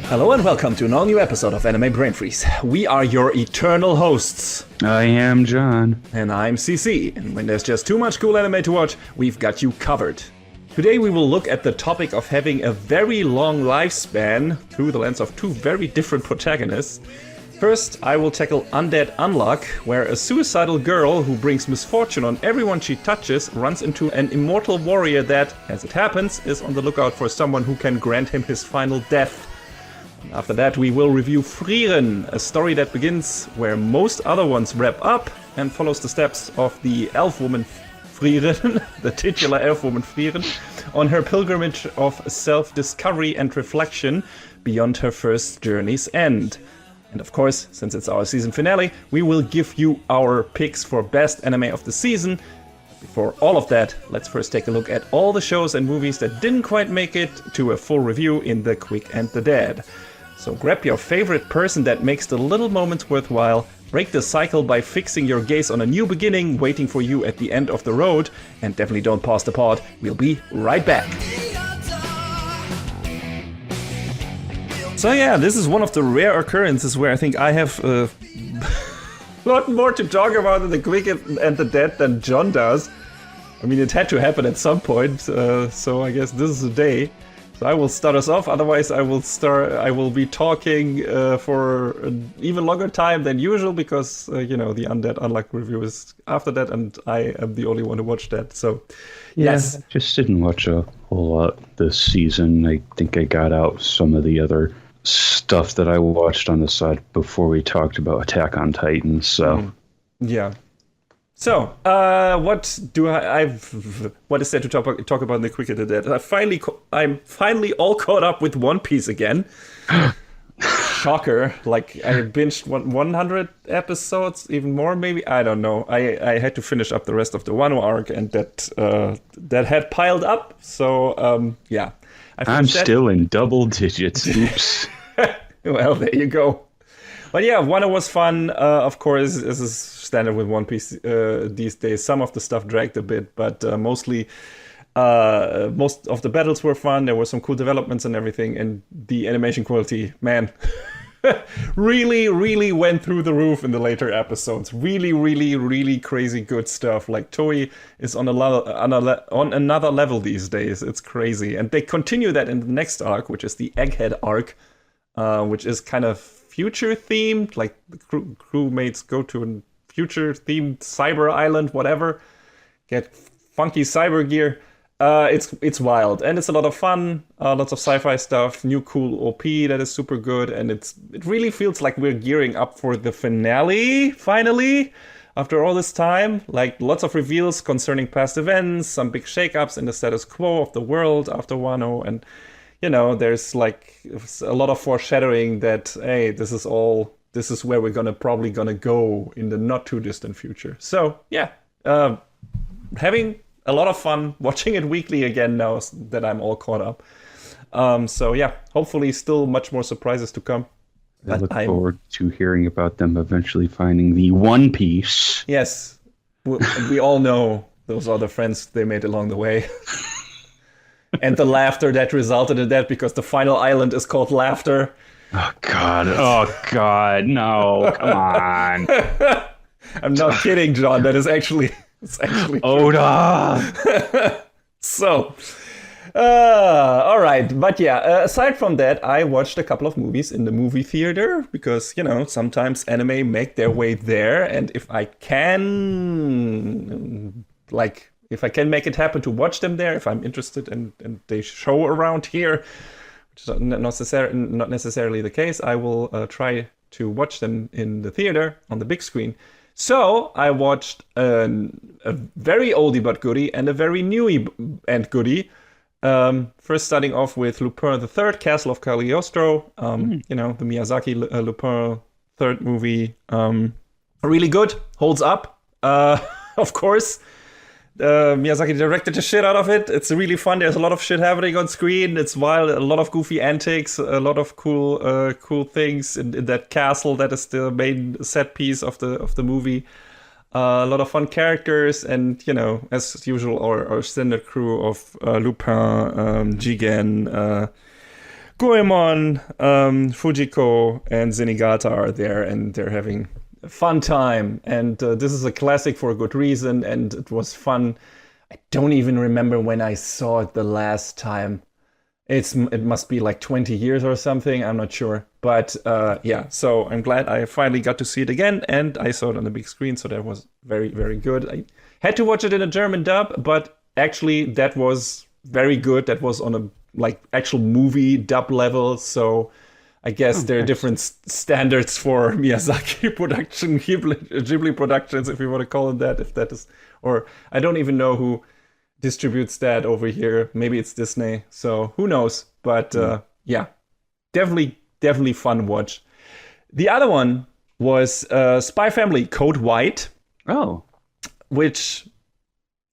Hello and welcome to an all-new episode of Anime Brain Freeze. We are your eternal hosts. I am John. And I'm CC. And when there's just too much cool anime to watch, we've got you covered. Today we will look at the topic of having a very long lifespan through the lens of two very different protagonists. First, I will tackle Undead Unluck, where a suicidal girl who brings misfortune on everyone she touches runs into an immortal warrior that, as it happens, is on the lookout for someone who can grant him his final death. After that, we will review Frieren, a story that begins where most other ones wrap up and follows the steps of the elf woman Frieren, the titular elf woman Frieren, on her pilgrimage of self-discovery and reflection beyond her first journey's end. And of course, since it's our season finale, we will give you our picks for best anime of the season. Before all of that, let's first take a look at all the shows and movies that didn't quite make it to a full review in The Quick and the Dead. So grab your favorite person that makes the little moments worthwhile, break the cycle by fixing your gaze on a new beginning waiting for you at the end of the road, and definitely don't pause the pod. We'll be right back. So yeah, this is one of the rare occurrences where I think I have a lot more to talk about in The Quick and the Dead than John does. I mean, it had to happen at some point, so I guess this is the day. So I will start us off, otherwise I will be talking for an even longer time than usual because, the Undead Unluck review is after that and I am the only one who watched that, so yes. I just didn't watch a whole lot this season. I think I got out some of the other stuff that I watched on the side before we talked about Attack on Titan, so. Yeah. So, what is there to talk about in The Quick and the Dead? I'm finally all caught up with One Piece again. Shocker! Like I binged 100 episodes, even more maybe. I don't know. I had to finish up the rest of the Wano arc, and that had piled up. So yeah, I'm still in double digits. Oops. Well, there you go. But yeah, Wano was fun. Of course, this is standard with One Piece these days. Some of the stuff dragged a bit, but mostly most of the battles were fun. There were some cool developments and everything, and the animation quality, man, really, really went through the roof in the later episodes. Really, really, really crazy good stuff. Like Toei is on another level these days. It's crazy, and they continue that in the next arc, which is the Egghead arc, which is kind of future themed, like the crewmates go to a future themed cyber island, whatever, get funky cyber gear. It's wild and it's a lot of fun, lots of sci-fi stuff, new cool OP that is super good, and it really feels like we're gearing up for the finale finally after all this time. Like lots of reveals concerning past events, some big shakeups in the status quo of the world after Wano, and there's like a lot of foreshadowing that, hey, this is where we're probably gonna go in the not too distant future. So yeah, having a lot of fun watching it weekly again now that I'm all caught up. So yeah, hopefully still much more surprises to come. I look forward to hearing about them eventually finding the One Piece. Yes, we all know those are the friends they made along the way. And the laughter that resulted in that, because the final island is called Laughter. Oh God, no, come on. I'm not kidding, John. That is actually... It's actually Oda! So, all right. But yeah, aside from that, I watched a couple of movies in the movie theater because, sometimes anime make their way there. And if I can make it happen to watch them there, if I'm interested and they show around here, which is not necessarily the case, I will try to watch them in the theater on the big screen. So I watched a very oldie but goodie and a very newie and goodie. First starting off with Lupin the Third, Castle of Cagliostro. The Miyazaki Lupin third movie. Really good, holds up. Of course. Miyazaki directed the shit out of it. It's really fun. There's a lot of shit happening on screen. It's wild. A lot of goofy antics. A lot of cool things in that castle that is the main set piece of the movie. A lot of fun characters, and as usual, our standard crew of Lupin, Jigen, Goemon, Fujiko, and Zenigata are there, and they're having a fun time. And this is a classic for a good reason, and it was fun. I don't even remember when I saw it the last time. It must be like 20 years or something. I'm not sure. But yeah, so I'm glad I finally got to see it again, and I saw it on the big screen, so that was very, very good. I had to watch it in a German dub, but actually that was very good. That was on a like actual movie dub level, so I guess there are different standards for Miyazaki production, Ghibli productions, if you want to call it that, if that is, or I don't even know who distributes that over here. Maybe it's Disney, so who knows? But yeah, definitely fun watch. The other one was Spy Family Code White. Oh. Which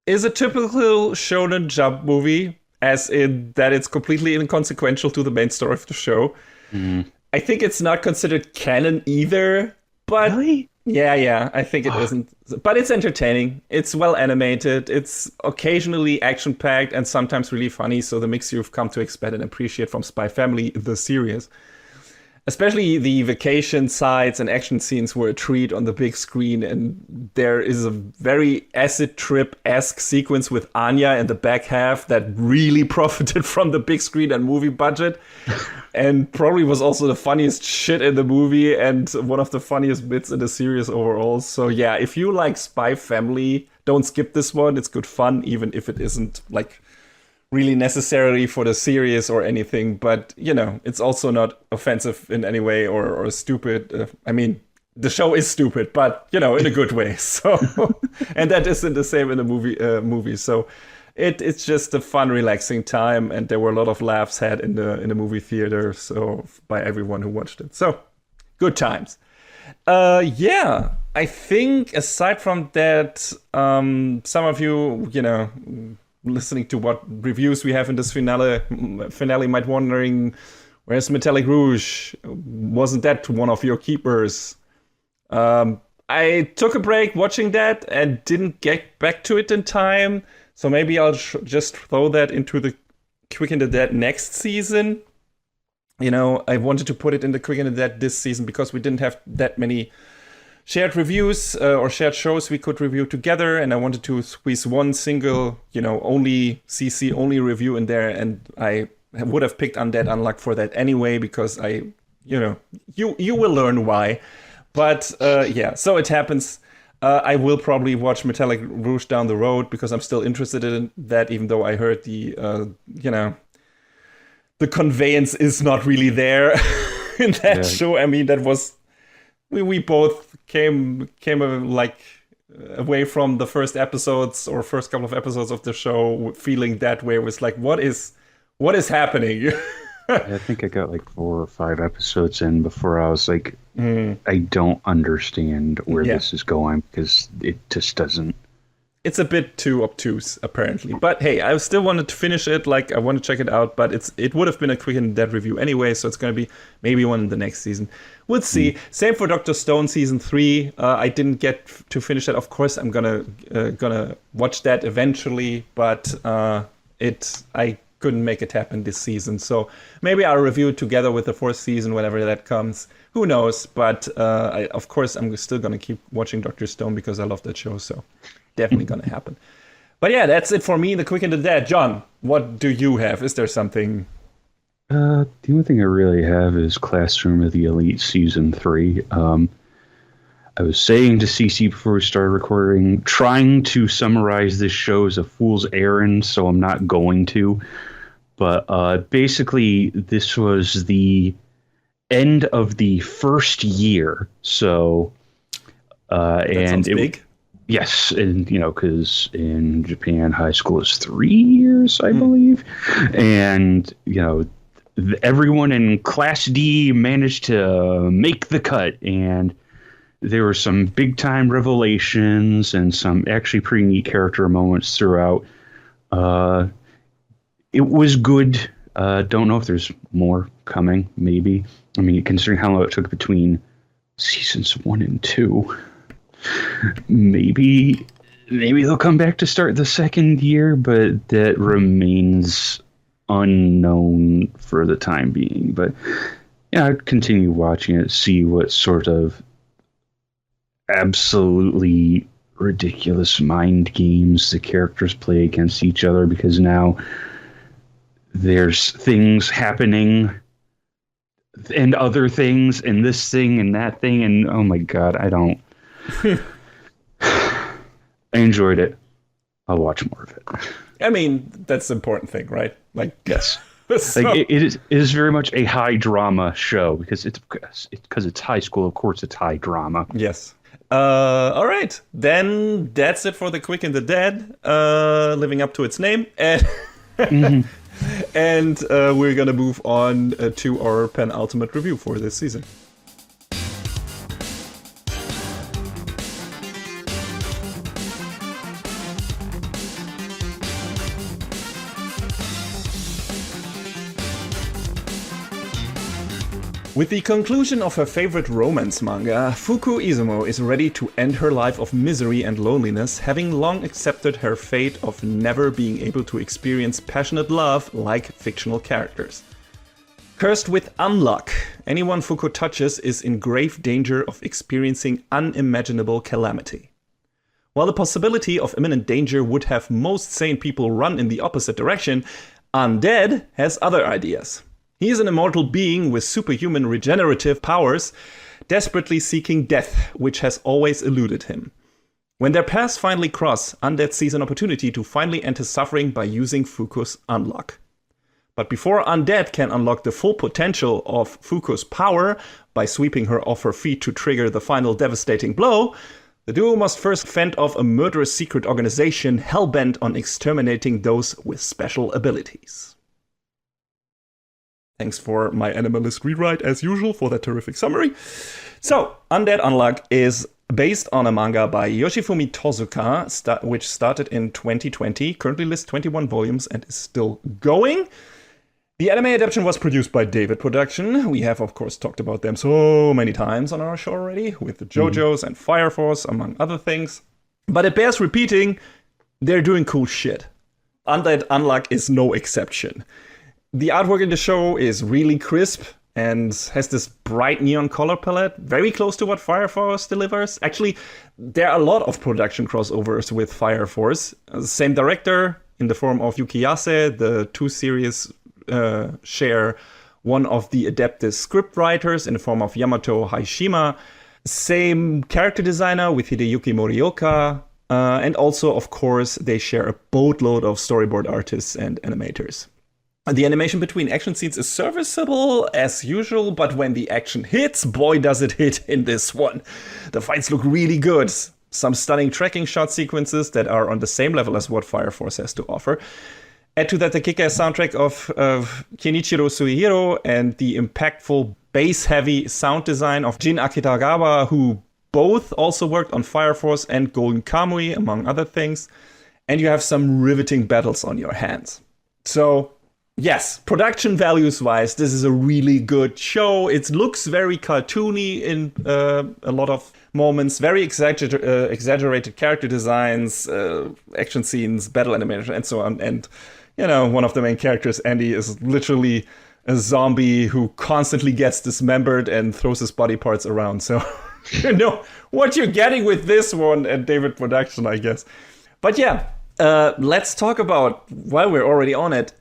is a typical shonen jump movie, as in that it's completely inconsequential to the main story of the show. I think it's not considered canon either, but really? Yeah, I think it isn't. But it's entertaining. It's well animated. It's occasionally action-packed and sometimes really funny, so the mix you've come to expect and appreciate from Spy Family, the series. Especially the vacation sides and action scenes were a treat on the big screen, and there is a very acid trip-esque sequence with Anya in the back half that really profited from the big screen and movie budget, and probably was also the funniest shit in the movie and one of the funniest bits in the series overall. So yeah, if you like Spy Family, don't skip this one. It's good fun, even if it isn't like really necessarily for the series or anything, but you know, it's also not offensive in any way or stupid. I mean, the show is stupid, but you know, in a good way. So, and that isn't the same in the movie. So, it's just a fun, relaxing time, and there were a lot of laughs had in the movie theater. So by everyone who watched it. So, good times. Yeah, I think aside from that, some of you know, listening to what reviews we have in this finale might wondering, where's Metallic Rouge? Wasn't that one of your keepers? I took a break watching that and didn't get back to it in time, so maybe I'll just throw that into the Quick and the Dead next season. You know, I wanted to put it in the Quick and the Dead this season because we didn't have that many shared reviews or shared shows we could review together, and I wanted to squeeze one single, you know, only CC only review in there, and I would have picked Undead Unluck for that anyway, because you know, you will learn why. But yeah, so it happens. I will probably watch Metallic Rouge down the road because I'm still interested in that, even though I heard the you know, the conveyance is not really there in that show. I mean, that was we both came like away from the first episodes or first couple of episodes of the show feeling that way. It was like, what is happening? I think I got like 4 or 5 episodes in before I was like, I don't understand where this is going, because it just doesn't. It's a bit too obtuse, apparently. But hey, I still wanted to finish it. Like, I want to check it out, but it would have been a Quick and Dead review anyway, so it's going to be maybe one in the next season. We'll see. Same for Dr. Stone season 3. I didn't get to finish that. Of course, I'm gonna watch that eventually, but I couldn't make it happen this season. So maybe I'll review it together with the 4th season whenever that comes. Who knows? But of course, I'm still gonna keep watching Dr. Stone because I love that show. So definitely gonna happen. But yeah, that's it for me. The Quick and the Dead. John, what do you have? Is there something? The only thing I really have is Classroom of the Elite Season 3. I was saying to CC before we started recording, trying to summarize this show as a fool's errand, so I'm not going to. But basically, this was the end of the first year. So, that and sounds big. Yes, and you know, because in Japan, high school is 3 years, I believe, and you know, everyone in Class D managed to make the cut, and there were some big time revelations and some actually pretty neat character moments throughout. It was good. Don't know if there's more coming. Maybe. I mean, considering how long it took between seasons 1 and 2. Maybe they'll come back to start the second year, but that remains unknown for the time being. But yeah, I'd continue watching it, see what sort of absolutely ridiculous mind games the characters play against each other, because now there's things happening and other things and this thing and that thing, and oh my god, I enjoyed it. I'll watch more of it. I mean, that's the important thing, right? Like, yes. so. Like it is very much a high drama show because it's high school. Of course, it's high drama. Yes. All right. Then that's it for the Quick and the Dead, living up to its name. And, and we're going to move on to our penultimate review for this season. With the conclusion of her favorite romance manga, Fuku Izumo is ready to end her life of misery and loneliness, having long accepted her fate of never being able to experience passionate love like fictional characters. Cursed with unluck, anyone Fuku touches is in grave danger of experiencing unimaginable calamity. While the possibility of imminent danger would have most sane people run in the opposite direction, Undead has other ideas. He is an immortal being with superhuman regenerative powers, desperately seeking death, which has always eluded him. When their paths finally cross, Undead sees an opportunity to finally end his suffering by using Fuku's unluck. But before Undead can unlock the full potential of Fuku's power by sweeping her off her feet to trigger the final devastating blow, the duo must first fend off a murderous secret organization hell-bent on exterminating those with special abilities. Thanks for my Animalist rewrite, as usual, for that terrific summary. So, Undead Unluck is based on a manga by Yoshifumi Tozuka, which started in 2020, currently lists 21 volumes, and is still going. The anime adaptation was produced by David Production. We have, of course, talked about them so many times on our show already, with the JoJo's and Fire Force, among other things. But it bears repeating, they're doing cool shit. Undead Unluck is no exception. The artwork in the show is really crisp and has this bright neon color palette, very close to what Fire Force delivers. Actually, there are a lot of production crossovers with Fire Force. Same director in the form of Yuki Yase. The two series share one of the adapted script writers in the form of Yamato Haishima. Same character designer with Hideyuki Morioka. And also, of course, they share a boatload of storyboard artists and animators. The animation between action scenes is serviceable as usual, but when the action hits, boy does it hit in this one. The fights look really good. Some stunning tracking shot sequences that are on the same level as what Fire Force has to offer. Add to that the kick-ass soundtrack of Kenichiro Suihiro and the impactful bass-heavy sound design of Jin Akitagawa, who both also worked on Fire Force and Golden Kamui, among other things. And you have some riveting battles on your hands. So, yes, production values-wise, this is a really good show. It looks very cartoony in a lot of moments, very exaggerated character designs, action scenes, battle animation, and so on. And, you know, one of the main characters, Andy, is literally a zombie who constantly gets dismembered and throws his body parts around. So, you know what you're getting with this one at David Production, I guess. But yeah, let's talk about, while we're already on it,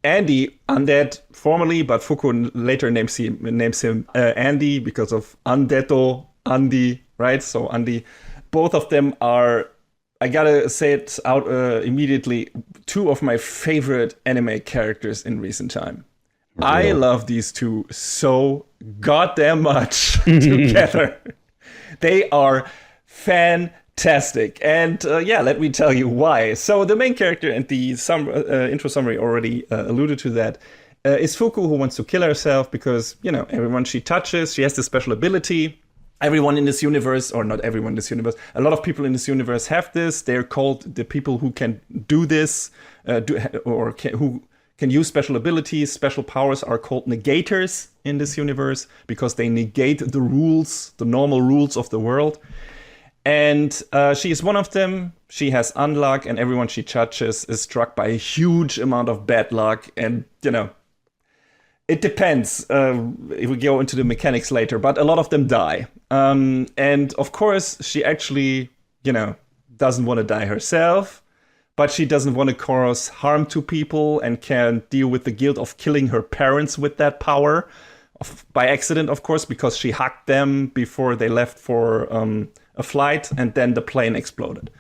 Andy, Undead, formerly, but Fuku later names him Andy because of Undeto, Andy, right? So Andy, both of them are, I gotta say it out immediately, two of my favorite anime characters in recent time. Yeah. I love these two so goddamn much together. They are fantastic. And yeah, let me tell you why. So the main character, and the intro summary already alluded to that, is Fuku, who wants to kill herself because, you know, everyone she touches, she has this special ability. Everyone in this universe, or not everyone in this universe, a lot of people in this universe have this. They're called the people who can do this, who can use special abilities. Special powers are called negators in this universe because they negate the rules, the normal rules of the world. And she is one of them. She has unluck, and everyone she judges is struck by a huge amount of bad luck. And, it depends. If we go into the mechanics later, but a lot of them die. And of course, she actually, doesn't want to die herself, but she doesn't want to cause harm to people and can deal with the guilt of killing her parents with that power. By accident, of course, because she hugged them before they left for a flight, and then the plane exploded.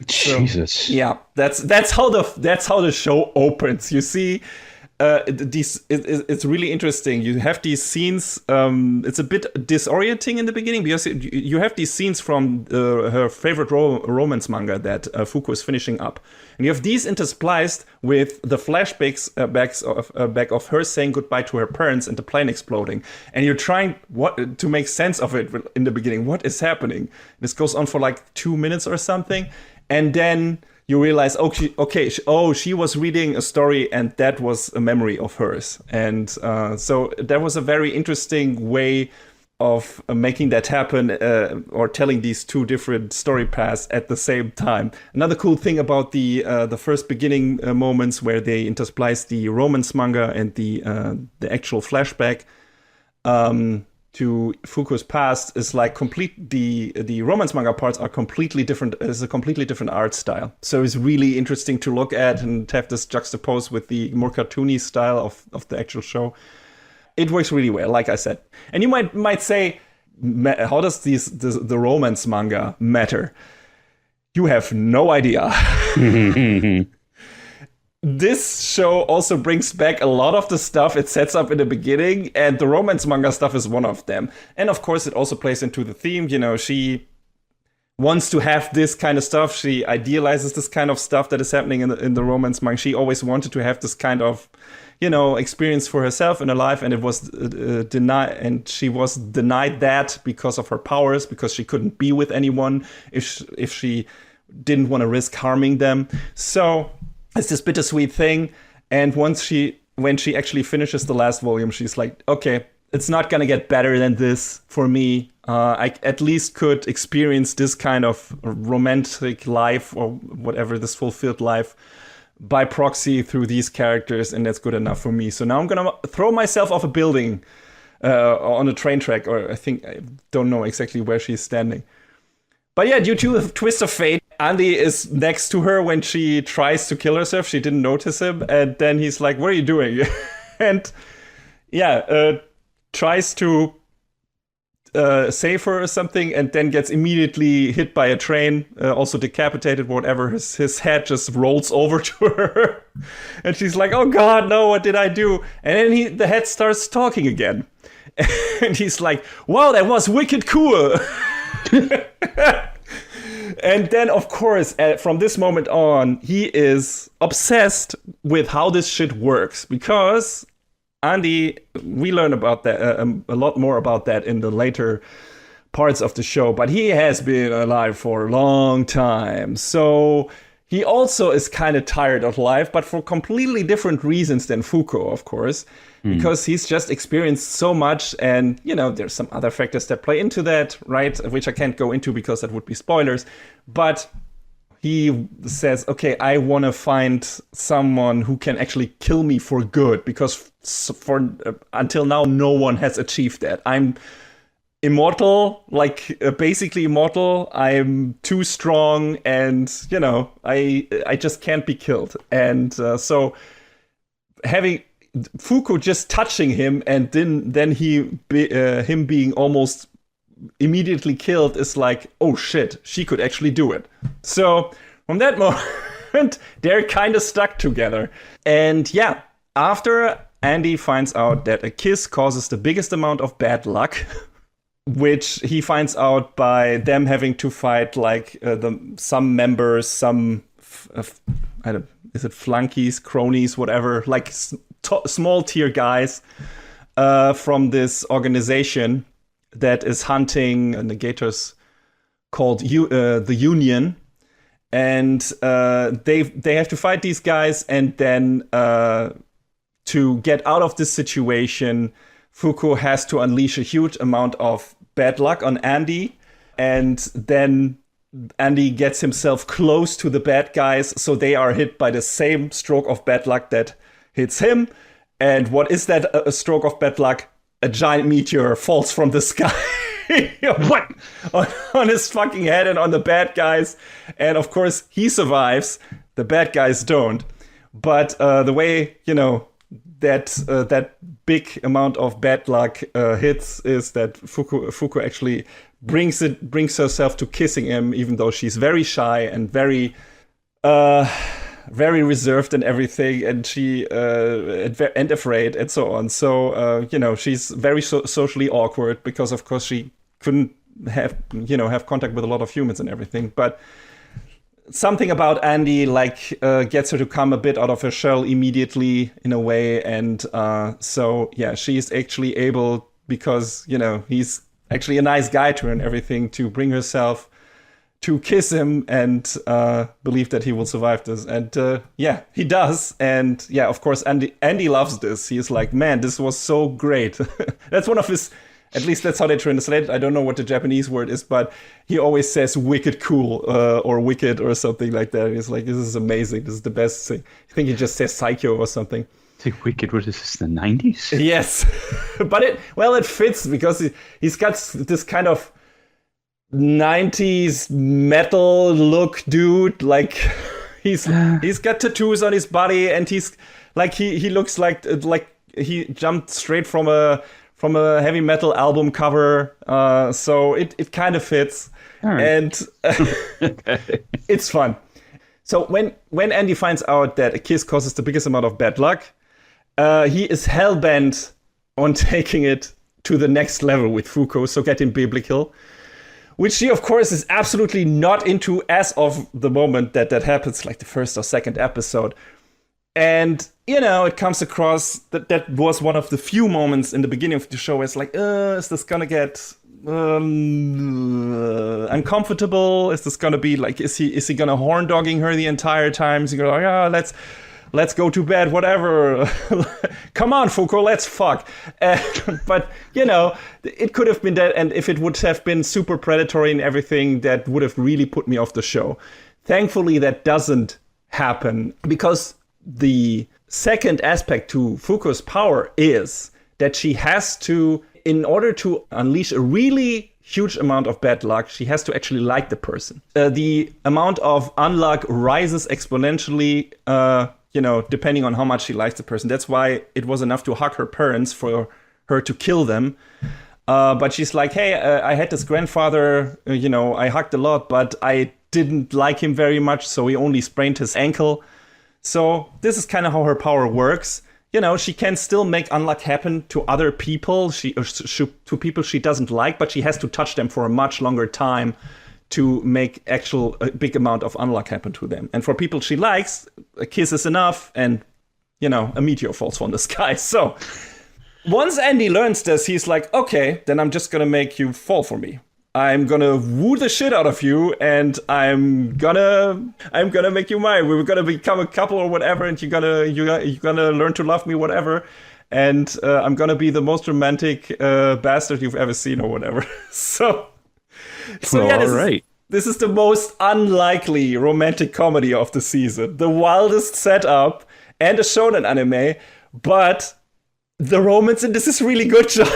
Jesus. So, yeah, that's how the show opens. You see, it's really interesting. You have these scenes. It's a bit disorienting in the beginning because you have these scenes from her favorite romance manga that Fuku is finishing up, and you have these interspliced with the flashbacks back of her saying goodbye to her parents and the plane exploding, and you're trying to make sense of it in the beginning. What is happening? This goes on for like 2 minutes or something, and then you realize, she was reading a story and that was a memory of hers. And so that was a very interesting way of making that happen, or telling these two different story paths at the same time. Another cool thing about the first beginning moments where they intersplice the romance manga and the actual flashback to Fuku's past is like the romance manga parts are completely different. It's a completely different art style. So it's really interesting to look at and have this juxtaposed with the more cartoony style of the actual show. It works really well, like I said. And you might say, how does the romance manga matter? You have no idea. This show also brings back a lot of the stuff it sets up in the beginning, and the romance manga stuff is one of them. And of course, it also plays into the theme. She wants to have this kind of stuff. She idealizes this kind of stuff that is happening in the romance manga. She always wanted to have this kind of, experience for herself in her life, and it was denied. And she was denied that because of her powers, because she couldn't be with anyone if she didn't want to risk harming them. So it's this bittersweet thing. And when she actually finishes the last volume, she's like, okay, it's not gonna get better than this for me. I at least could experience this kind of romantic life, or whatever, this fulfilled life, by proxy through these characters, and that's good enough for me. So now I'm gonna throw myself off a building on a train track, or I don't know exactly where she's standing. But yeah, due to a twist of fate, Andy is next to her when she tries to kill herself. She didn't notice him, and then he's like, what are you doing? And tries to save her or something, and then gets immediately hit by a train, also decapitated, whatever. His head just rolls over to her. And she's like, oh god, no, what did I do? And then the head starts talking again. And he's like, wow, that was wicked cool. And then, of course, from this moment on, he is obsessed with how this shit works, because Andy, we learn about that a lot more about that in the later parts of the show, but he has been alive for a long time. So he also is kind of tired of life, but for completely different reasons than Fuko, of course, because he's just experienced so much. And, there's some other factors that play into that, right? Which I can't go into because that would be spoilers. But he says, okay, I want to find someone who can actually kill me for good, because until now, no one has achieved that. I'm immortal, basically immortal. I'm too strong, and I just can't be killed. And so having Fuku just touching him, and then him being almost immediately killed is like, oh shit, she could actually do it. So from that moment, they're kind of stuck together. And yeah, after Andy finds out that a kiss causes the biggest amount of bad luck, which he finds out by them having to fight some members, is it flunkies, cronies, whatever, small tier guys from this organization that is hunting negators called the Union. And they have to fight these guys, and then to get out of this situation, Fuku has to unleash a huge amount of bad luck on Andy, and then Andy gets himself close to the bad guys, so they are hit by the same stroke of bad luck that hits him. And what is that, a stroke of bad luck? A giant meteor falls from the sky. What? On his fucking head and on the bad guys. And of course, he survives. The bad guys don't. But the way, that big amount of bad luck hits is that Fuko actually brings herself to kissing him, even though she's very shy and very reserved and everything, and she and afraid and so on. So she's very socially awkward because of course she couldn't have contact with a lot of humans and everything. But something about Andy gets her to come a bit out of her shell immediately in a way, and she's actually able, because he's actually a nice guy to her and everything, to bring herself to kiss him and believe that he will survive this. And he does. And of course, Andy loves this. He's like, man, this was so great. That's one of his, at least that's how they translate it. I don't know what the Japanese word is, but he always says wicked cool or wicked or something like that. He's like, this is amazing. This is the best thing. I think he just says psycho or something. Wicked, what is this, the 90s? Yes. But it fits because he's got this kind of 90s metal look dude. Like he's got tattoos on his body, and he's like he looks like he jumped straight from a heavy metal album cover. So it kind of fits. Right. And it's fun. So when Andy finds out that a kiss causes the biggest amount of bad luck, he is hell-bent on taking it to the next level with Fuko, so getting biblical, which she, of course, is absolutely not into as of the moment that happens, like the first or second episode. And, it comes across that was one of the few moments in the beginning of the show where it's like, is this gonna get uncomfortable? Is this gonna be like, is he gonna horn dogging her the entire time? Is he gonna, let's go to bed, whatever. Come on, Fuko, let's fuck. But, it could have been that, and if it would have been super predatory and everything, that would have really put me off the show. Thankfully, that doesn't happen, because the second aspect to Fuko's power is that she has to, in order to unleash a really huge amount of bad luck, she has to actually like the person. The amount of unluck rises exponentially, depending on how much she likes the person. That's why it was enough to hug her parents for her to kill them. But she's like, hey, I had this grandfather, I hugged a lot, but I didn't like him very much, so he only sprained his ankle. So this is kind of how her power works. She can still make unluck happen to other people, to people she doesn't like, but she has to touch them for a much longer time to make a big amount of unluck happen to them. And for people she likes, a kiss is enough, and, a meteor falls from the sky. So once Andy learns this, he's like, okay, then I'm just gonna make you fall for me. I'm gonna woo the shit out of you, and I'm gonna make you mine. We're gonna become a couple or whatever, and you're gonna learn to love me, whatever. And I'm gonna be the most romantic bastard you've ever seen, or whatever. So this is the most unlikely romantic comedy of the season. The wildest setup and a shonen anime, but the romance in this is really good, John.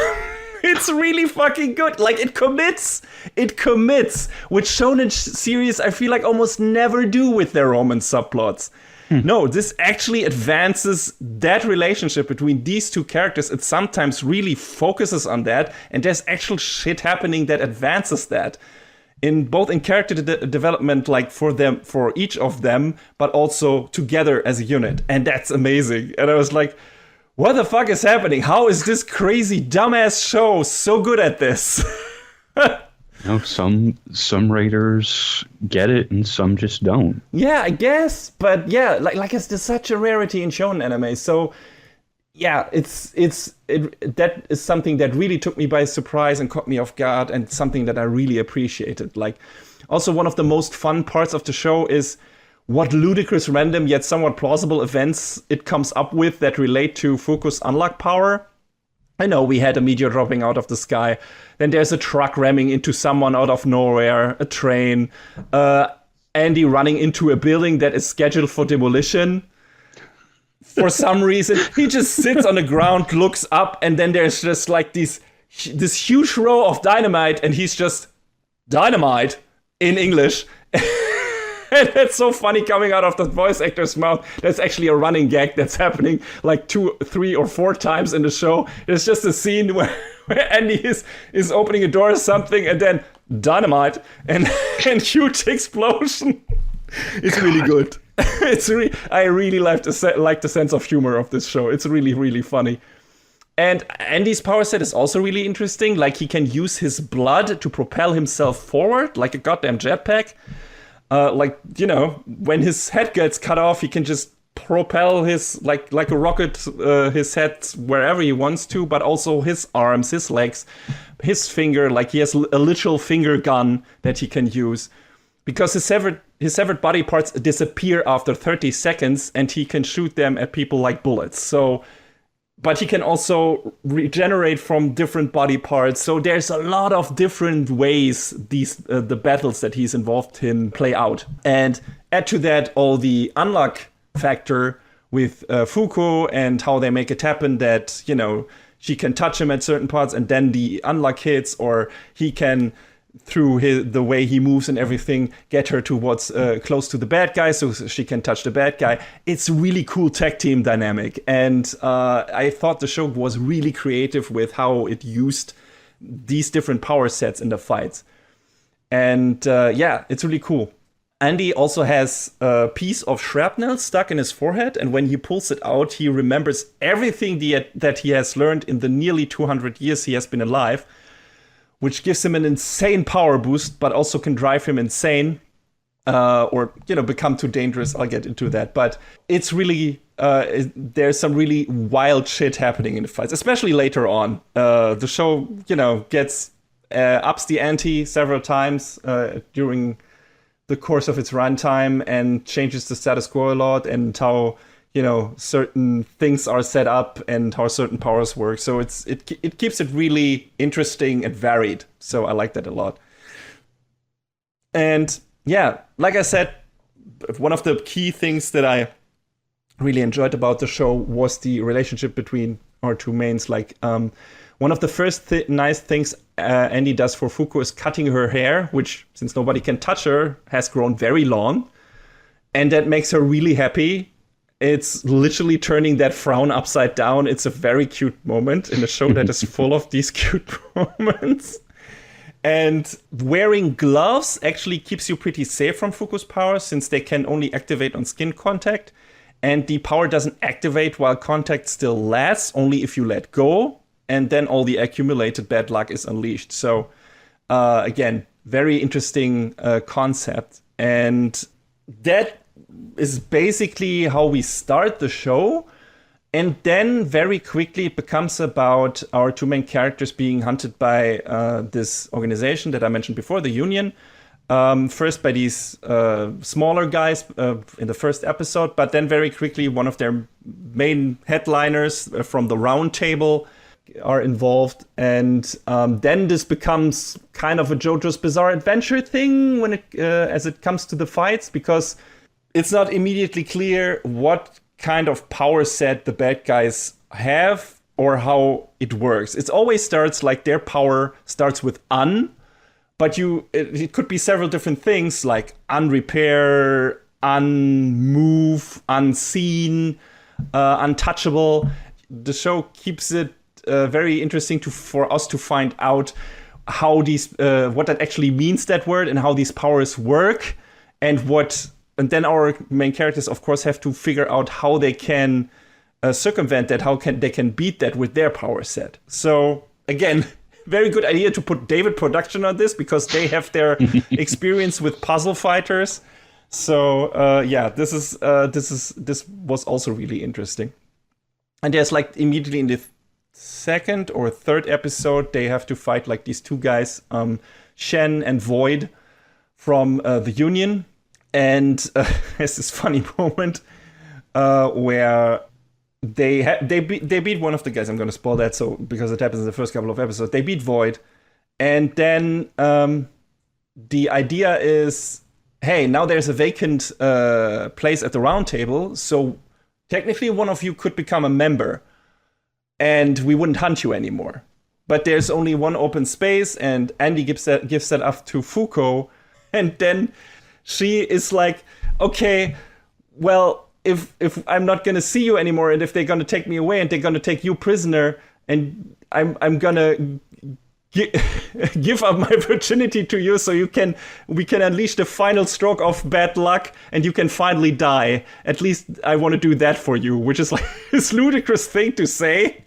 It's really fucking good. Like, it commits, which shonen series I feel like almost never do with their romance subplots. No, this actually advances that relationship between these two characters. It sometimes really focuses on that, and there's actual shit happening that advances that. In character development, like for each of them, but also together as a unit. And that's amazing. And I was like, what the fuck is happening? How is this crazy dumbass show so good at this? Some writers get it and some just don't. Yeah, I guess, but yeah, like it's such a rarity in shonen anime. So yeah, that is something that really took me by surprise and caught me off guard, and something that I really appreciated. Like, also one of the most fun parts of the show is what ludicrous, random, yet somewhat plausible events it comes up with that relate to Fuku's unlock power. I know we had a meteor dropping out of the sky. Then there's a truck ramming into someone out of nowhere, a train. Andy running into a building that is scheduled for demolition. For some reason, he just sits on the ground, looks up, and then there's just like this huge row of dynamite, and he's just dynamite in English. And it's so funny coming out of the voice actor's mouth. That's actually a running gag that's happening like 2, 3, or 4 times in the show. There's just a scene where Andy is opening a door or something, and then dynamite and huge explosion. It's really good. I really like the sense of humor of this show. It's really, really funny. And Andy's power set is also really interesting. Like, he can use his blood to propel himself forward like a goddamn jetpack. When his head gets cut off, he can just propel his like a rocket his head wherever he wants to, but also his arms, his legs, his finger. Like, he has a literal finger gun that he can use, because his severed body parts disappear after 30 seconds, and he can shoot them at people like bullets. So, but he can also regenerate from different body parts. So there's a lot of different ways the battles that he's involved in play out. And add to that all the unluck factor with Fuko, and how they make it happen that, she can touch him at certain parts and then the unluck hits, or he can, through the way he moves and everything, get her towards close to the bad guy so she can touch the bad guy. It's really cool tag team dynamic. And I thought the show was really creative with how it used these different power sets in the fights. And it's really cool. Andy also has a piece of shrapnel stuck in his forehead, and when he pulls it out, he remembers everything that he has learned in the nearly 200 years he has been alive, which gives him an insane power boost, but also can drive him insane, or become too dangerous. I'll get into that. But it's really, there's some really wild shit happening in the fights, especially later on. The show, gets ups the ante several times during the course of its runtime, and changes the status quo a lot, and how certain things are set up and how certain powers work. So it keeps it really interesting and varied. So I like that a lot. And yeah, like I said, one of the key things that I really enjoyed about the show was the relationship between our two mains. Like, one of the first nice things Andy does for Fuko is cutting her hair, which, since nobody can touch her, has grown very long. And that makes her really happy. It's literally turning that frown upside down. It's a very cute moment in a show that is full of these cute moments. And wearing gloves actually keeps you pretty safe from Fuku's power, since they can only activate on skin contact. And the power doesn't activate while contact still lasts, only if you let go. And then all the accumulated bad luck is unleashed. So, again, very interesting concept. And that is basically how we start the show. And then very quickly it becomes about our two main characters being hunted by this organization that I mentioned before, the Union. First by these smaller guys in the first episode, but then very quickly one of their main headliners from the Round Table are involved. And then this becomes kind of a JoJo's Bizarre Adventure thing when as it comes to the fights, because it's not immediately clear what kind of power set the bad guys have or how it works. It always starts like their power starts with but it could be several different things, like unrepair, unmove, unseen, untouchable. The show keeps it very interesting for us to find out how what that actually means, that word, and how these powers work, and then our main characters, of course, have to figure out how they can circumvent that, they can beat that with their power set. So again, very good idea to put David Production on this, because they have their experience with puzzle fighters. So this was also really interesting. And there's like immediately in the second or third episode, they have to fight like these two guys, Shen and Void from the Union. And there's this funny moment where they beat one of the guys. I'm going to spoil that, so because it happens in the first couple of episodes. They beat Void, and then the idea is, hey, now there's a vacant place at the round table, so technically one of you could become a member, and we wouldn't hunt you anymore. But there's only one open space, and Andy gives that up to Fuko, and then she is like, okay, well, if I'm not gonna see you anymore, and if they're gonna take me away, and they're gonna take you prisoner, and I'm gonna give up my virginity to you, so we can unleash the final stroke of bad luck, and you can finally die. At least I want to do that for you, which is like this ludicrous thing to say,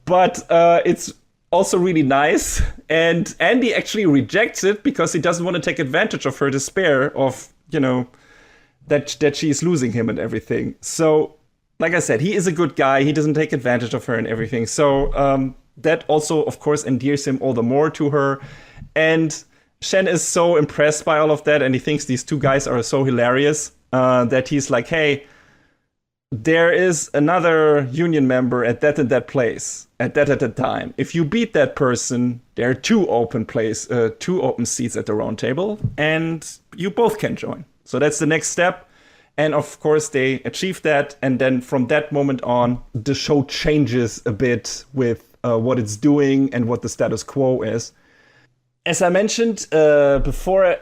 but it's also really nice. And Andy actually rejects it because he doesn't want to take advantage of her despair of, that she's losing him and everything. So, like I said, he is a good guy. He doesn't take advantage of her and everything. So that also, of course, endears him all the more to her. And Shen is so impressed by all of that, and he thinks these two guys are so hilarious that he's like, hey, there is another union member at that and that place at that time. If you beat that person, there are two open seats at the round table, and you both can join. So that's the next step. And of course, they achieve that. And then from that moment on, the show changes a bit with what it's doing and what the status quo is. As I mentioned before,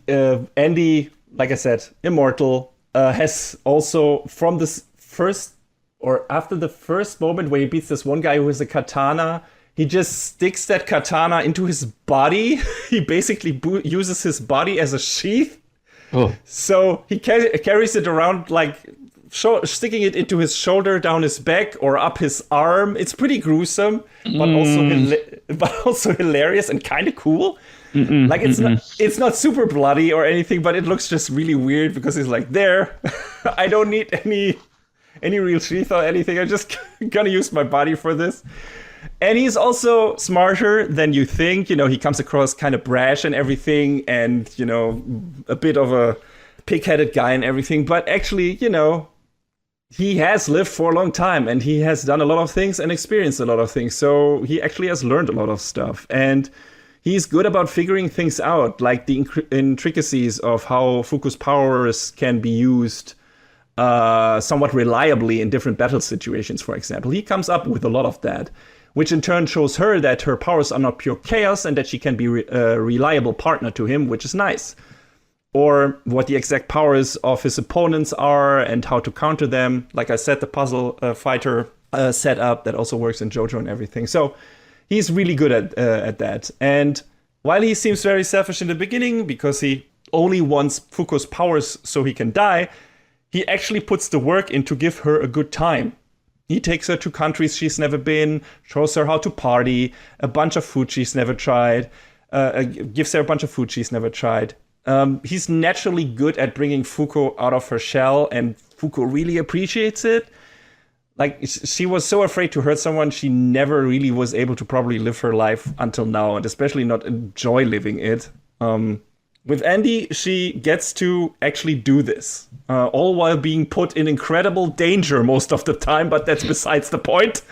Andy, like I said, immortal, has also from this first or after the first moment where he beats this one guy who has a katana, he just sticks that katana into his body. He basically uses his body as a sheath. Oh. So he carries it around like sticking it into his shoulder, down his back, or up his arm. It's pretty gruesome, but also hilarious and kind of cool. Like it's not super bloody or anything, but it looks just really weird because he's like, there, I don't need any real sheath or anything. I'm just gonna use my body for this. And he's also smarter than you think. He comes across kind of brash and everything, and a bit of a pig-headed guy and everything. But actually, he has lived for a long time, and he has done a lot of things and experienced a lot of things. So he actually has learned a lot of stuff, and he's good about figuring things out, like the intricacies of how Fuku's powers can be used somewhat reliably in different battle situations, for example. He comes up with a lot of that, which in turn shows her that her powers are not pure chaos and that she can be a reliable partner to him, which is nice. Or what the exact powers of his opponents are and how to counter them. Like I said, the puzzle fighter setup that also works in JoJo and everything. So he's really good at that. And while he seems very selfish in the beginning because he only wants Fuku's powers so he can die, he actually puts the work in to give her a good time. He takes her to countries she's never been, shows her how to party, a bunch of food she's never tried, gives her a bunch of food she's never tried. He's naturally good at bringing Fuku out of her shell, and Fuku really appreciates it. Like, she was so afraid to hurt someone, she never really was able to probably live her life until now, and especially not enjoy living it. With Andy, she gets to actually do this, all while being put in incredible danger most of the time, but that's besides the point.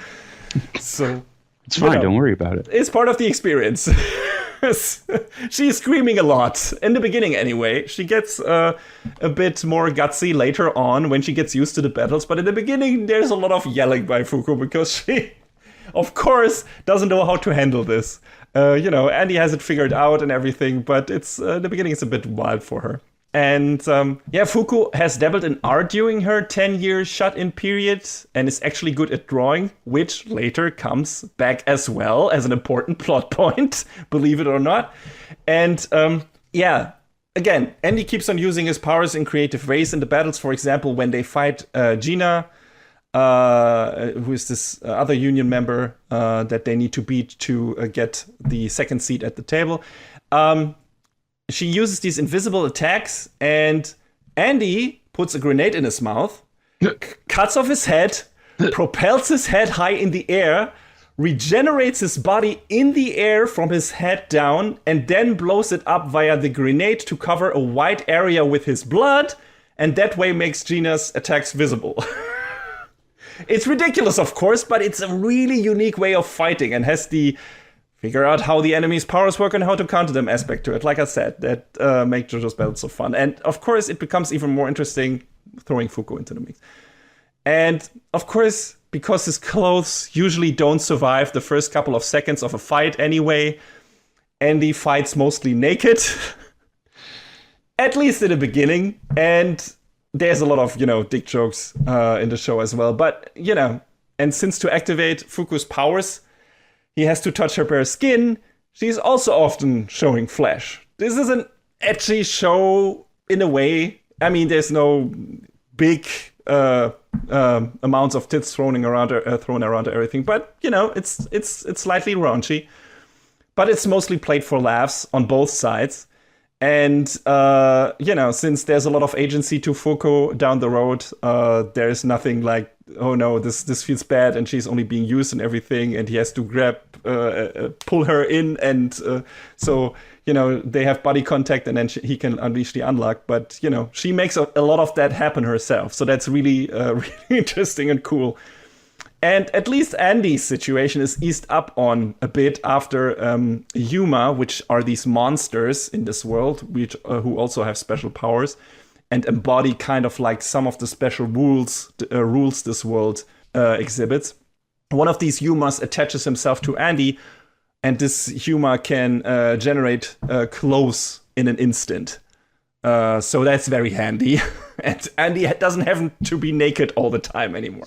So it's fine, don't worry about it. It's part of the experience. She's screaming a lot, in the beginning anyway. She gets a bit more gutsy later on when she gets used to the battles, but in the beginning there's a lot of yelling by Fuku because she, of course, doesn't know how to handle this. Andy has it figured out and everything, but it's the beginning is a bit wild for her. And Fuku has dabbled in art during her 10-year shut-in period and is actually good at drawing, which later comes back as well as an important plot point, believe it or not. And again, Andy keeps on using his powers in creative ways in the battles. For example, when they fight Gina, who is this other union member that they need to beat to get the second seat at the table. She uses these invisible attacks, and Andy puts a grenade in his mouth, cuts off his head, propels his head high in the air, regenerates his body in the air from his head down, and then blows it up via the grenade to cover a wide area with his blood, and that way makes Gina's attacks visible. It's ridiculous, of course, but it's a really unique way of fighting and has the figure out how the enemy's powers work and how to counter them aspect to it. Like I said, that make JoJo's battles so fun. And of course, it becomes even more interesting throwing Fuko into the mix. And of course, because his clothes usually don't survive the first couple of seconds of a fight anyway, Andy fights mostly naked, at least in the beginning. And there's a lot of, dick jokes in the show as well. But, and since to activate Fuku's powers, he has to touch her bare skin, she's also often showing flesh. This is an ecchi show in a way. I mean, there's no big amounts of tits thrown around everything, but it's slightly raunchy. But it's mostly played for laughs on both sides. And, since there's a lot of agency to Fuko down the road, there's nothing like, oh no, this feels bad and she's only being used and everything. And he has to pull her in. And so, they have body contact and then he can unleash the unluck. But, she makes a lot of that happen herself. So that's really, really interesting and cool. And at least Andy's situation is eased up on a bit after Yuma, which are these monsters in this world, which who also have special powers and embody kind of like some of the special rules this world exhibits. One of these Yumas attaches himself to Andy, and this Yuma can generate clothes in an instant. So that's very handy. And Andy doesn't have to be naked all the time anymore.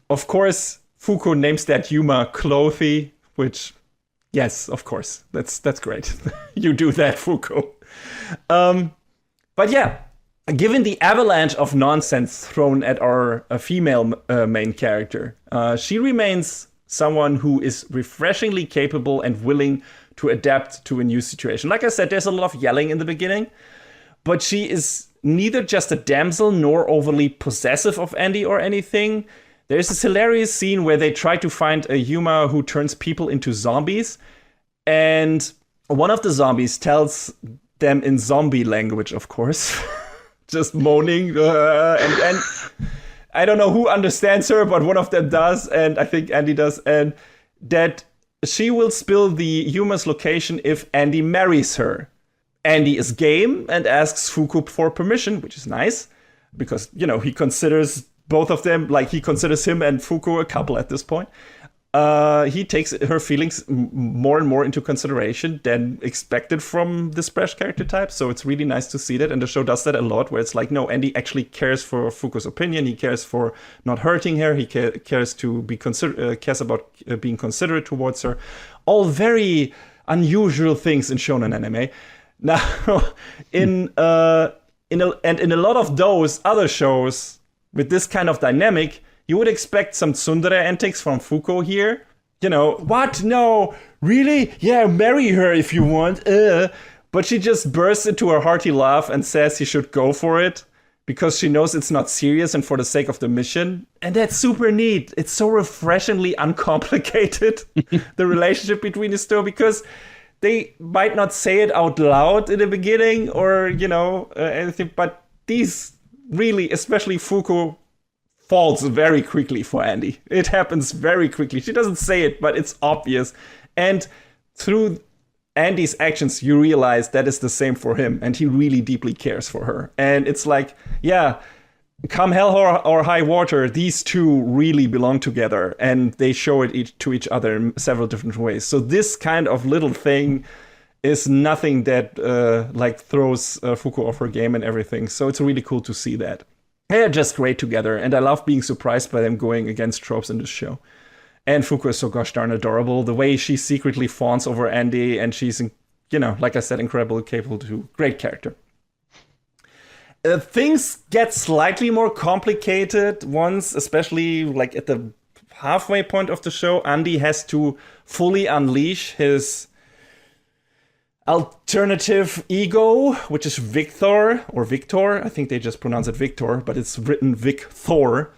Of course, Fuko names that Yuma Clothy, which, yes, of course, that's great. You do that, Fuko. But yeah, given the avalanche of nonsense thrown at our female main character, she remains someone who is refreshingly capable and willing to adapt to a new situation. Like I said, there's a lot of yelling in the beginning, but she is neither just a damsel nor overly possessive of Andy or anything. There's this hilarious scene where they try to find a Yuma who turns people into zombies. And one of the zombies tells them in zombie language, of course, just moaning. And I don't know who understands her, but one of them does. And I think Andy does. And that she will spill the Yuma's location if Andy marries her. Andy is game and asks Fuku for permission, which is nice. Because, he considers both of them, like he considers him and Fuko a couple at this point. He takes her feelings more and more into consideration than expected from this fresh character type. So it's really nice to see that. And the show does that a lot, where it's like, no, Andy actually cares for Fuko's opinion. He cares for not hurting her. He cares to be cares about being considerate towards her. All very unusual things in shonen anime. Now, in a lot of those other shows with this kind of dynamic, you would expect some tsundere antics from Fuko here. What? No, really? Yeah, marry her if you want. But she just bursts into a hearty laugh and says he should go for it because she knows it's not serious and for the sake of the mission. And that's super neat. It's so refreshingly uncomplicated, the relationship between these two, because they might not say it out loud in the beginning or, anything, but these really, especially Fuko, falls very quickly for Andy. It happens very quickly. She doesn't say it, but it's obvious. And through Andy's actions, you realize that is the same for him, and he really deeply cares for her. And it's like, yeah, come hell or high water, these two really belong together, and they show it to each other in several different ways. So this kind of little thing is nothing that throws Fuko off her game and everything. So it's really cool to see that. They're just great together, and I love being surprised by them going against tropes in this show. And Fuko is so gosh darn adorable. The way she secretly fawns over Andy, and she's, like I said, incredibly capable too. Great character. Things get slightly more complicated once, especially like at the halfway point of the show. Andy has to fully unleash his alternative ego, which is Victor. I think they just pronounce it Victor, but it's written Victor.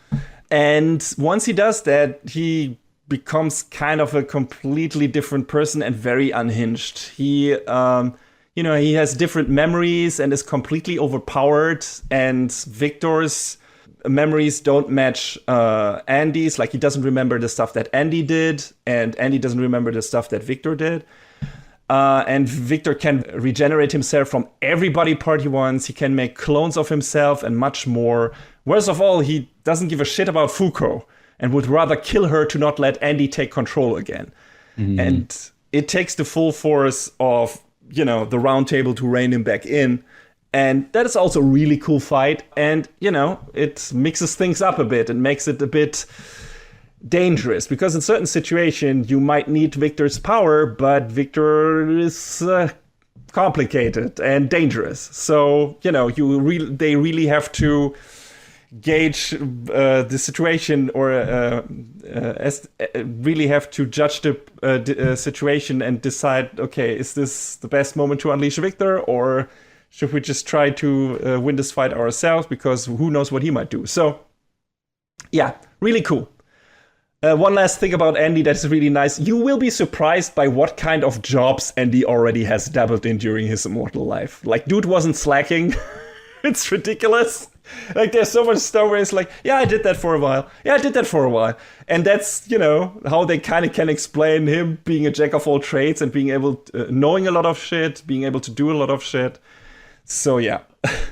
And once he does that, he becomes kind of a completely different person and very unhinged. He has different memories and is completely overpowered. And Victor's memories don't match Andy's. Like, he doesn't remember the stuff that Andy did, and Andy doesn't remember the stuff that Victor did. And Victor can regenerate himself from every body part he wants. He can make clones of himself and much more. Worst of all, he doesn't give a shit about Fuko and would rather kill her to not let Andy take control again. And it takes the full force of, you know, the Round Table to rein him back in. And that is also a really cool fight. And, you know, it mixes things up a bit and makes it a bit dangerous, because in certain situations you might need Victor's power, but Victor is complicated and dangerous. So, you know, they really have to gauge the situation, or really have to judge the situation and decide, okay, is this the best moment to unleash Victor, or should we just try to win this fight ourselves, because who knows what he might do. So, yeah, really cool. One last thing about Andy that's really nice. You will be surprised by what kind of jobs Andy already has dabbled in during his immortal life. Like, dude wasn't slacking. It's ridiculous. Like, there's so much stuff where it's like, yeah, I did that for a while. Yeah, I did that for a while. And that's, you know, how they kind of can explain him being a jack of all trades and being able to, knowing a lot of shit, being able to do a lot of shit. So, yeah,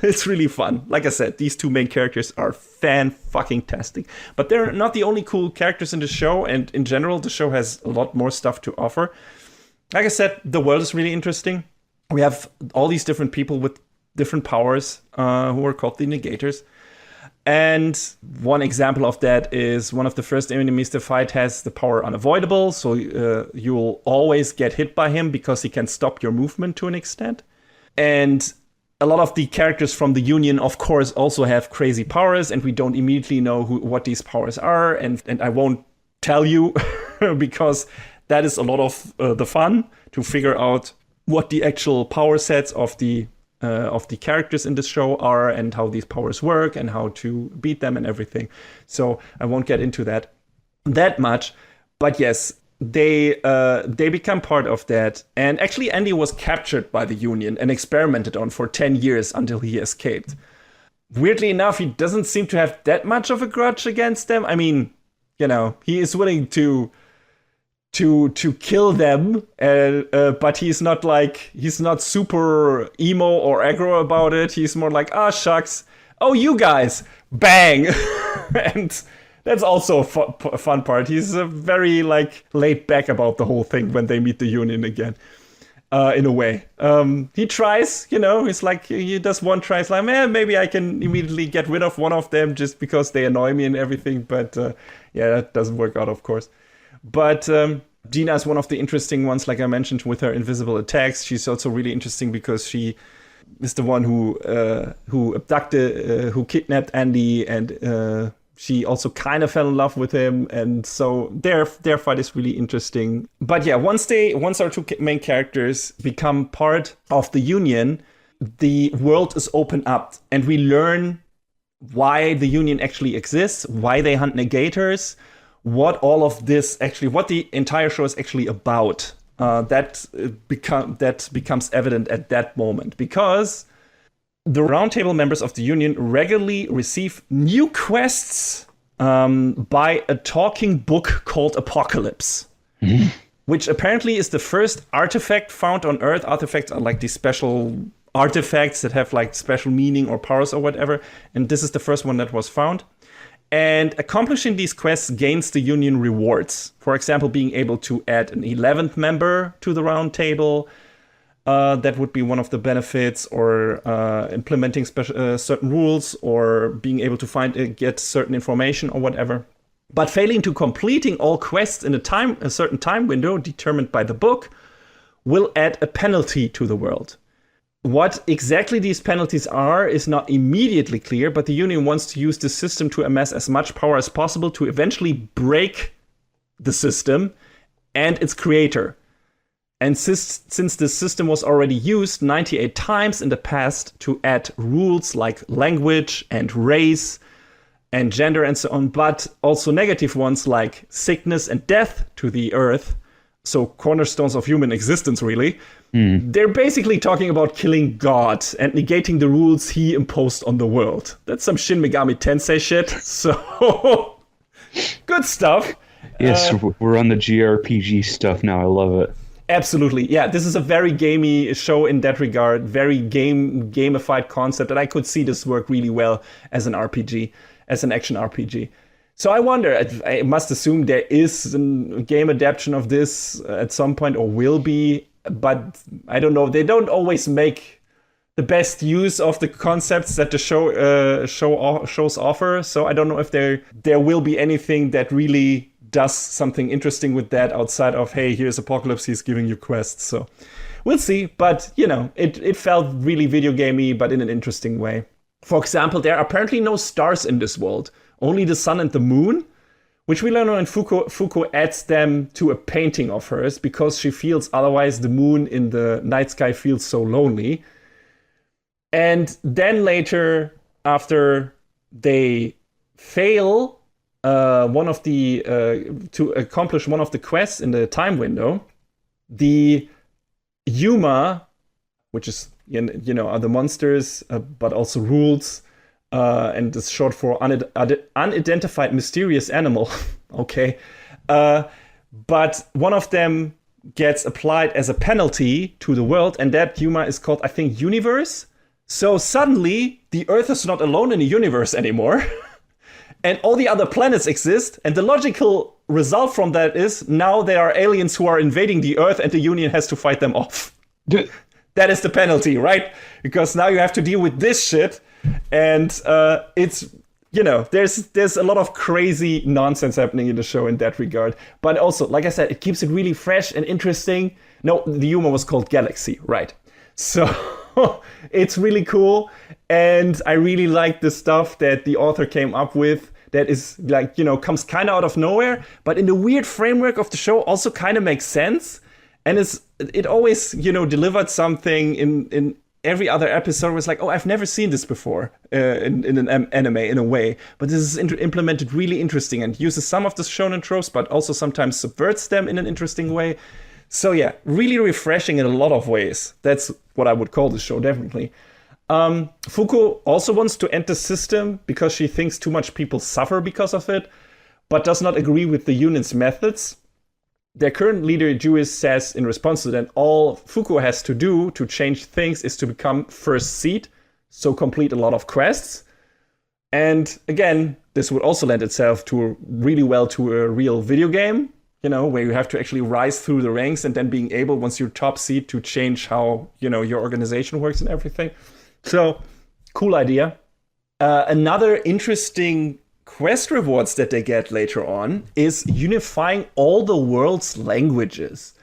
it's really fun. Like I said, these two main characters are fan-fucking-tastic. But they're not the only cool characters in the show, and in general, the show has a lot more stuff to offer. Like I said, the world is really interesting. We have all these different people with different powers who are called the Negators. And one example of that is one of the first enemies to fight has the power Unavoidable, so you'll always get hit by him because he can stop your movement to an extent. And a lot of the characters from the Union, of course, also have crazy powers, and we don't immediately know what these powers are. And I won't tell you because that is a lot of the fun, to figure out what the actual power sets of the characters in the show are, and how these powers work, and how to beat them and everything. So I won't get into that much. But yes, they become part of that. And actually, Andy was captured by the Union and experimented on for 10 years until he escaped. Weirdly enough, he doesn't seem to have that much of a grudge against them. I mean, you know, he is willing to kill them, but he's not super emo or aggro about it. He's more like, ah, shucks, oh, you guys, bang. And that's also a fun part. He's very laid back about the whole thing when they meet the Union again, in a way. He tries, you know, he does one try. It's like, man, maybe I can immediately get rid of one of them just because they annoy me and everything. But yeah, that doesn't work out, of course. But Gina is one of the interesting ones, like I mentioned, with her invisible attacks. She's also really interesting because she is the one who kidnapped Andy, and she also kind of fell in love with him, and so their fight is really interesting. But yeah, once our two main characters become part of the Union, the world is opened up, and we learn why the Union actually exists, why they hunt negators, what all of this actually, what the entire show is actually about. That becomes evident at that moment, because the Roundtable members of the Union regularly receive new quests by a talking book called Apocalypse, which apparently is the first artifact found on Earth. Artifacts are like these special artifacts that have like special meaning or powers or whatever, and this is the first one that was found. And accomplishing these quests gains the Union rewards. For example, being able to add an 11th member to the Round Table. That would be one of the benefits, or implementing certain rules, or being able to get certain information or whatever. But failing to completing all quests in a certain time window determined by the book will add a penalty to the world. What exactly these penalties are is not immediately clear, but the Union wants to use the system to amass as much power as possible to eventually break the system and its creator. And since the system was already used 98 times in the past to add rules like language and race and gender and so on, but also negative ones like sickness and death to the Earth, so cornerstones of human existence, really. They're basically talking about killing God and negating the rules he imposed on the world. That's some Shin Megami Tensei shit. So, good stuff. Yes, we're on the JRPG stuff now. I love it. Absolutely. Yeah, this is a very gamey show in that regard. Very gamified concept. And I could see this work really well as an RPG, as an action RPG. So I wonder, I must assume there is a game adaptation of this at some point, or will be. But I don't know. They don't always make the best use of the concepts that the shows offer. So I don't know if there will be anything that really does something interesting with that outside of, hey, here's Apocalypse, he's giving you quests. So we'll see. But, it felt really video gamey, but in an interesting way. For example, there are apparently no stars in this world, only the sun and the moon, which we learn when Fuko adds them to a painting of hers because she feels otherwise the moon in the night sky feels so lonely. And then later, after they fail to accomplish one of the quests in the time window, the Yuma, which is are the monsters, but also rules. And it's short for unidentified mysterious animal. Okay. But one of them gets applied as a penalty to the world, and that Yuma is called, I think, Universe. So suddenly, the Earth is not alone in the universe anymore. And all the other planets exist. And the logical result from that is now there are aliens who are invading the Earth, and the Union has to fight them off. That is the penalty, right? Because now you have to deal with this shit. And it's, there's a lot of crazy nonsense happening in the show in that regard. But also, like I said, it keeps it really fresh and interesting. No, the Yuma was called Galaxy, right? So it's really cool. And I really like the stuff that the author came up with that is like, comes kind of out of nowhere. But in the weird framework of the show also kind of makes sense. And it always, delivered something in every other episode was like, oh, I've never seen this before in an anime in a way. But this is implemented really interesting and uses some of the shonen tropes, but also sometimes subverts them in an interesting way. So yeah, really refreshing in a lot of ways. That's what I would call the show, definitely. Fuko also wants to end the system because she thinks too much people suffer because of it, but does not agree with the union's methods. Their current leader, Juice, says in response to that, all Fuko has to do to change things is to become first seed, so complete a lot of quests. And again, this would also lend itself really well to a real video game, where you have to actually rise through the ranks and then being able, once you're top seed, to change how, your organization works and everything. So, cool idea. Another interesting quest rewards that they get later on is unifying all the world's languages.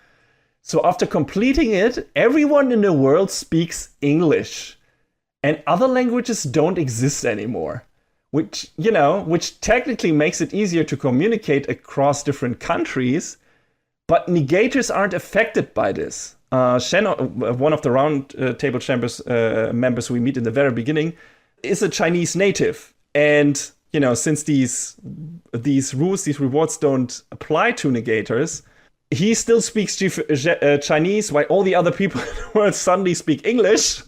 So after completing it, everyone in the world speaks English. And other languages don't exist anymore. Which technically makes it easier to communicate across different countries. But negators aren't affected by this. Shen, one of the round table chambers members we meet in the very beginning, is a Chinese native. And since these rules, these rewards don't apply to negators, he still speaks Chinese while all the other people in the world suddenly speak English.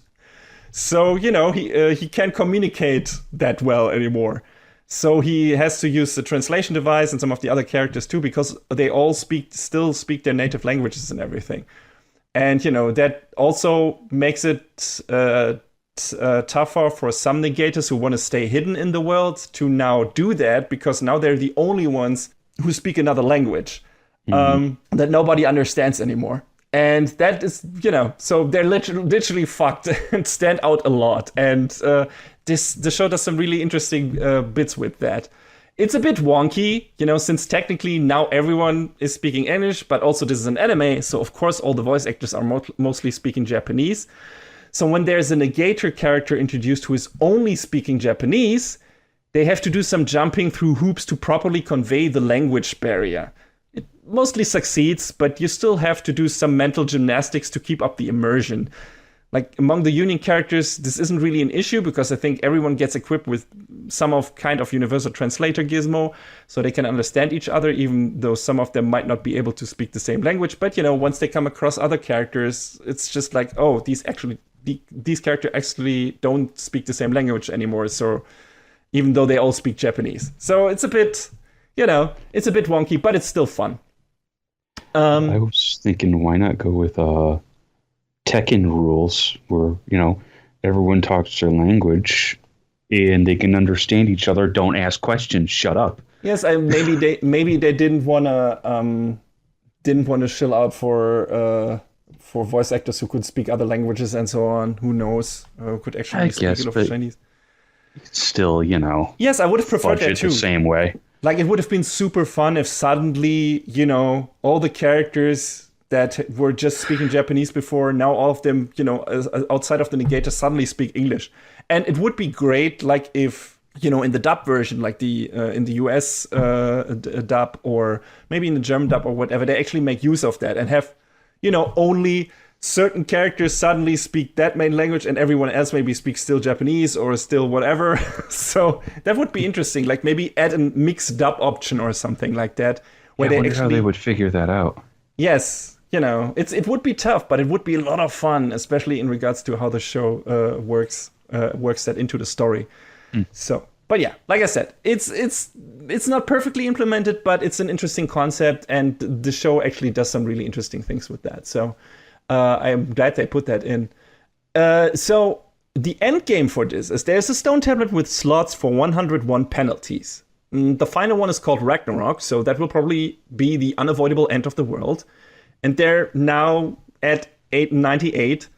So, he can't communicate that well anymore. So he has to use the translation device and some of the other characters too, because they all still speak their native languages and everything. And, that also makes it tougher for some negators who want to stay hidden in the world to now do that, because now they're the only ones who speak another language that nobody understands anymore. And that is, so they're literally fucked and stand out a lot. And the show does some really interesting bits with that. It's a bit wonky, since technically now everyone is speaking English, but also this is an anime, so of course all the voice actors are mostly speaking Japanese. So when there's a negator character introduced who is only speaking Japanese, they have to do some jumping through hoops to properly convey the language barrier. It mostly succeeds, but you still have to do some mental gymnastics to keep up the immersion, like among the Union characters, this isn't really an issue because I think everyone gets equipped with some of kind of universal translator gizmo, so they can understand each other, even though some of them might not be able to speak the same language. But once they come across other characters, it's just like, oh, these characters actually don't speak the same language anymore. So even though they all speak Japanese, so it's a bit, it's a bit wonky, but it's still fun. I was thinking, why not go with Tekken rules, where everyone talks their language and they can understand each other. Don't ask questions. Shut up. Yes, maybe they didn't wanna shill out for voice actors who could speak other languages and so on. Who knows? Could actually speak a lot of Chinese. Still, Yes, I would have preferred that too. The same way. Like, it would have been super fun if suddenly, all the characters that were just speaking Japanese before, now all of them, outside of the negator, suddenly speak English. And it would be great, like, if, in the dub version, like in the US dub, or maybe in the German dub or whatever, they actually make use of that and have, only certain characters suddenly speak that main language and everyone else maybe speaks still Japanese or still whatever. So that would be interesting. Like, maybe add a mixed dub option or something like that. Where I wonder how they would figure that out. Yes, it would be tough, but it would be a lot of fun, especially in regards to how the show works that into the story. So, but yeah, like I said, it's not perfectly implemented, but it's an interesting concept, and the show actually does some really interesting things with that. So I am glad they put that in. So the end game for this is there's a stone tablet with slots for 101 penalties. The final one is called Ragnarok, so that will probably be the unavoidable end of the world. And they're now at 898,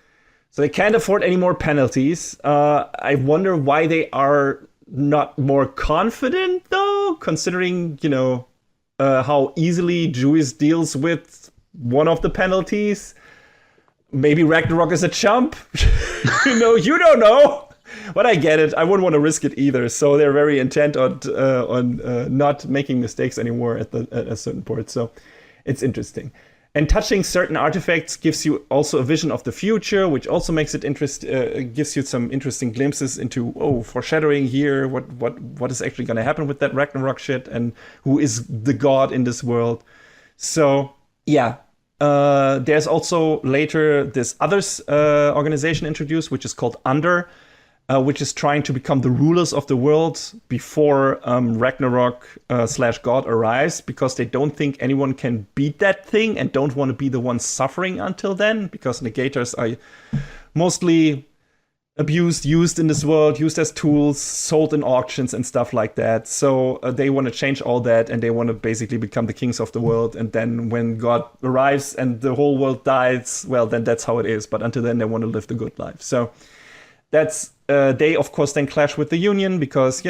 so they can't afford any more penalties. I wonder why they are not more confident, though, considering, how easily Juice deals with one of the penalties. Maybe Ragnarok is a chump. You don't know. But I get it. I wouldn't want to risk it either. So they're very intent on not making mistakes anymore at a certain point. So it's interesting. And touching certain artifacts gives you also a vision of the future, which also makes it gives you some interesting glimpses into foreshadowing here. What is actually going to happen with that Ragnarok shit, and who is the god in this world. So yeah. There's also later this others organization introduced, which is called Under, which is trying to become the rulers of the world before Ragnarok / God arrives, because they don't think anyone can beat that thing and don't want to be the ones suffering until then, because negators are mostly abused, used in this world, used as tools, sold in auctions and stuff like that. So they want to change all that, and they want to basically become the kings of the world. And then when God arrives and the whole world dies, well, then that's how it is. But until then, they want to live the good life. So that's they, of course, then clash with the Union because,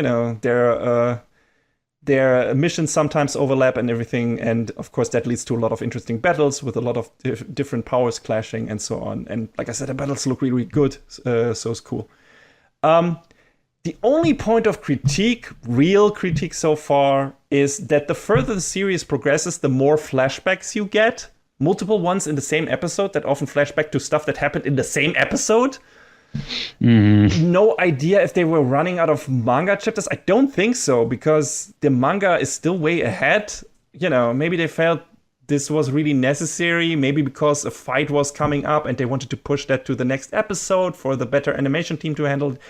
their missions sometimes overlap and everything. And of course, that leads to a lot of interesting battles with a lot of different powers clashing and so on. And like I said, the battles look really, really good. So it's cool. The only point of real critique so far, is that the further the series progresses, the more flashbacks you get. Multiple ones in the same episode that often flash back to stuff that happened in the same episode. No idea if they were running out of manga chapters. I don't think so, because the manga is still way ahead. Maybe they felt this was really necessary. Maybe because a fight was coming up and they wanted to push that to the next episode for the better animation team to handle it.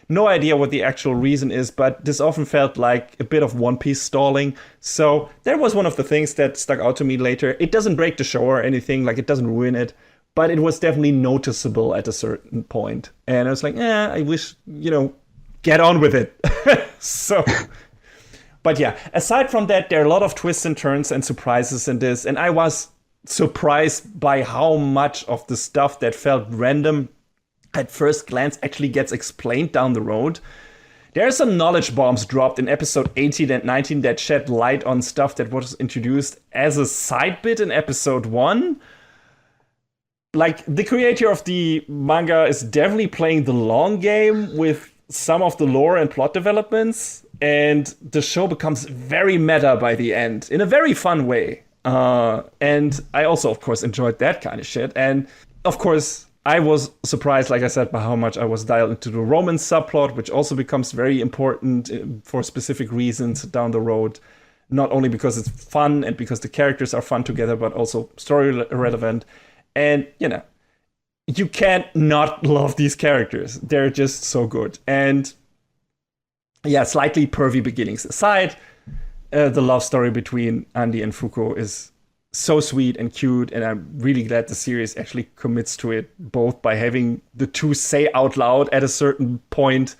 No idea what the actual reason is, but this often felt like a bit of One Piece stalling. So that was one of the things that stuck out to me later. It doesn't break the show or anything, like it doesn't ruin it. But it was definitely noticeable at a certain point. And I was like, I wish, get on with it. So, but yeah, aside from that, there are a lot of twists and turns and surprises in this. And I was surprised by how much of the stuff that felt random at first glance actually gets explained down the road. There are some knowledge bombs dropped in episode 18 and 19 that shed light on stuff that was introduced as a side bit in episode 1. Like, the creator of the manga is definitely playing the long game with some of the lore and plot developments, and the show becomes very meta by the end, in a very fun way. And I also, of course, enjoyed that kind of shit. And, of course, I was surprised, like I said, by how much I was dialed into the romance subplot, which also becomes very important for specific reasons down the road. Not only because it's fun and because the characters are fun together, but also story relevant. And, you can't not love these characters. They're just so good. And yeah, slightly pervy beginnings aside, the love story between Andy and Fuko is so sweet and cute, and I'm really glad the series actually commits to it, both by having the two say out loud at a certain point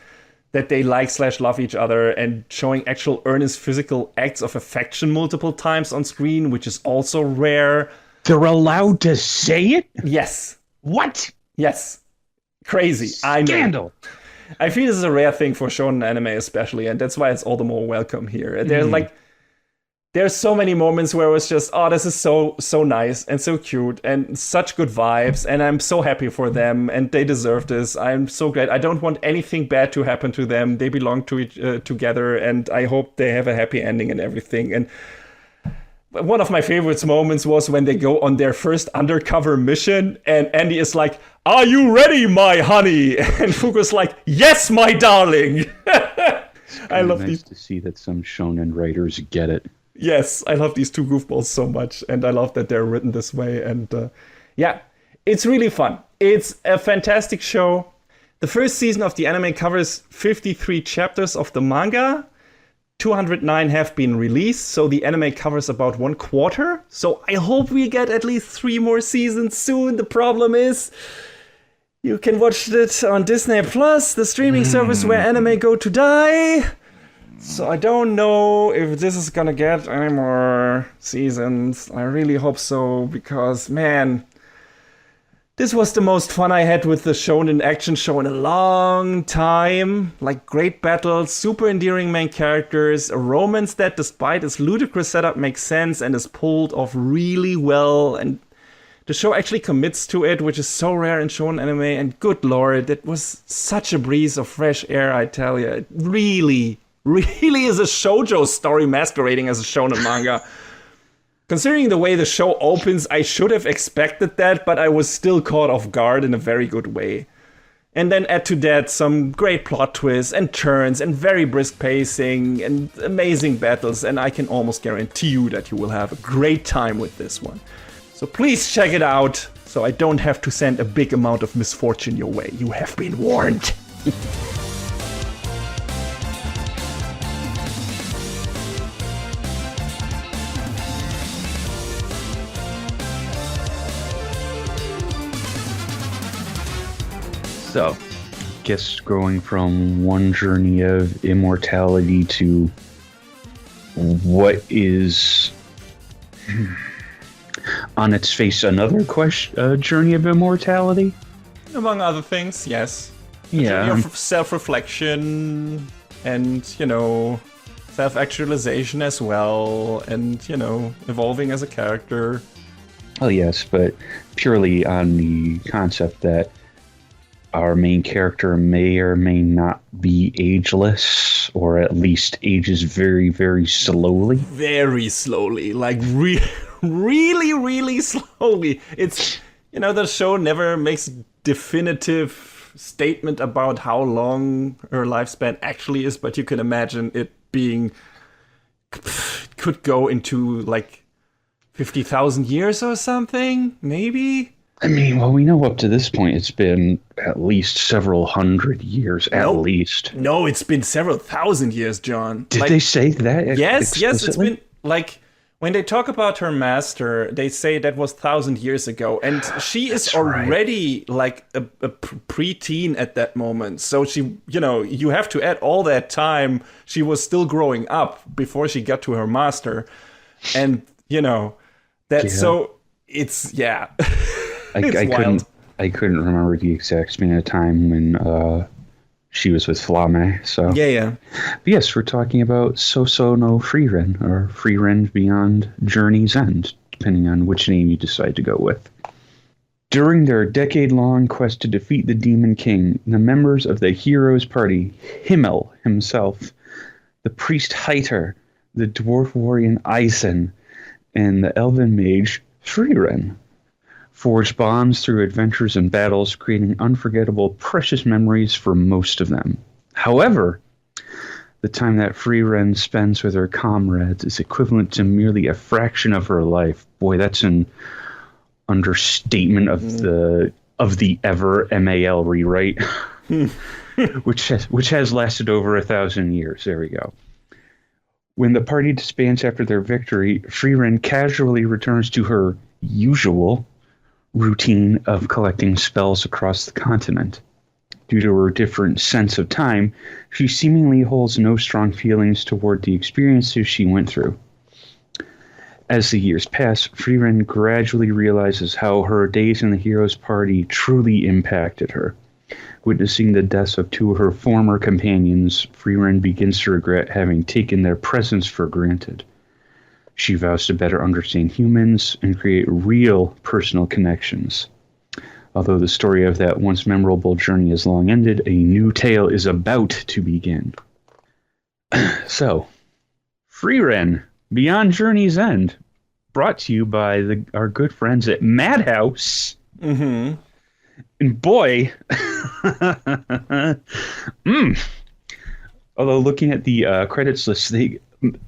that they like/love each other, and showing actual earnest physical acts of affection multiple times on screen, which is also rare. They're allowed to say it? Yes. What? Yes. Crazy. Scandal. I feel this is a rare thing for shonen anime especially, and that's why it's all the more welcome here. There's so many moments where it was just, oh, this is so nice and so cute and such good vibes, and I'm so happy for them, and they deserve this. I'm so glad. I don't want anything bad to happen to them. They belong to each together, and I hope they have a happy ending and everything. And one of my favorite moments was when they go on their first undercover mission, and Andy is like, "Are you ready, my honey?" And Fuku's like, "Yes, my darling." I love nice these. To see that some shonen writers get it. Yes, I love these two goofballs so much, and I love that they're written this way. And yeah, it's really fun. It's a fantastic show. The first season of the anime covers 53 chapters of the manga. 209 have been released, so the anime covers about 1/4. So I hope we get at least 3 more seasons soon. The problem is, you can watch it on Disney Plus, the streaming service where anime go to die. So I don't know if this is gonna get any more seasons. I really hope so, because, man, this was the most fun I had with the shonen action show in a long time. Like, great battles, super endearing main characters, a romance that, despite its ludicrous setup, makes sense and is pulled off really well. And the show actually commits to it, which is so rare in shonen anime. And good lord, it was such a breeze of fresh air, I tell you. It really is a shoujo story masquerading as a shonen manga. Considering the way the show opens, I should have expected that, but I was still caught off guard in a very good way. And then add to that some great plot twists and turns and very brisk pacing and amazing battles, and I can almost guarantee you that you will have a great time with this one. So please check it out, so I don't have to send a big amount of misfortune your way. You have been warned. So, guess going from one journey of immortality to what is on its face another journey of immortality? Among other things, yes. Yeah. Journey of self-reflection and, self-actualization as well, and, evolving as a character. Oh, yes, but purely on the concept that our main character may or may not be ageless, or at least ages very, very slowly. Very slowly, like really slowly. It's, the show never makes definitive statement about how long her lifespan actually is, but you can imagine it being, could go into like 50,000 years or something, maybe? I mean, well, we know up to this point it's been at least several hundred years, at least. No, it's been several thousand years, John. Did they say that? Yes, it's been, like, when they talk about her master, they say that was 1,000 years ago, and she is already, like, a preteen at that moment. So she, you have to add all that time. She was still growing up before she got to her master. And, so it's, yeah. I couldn't remember the exact span of time when she was with Flame. So yeah. But yes, we're talking about Soso no Frieren, or Frieren Beyond Journey's End, depending on which name you decide to go with. During their decade-long quest to defeat the Demon King, the members of the hero's party, Himmel himself, the priest Heiter, the dwarf warrior Eisen, and the elven mage Frieren, forged bonds through adventures and battles, creating unforgettable, precious memories for most of them. However, the time that Frieren spends with her comrades is equivalent to merely a fraction of her life. Boy, that's an understatement of the ever MAL rewrite, which has lasted over 1,000 years. There we go. When the party disbands after their victory, Frieren casually returns to her usual routine of collecting spells across the continent. Due to her different sense of time, she seemingly holds no strong feelings toward the experiences she went through. As the years pass, Frieren gradually realizes how her days in the Heroes Party truly impacted her. Witnessing the deaths of two of her former companions, Frieren begins to regret having taken their presence for granted. She vows to better understand humans and create real personal connections. Although the story of that once memorable journey is long ended, a new tale is about to begin. So, Frieren, Beyond Journey's End, brought to you by our good friends at Madhouse. Mm-hmm. And boy, although looking at the credits list,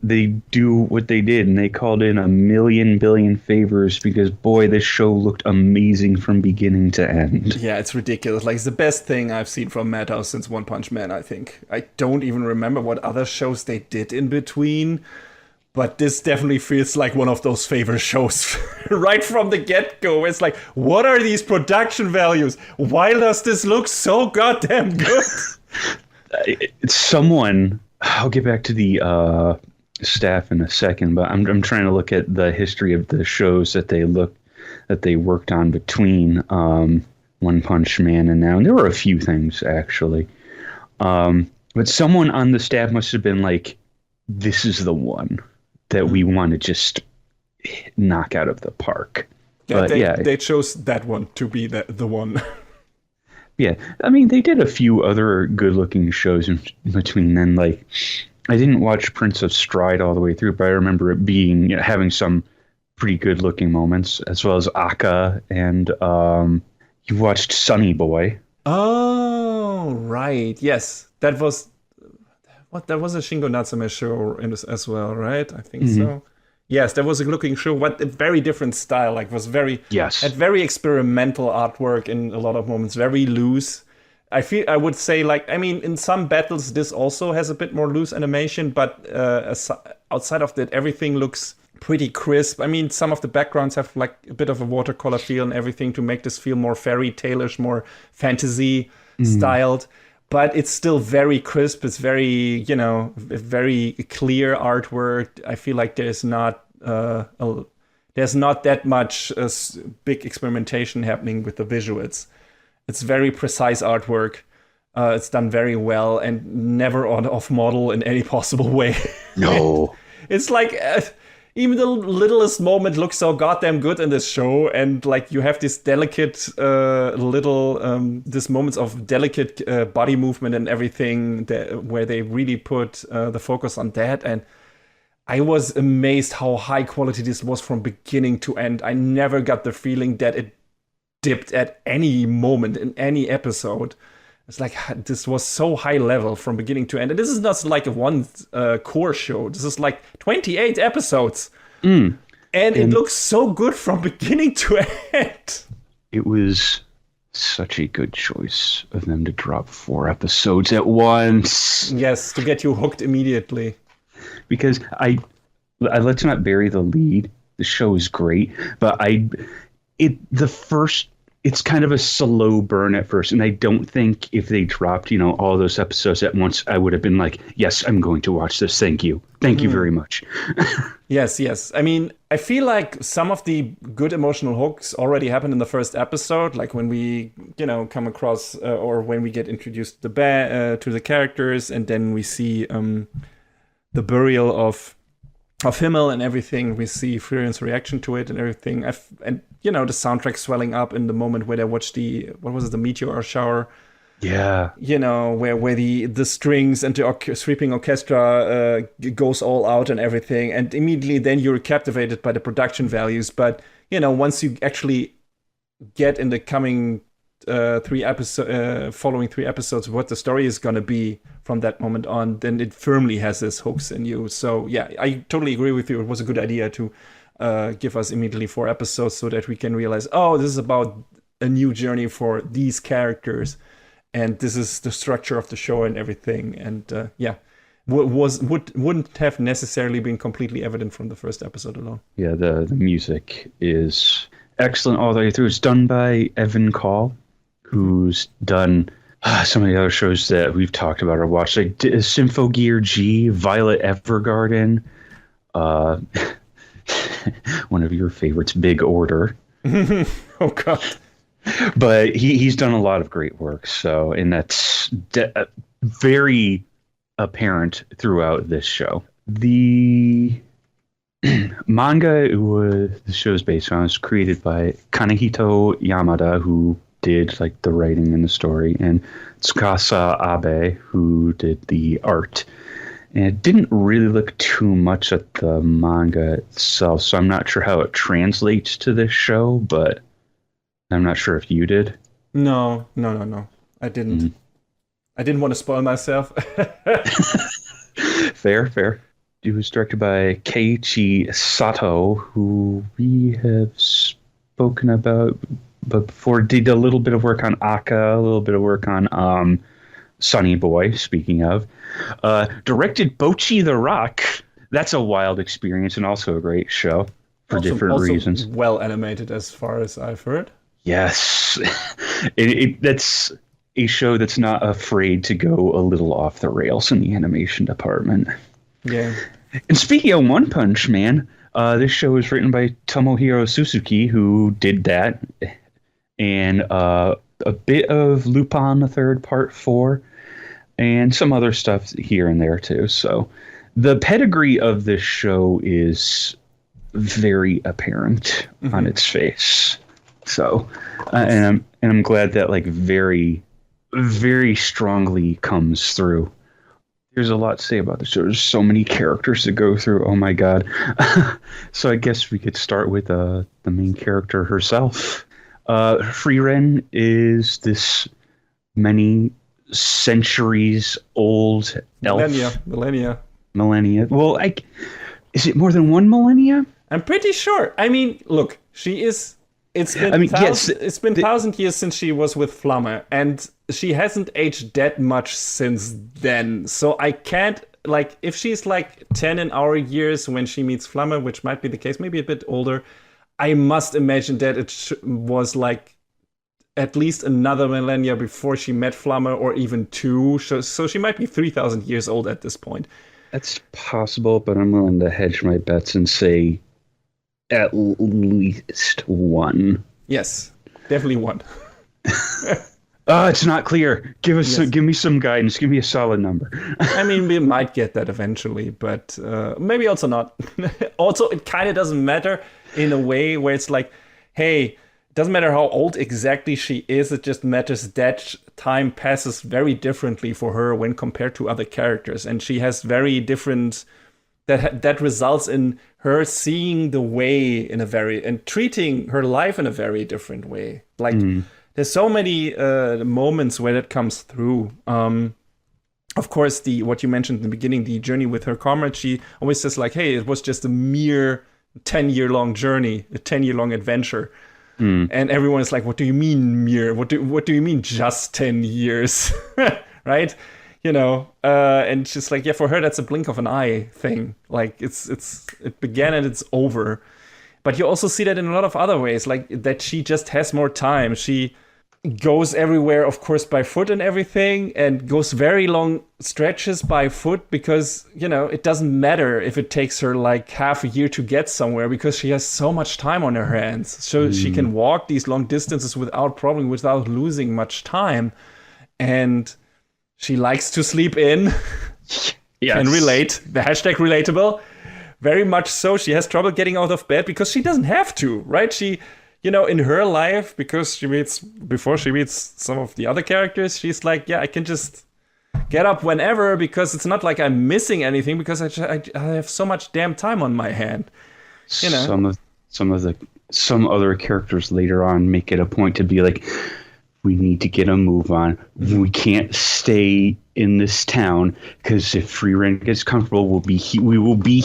they do what they did, and they called in a million billion favors because, boy, this show looked amazing from beginning to end. Yeah, it's ridiculous. Like, it's the best thing I've seen from Madhouse since One Punch Man, I think. I don't even remember what other shows they did in between, but this definitely feels like one of those favor shows right from the get-go. It's like, what are these production values? Why does this look so goddamn good? I'll get back to the staff in a second, but I'm trying to look at the history of the shows that they worked on between One Punch Man and now. And there were a few things, actually. But someone on the staff must have been like, this is the one that we want to just knock out of the park. Yeah, they chose that one to be the one. Yeah, I mean, they did a few other good-looking shows in between then. Like, I didn't watch Prince of Stride all the way through, but I remember it being having some pretty good-looking moments, as well as Akka, and you watched Sunny Boy. Oh, right. Yes, that was a Shingo Natsume show as well, right? I think so. Yes, there was a looking show, but a very different style. Like, was had very experimental artwork in a lot of moments, very loose. I would say, like, I mean, in some battles, this also has a bit more loose animation, but outside of that, everything looks pretty crisp. I mean, some of the backgrounds have like a bit of a watercolor feel and everything to make this feel more fairy tale-ish, more fantasy styled. But it's still very crisp. It's very, very clear artwork. I feel like there's not that much big experimentation happening with the visuals. It's very precise artwork. It's done very well and never off model in any possible way. No. It's like even the littlest moment looks so goddamn good in this show, and like you have this delicate this moments of delicate body movement and everything where they really put the focus on that. And I was amazed how high quality this was from beginning to end. I never got the feeling that it dipped at any moment in any episode. It's like this was so high level from beginning to end. And this is not like a one core show. This is like 28 episodes. And it looks so good from beginning to end. It was such a good choice of them to drop 4 episodes at once. Yes, to get you hooked immediately. Because let's not bury the lead. The show is great, but it's kind of a slow burn at first, and I don't think if they dropped, all those episodes at once, I would have been like, yes, I'm going to watch this. Thank you you very much. Yes. I mean, I feel like some of the good emotional hooks already happened in the first episode, like when we, come across or when we get introduced to the characters, and then we see the burial of Himmel and everything. We see Frieren's reaction to it and everything. And the soundtrack swelling up in the moment where they watch the meteor shower. Yeah. Where the strings and the sweeping orchestra goes all out and everything. And immediately then you're captivated by the production values. But, once you actually get in the coming following 3 episodes what the story is going to be from that moment on, then it firmly has its hooks in you. So yeah, I totally agree with you. It was a good idea to give us immediately 4 episodes so that we can realize, oh, this is about a new journey for these characters, and this is the structure of the show and everything. And yeah, wouldn't have necessarily been completely evident from the first episode alone. Yeah, the music is excellent all the way through. It's done by Evan Call, who's done some of the other shows that we've talked about or watched, like Symphogear G, Violet Evergarden, one of your favorites, Big Order. Oh God! But he's done a lot of great work. So, and that's very apparent throughout this show. The manga the show is based on is created by Kanehito Yamada, who did like the writing and the story, and Tsukasa Abe, who did the art. And it didn't really look too much at the manga itself, so I'm not sure how it translates to this show, but I'm not sure if you did. No. I didn't. I didn't want to spoil myself. Fair. It was directed by Keiichi Sato, who we have spoken about before. Did a little bit of work on Aka, a little bit of work on Sunny Boy, speaking of. Directed Bocchi the Rock. That's a wild experience and also a great show for different reasons. Well animated as far as I've heard. Yes. That's a show that's not afraid to go a little off the rails in the animation department. Yeah. And speaking of One Punch Man, this show is written by Tomohiro Suzuki, who did that, and a bit of Lupin the Third Part 4, and some other stuff here and there too. So the pedigree of this show is very apparent on its face. So, and I'm glad that like very, very strongly comes through. There's a lot to say about the show. There's so many characters to go through. Oh my God. So I guess we could start with the main character herself. Frieren is this many centuries old elf. Millennia. Well, is it more than one millennia? I'm pretty sure. I mean, look, she is. It's been it's been 1,000 years since she was with Flamme, and she hasn't aged that much since then. So I can't, like, if she's like 10 in our years when she meets Flamme, which might be the case, maybe a bit older, I must imagine that it was like at least another millennia before she met Flamme, or even 2. So she might be 3,000 years old at this point. That's possible, but I'm willing to hedge my bets and say at least 1. Yes, definitely 1. It's not clear. Give me some guidance. Give me a solid number. I mean, we might get that eventually, but maybe also not. Also, it kind of doesn't matter in a way where it's like, hey, it doesn't matter how old exactly she is. It just matters that time passes very differently for her when compared to other characters, and she has very different. That results in her seeing the way and treating her life in a very different way. Like. There's so many moments where that comes through. Of course, what you mentioned in the beginning, the journey with her comrade, she always says like, hey, it was just a mere 10-year-long journey, a 10-year-long adventure. And everyone is like, what do you mean mere? What do you mean just 10 years? Right? You know, and she's like, yeah, for her, that's a blink of an eye thing. Like it began and it's over. But you also see that in a lot of other ways, like that she just has more time. She goes everywhere, of course, by foot and everything, and goes very long stretches by foot because, you know, it doesn't matter if it takes her like half a year to get somewhere because she has so much time on her hands. So she can walk these long distances without problem, without losing much time. And she likes to sleep in. Yes. Can relate. The hashtag relatable. Very much so. She has trouble getting out of bed because she doesn't have to, right? She, you know, in her life, because before she meets some of the other characters, she's like, yeah, I can just get up whenever because it's not like I'm missing anything because I have so much damn time on my hand. You know, some of the some other characters later on make it a point to be like, we need to get a move on. We can't stay in this town because if Frieren gets comfortable, we will be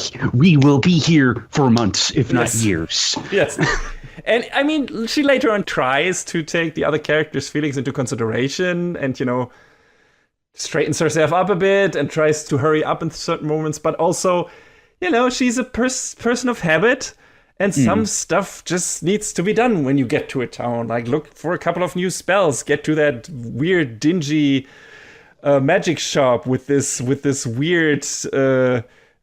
here for months, if not years. Yes. And I mean, she later on tries to take the other characters' feelings into consideration and, straightens herself up a bit and tries to hurry up in certain moments. But also, she's a person of habit. And some stuff just needs to be done when you get to a town. Like, look for a couple of new spells. Get to that weird, dingy magic shop with this weird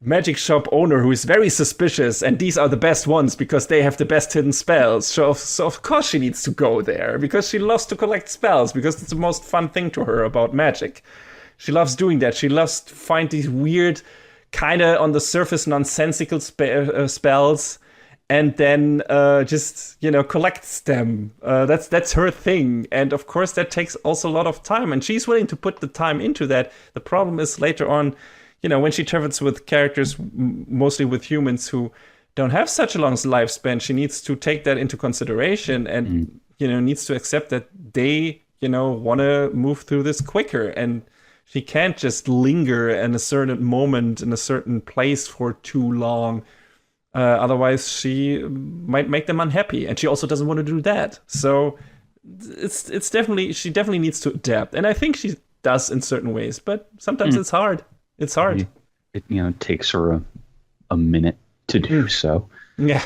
magic shop owner who is very suspicious. And these are the best ones because they have the best hidden spells. So of course she needs to go there because she loves to collect spells because it's the most fun thing to her about magic. She loves doing that. She loves to find these weird, kind of on the surface nonsensical spells. And then just collects them. That's her thing, and of course that takes also a lot of time. And she's willing to put the time into that. The problem is later on, when she travels with characters, mostly with humans who don't have such a long lifespan, she needs to take that into consideration, and needs to accept that they want to move through this quicker, and she can't just linger in a certain moment in a certain place for too long. Otherwise, she might make them unhappy, and she also doesn't want to do that. So it's definitely she definitely needs to adapt, and I think she does in certain ways. But sometimes it's hard. It's hard. It takes her a minute to do so. Yeah.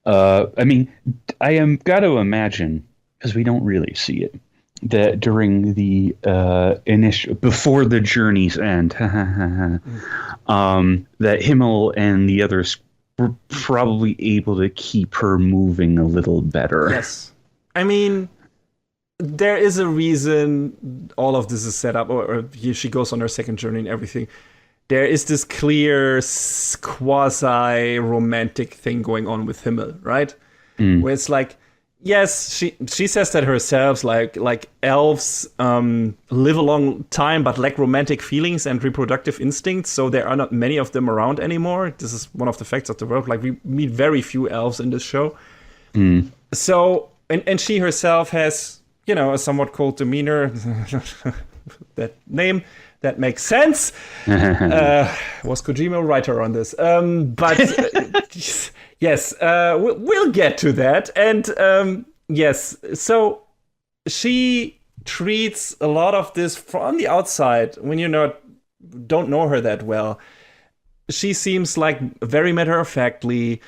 I mean, I am got to imagine, because we don't really see it, that during the before the journey's end, that Himmel and the others were probably able to keep her moving a little better. Yes. I mean, there is a reason all of this is set up, or she goes on her second journey and everything. There is this clear quasi-romantic thing going on with Himmel, right? Where it's like, yes, she says that herself, like elves live a long time but lack romantic feelings and reproductive instincts, so there are not many of them around anymore. This is one of the facts of the world. Like, we meet very few elves in this show. So, and she herself has, a somewhat cold demeanor. That name, that makes sense. Was Kojima a writer on this? But yes, we'll get to that. And yes, so she treats a lot of this from the outside when don't know her that well. She seems like very matter-of-factly,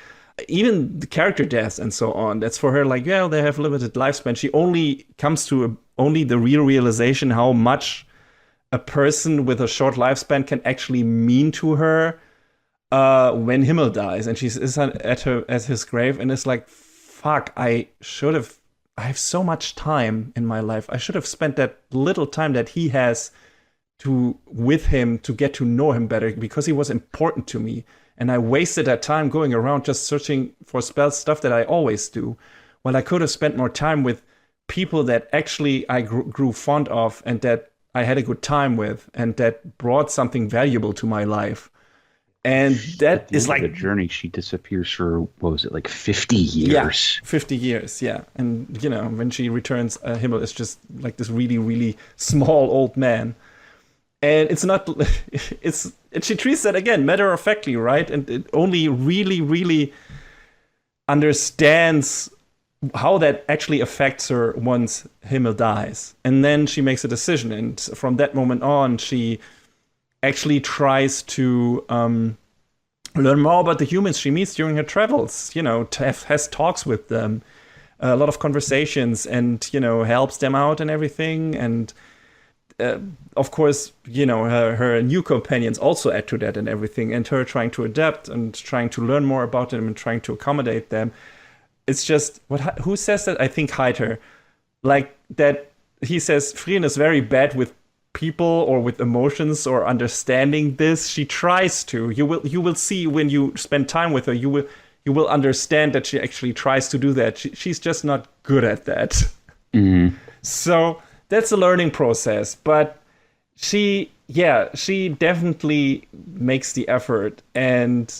even the character deaths and so on. That's for her like, yeah, they have limited lifespan. She only comes to only the real realization how much a person with a short lifespan can actually mean to her when Himmel dies, and she's at his grave, and it's like, fuck, I have so much time in my life. I should have spent that little time that he has with him to get to know him better, because he was important to me, and I wasted that time going around just searching for stuff that I always do. Well, I could have spent more time with people that actually I grew fond of and that I had a good time with and that brought something valuable to my life. And that is like the journey. She disappears for, what was it, like 50 years? Yeah, 50 years, yeah. And, when she returns, Himmel is just like this really, really small old man. And it's not, and she treats that, again, matter-of-factly, right? And it only really, really understands how that actually affects her once Himmel dies. And then she makes a decision. And from that moment on, she actually tries to learn more about the humans she meets during her travels, has talks with them, a lot of conversations, and, helps them out and everything. And of course, her new companions also add to that and everything, and her trying to adapt and trying to learn more about them and trying to accommodate them. It's just, who says that? I think Heiter. Like, that he says Frieren is very bad with people or with emotions or understanding this. She tries to. You will see when you spend time with her, you will understand that she actually tries to do that. She's just not good at that. Mm-hmm. So that's a learning process. But she definitely makes the effort. And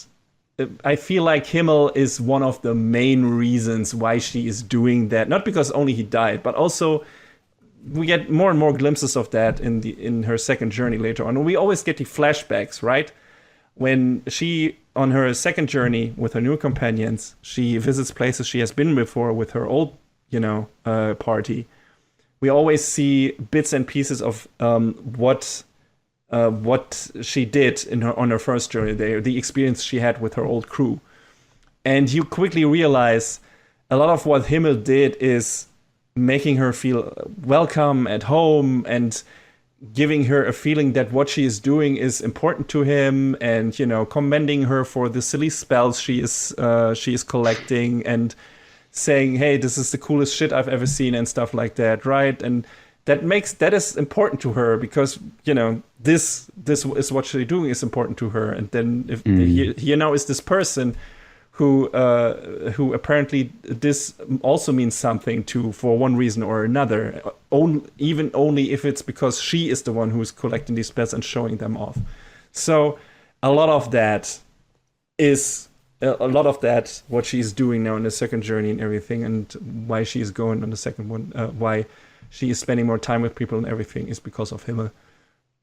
I feel like Himmel is one of the main reasons why she is doing that. Not because only he died, but also we get more and more glimpses of that in her second journey later on. And we always get the flashbacks, right? When she, on her second journey with her new companions, she visits places she has been before with her old, party. We always see bits and pieces of what she did on her first journey there, the experience she had with her old crew. And you quickly realize a lot of what Himmel did is making her feel welcome at home and giving her a feeling that what she is doing is important to him, and commending her for the silly spells she is collecting, and saying, hey, this is the coolest shit I've ever seen and stuff like that, right? And that is important to her because this is what she's doing is important to her. And then if here now is this person who apparently this also means something to for one reason or another, only if it's because she is the one who's collecting these spells and showing them off. So a lot of that what she's doing now in the second journey and everything, and why she's going on the second one, why she is spending more time with people and everything, is because of Himmel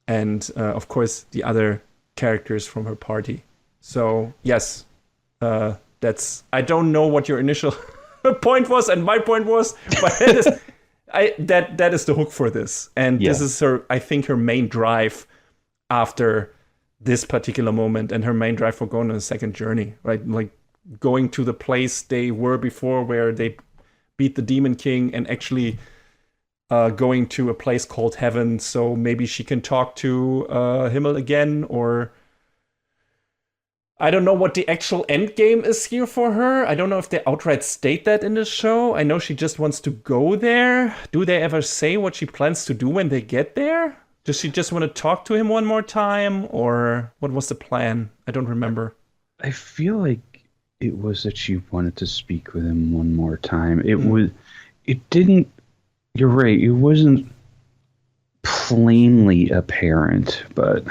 and of course the other characters from her party. So yes, I don't know what your initial point was and my point was, but that is the hook for this, and this is I think her main drive after this particular moment, and her main drive for going on a second journey, right? Like going to the place they were before where they beat the Demon King, and actually going to a place called Heaven, so maybe she can talk to Himmel again, or I don't know what the actual end game is here for her. I don't know if they outright state that in the show. I know she just wants to go there. Do they ever say what she plans to do when they get there? Does she just want to talk to him one more time, or what was the plan? I don't remember. I feel like it was that she wanted to speak with him one more time. It didn't, you're right, it wasn't plainly apparent, but...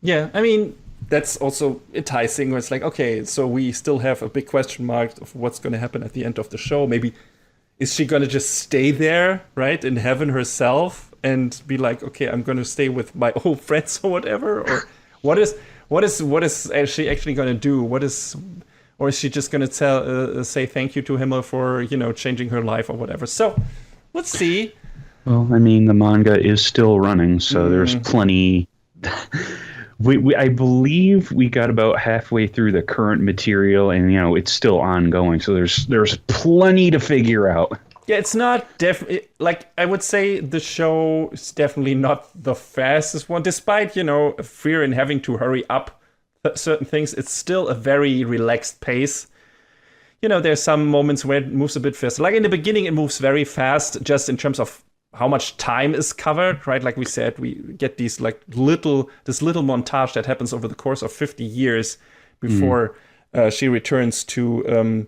Yeah, I mean, that's also enticing, where it's like, okay, so we still have a big question mark of what's going to happen at the end of the show. Maybe, is she going to just stay there, right, in heaven herself, and be like, okay, I'm going to stay with my old friends or whatever? Or what is she actually going to do? Or is she just going to say thank you to Himmel for, changing her life or whatever? So let's see. Well, I mean, the manga is still running, so there's plenty. I believe we got about halfway through the current material, and it's still ongoing. So there's plenty to figure out. Yeah, it's not like I would say the show is definitely not the fastest one, despite Frieren having to hurry up certain things. It's still a very relaxed pace. There's some moments where it moves a bit faster. Like in the beginning, it moves very fast, just in terms of how much time is covered, right? Like we said, we get these this little montage that happens over the course of 50 years before she returns to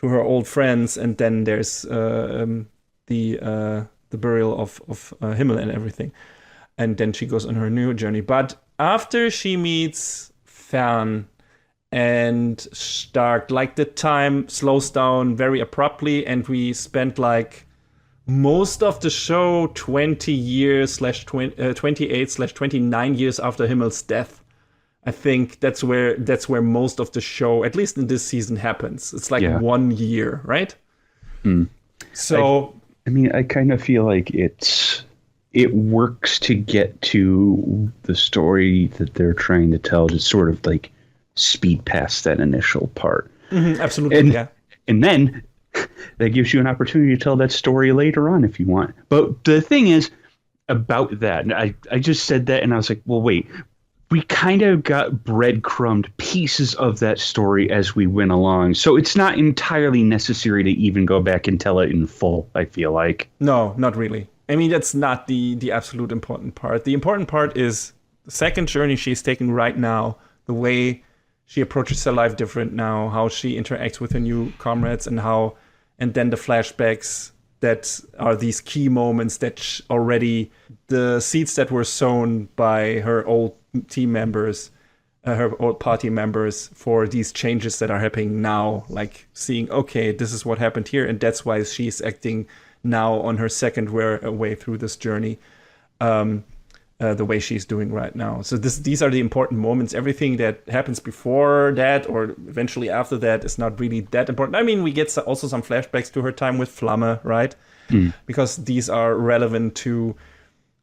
her old friends, and then there's the burial of Himmel and everything, and then she goes on her new journey. But after she meets Fern and Stark, the time slows down very abruptly, and we spent most of the show 20 years /28/29 years after Himmel's death. I think that's where most of the show, at least in this season, happens. It's 1 year, right? So I kind of feel like it works to get to the story that they're trying to tell, to sort of speed past that initial part. Absolutely, yeah. And then that gives you an opportunity to tell that story later on if you want. But the thing is about that, and I just said that and I was like, well, wait, we kind of got breadcrumbed pieces of that story as we went along. So it's not entirely necessary to even go back and tell it in full, I feel like. No, not really. I mean, that's not the absolute important part. The important part is the second journey she's taking right now, the way she approaches her life different now, how she interacts with her new comrades, and then the flashbacks that are these key moments that already the seeds that were sown by her old team members her old party members for these changes that are happening now, like seeing, okay, this is what happened here, and that's why she's acting now on her second way through this journey, the way she's doing right now. So these are the important moments. Everything that happens before that or eventually after that is not really that important. I mean, we get also some flashbacks to her time with Flamme, right? Because these are relevant to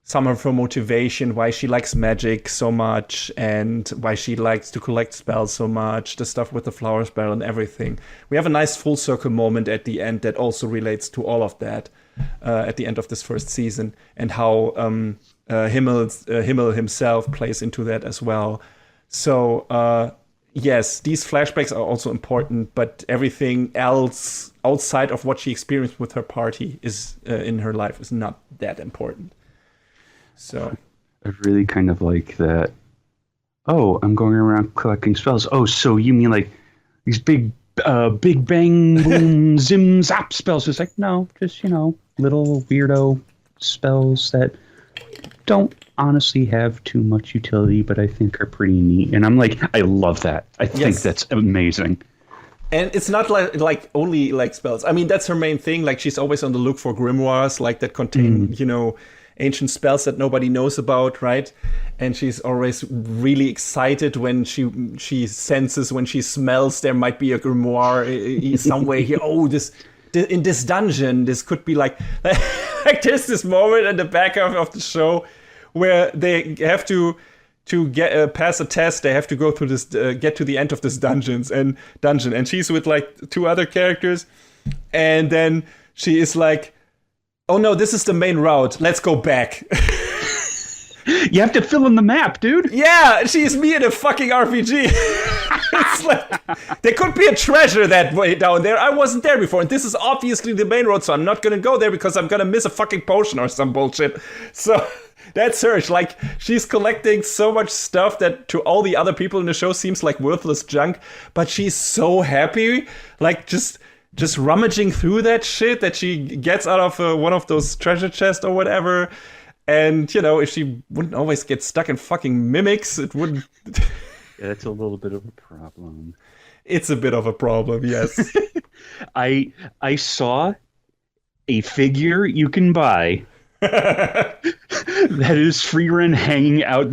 some of her motivation, why she likes magic so much and why she likes to collect spells so much, the stuff with the flower spell and everything. We have a nice full circle moment at the end that also relates to all of that at the end of this first season, and how Himmel himself plays into that as well. So yes, these flashbacks are also important, but everything else outside of what she experienced with her party is in her life is not that important. So I really kind of like that. Oh, I'm going around collecting spells. Oh, so you mean like these big bang, boom, zim, zap spells? It's like, no, just, little weirdo spells that don't honestly have too much utility, but I think are pretty neat. And I'm like, I love that. I think that's amazing. And it's not like only like spells. I mean, that's her main thing. Like, she's always on the look for grimoires, like that contain, ancient spells that nobody knows about, right? And she's always really excited when she senses, when she smells there might be a grimoire somewhere here. Oh, in this dungeon, this could be like there's this moment in the back of the show where they have to get pass a test. They have to go through this, get to the end of this dungeon, and she's with like two other characters, and then she is like, oh no, this is the main route. Let's go back. You have to fill in the map, dude. Yeah, she's me in a fucking RPG. It's like, there could be a treasure that way down there. I wasn't there before, and this is obviously the main road, so I'm not gonna go there because I'm gonna miss a fucking potion or some bullshit. So that's her. Like, she's collecting so much stuff that to all the other people in the show seems like worthless junk, but she's so happy, like just rummaging through that shit that she gets out of one of those treasure chests or whatever. And, if she wouldn't always get stuck in fucking mimics, it wouldn't... Yeah, that's a little bit of a problem. It's a bit of a problem, yes. I saw a figure you can buy that is Frieren hanging out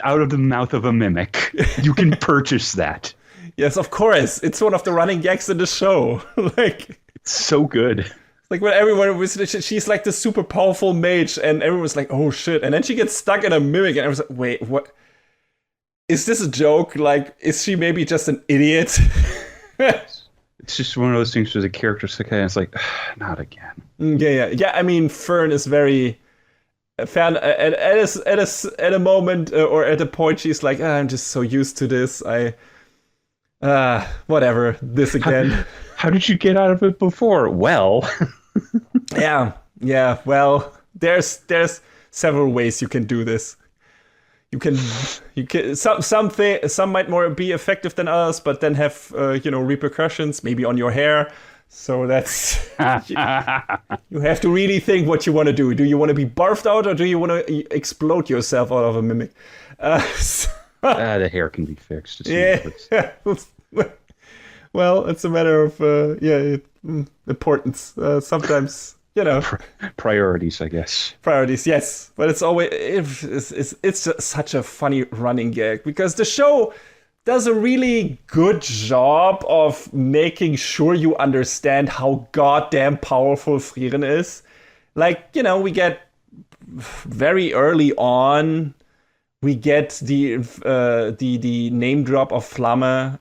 of the mouth of a mimic. You can purchase that. Yes, of course. It's one of the running gags in the show. Like, it's so good. Like when everyone was, she's like the super powerful mage, and everyone's like, oh shit. And then she gets stuck in a mimic, and I was like, wait, what? Is this a joke? Like, is she maybe just an idiot? It's just one of those things where the character's like, and it's like, not again. Yeah. I mean, Fern is very fan. At a moment or at a point, she's like, I'm just so used to this. Whatever. This again. How did you get out of it before? Well. Yeah. Well, there's several ways you can do this. You can some might more be effective than others, but then have repercussions maybe on your hair. So that's you have to really think what you want to do. Do you want to be barfed out, or do you want to explode yourself out of a mimic? The hair can be fixed. Yeah. Well, it's a matter of importance. Sometimes, priorities, I guess. Priorities, yes. But it's always it's just such a funny running gag, because the show does a really good job of making sure you understand how goddamn powerful Frieren is. Like, we get very early on. We get the name drop of Flamme,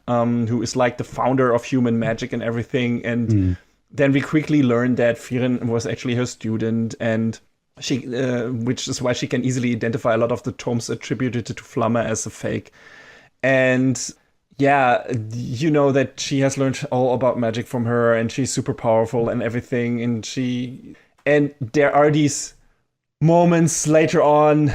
who is like the founder of human magic and everything. And then we quickly learn that Frieren was actually her student, and she, which is why she can easily identify a lot of the tomes attributed to Flamme as a fake. And yeah, that she has learned all about magic from her, and she's super powerful and everything. And there are these moments later on,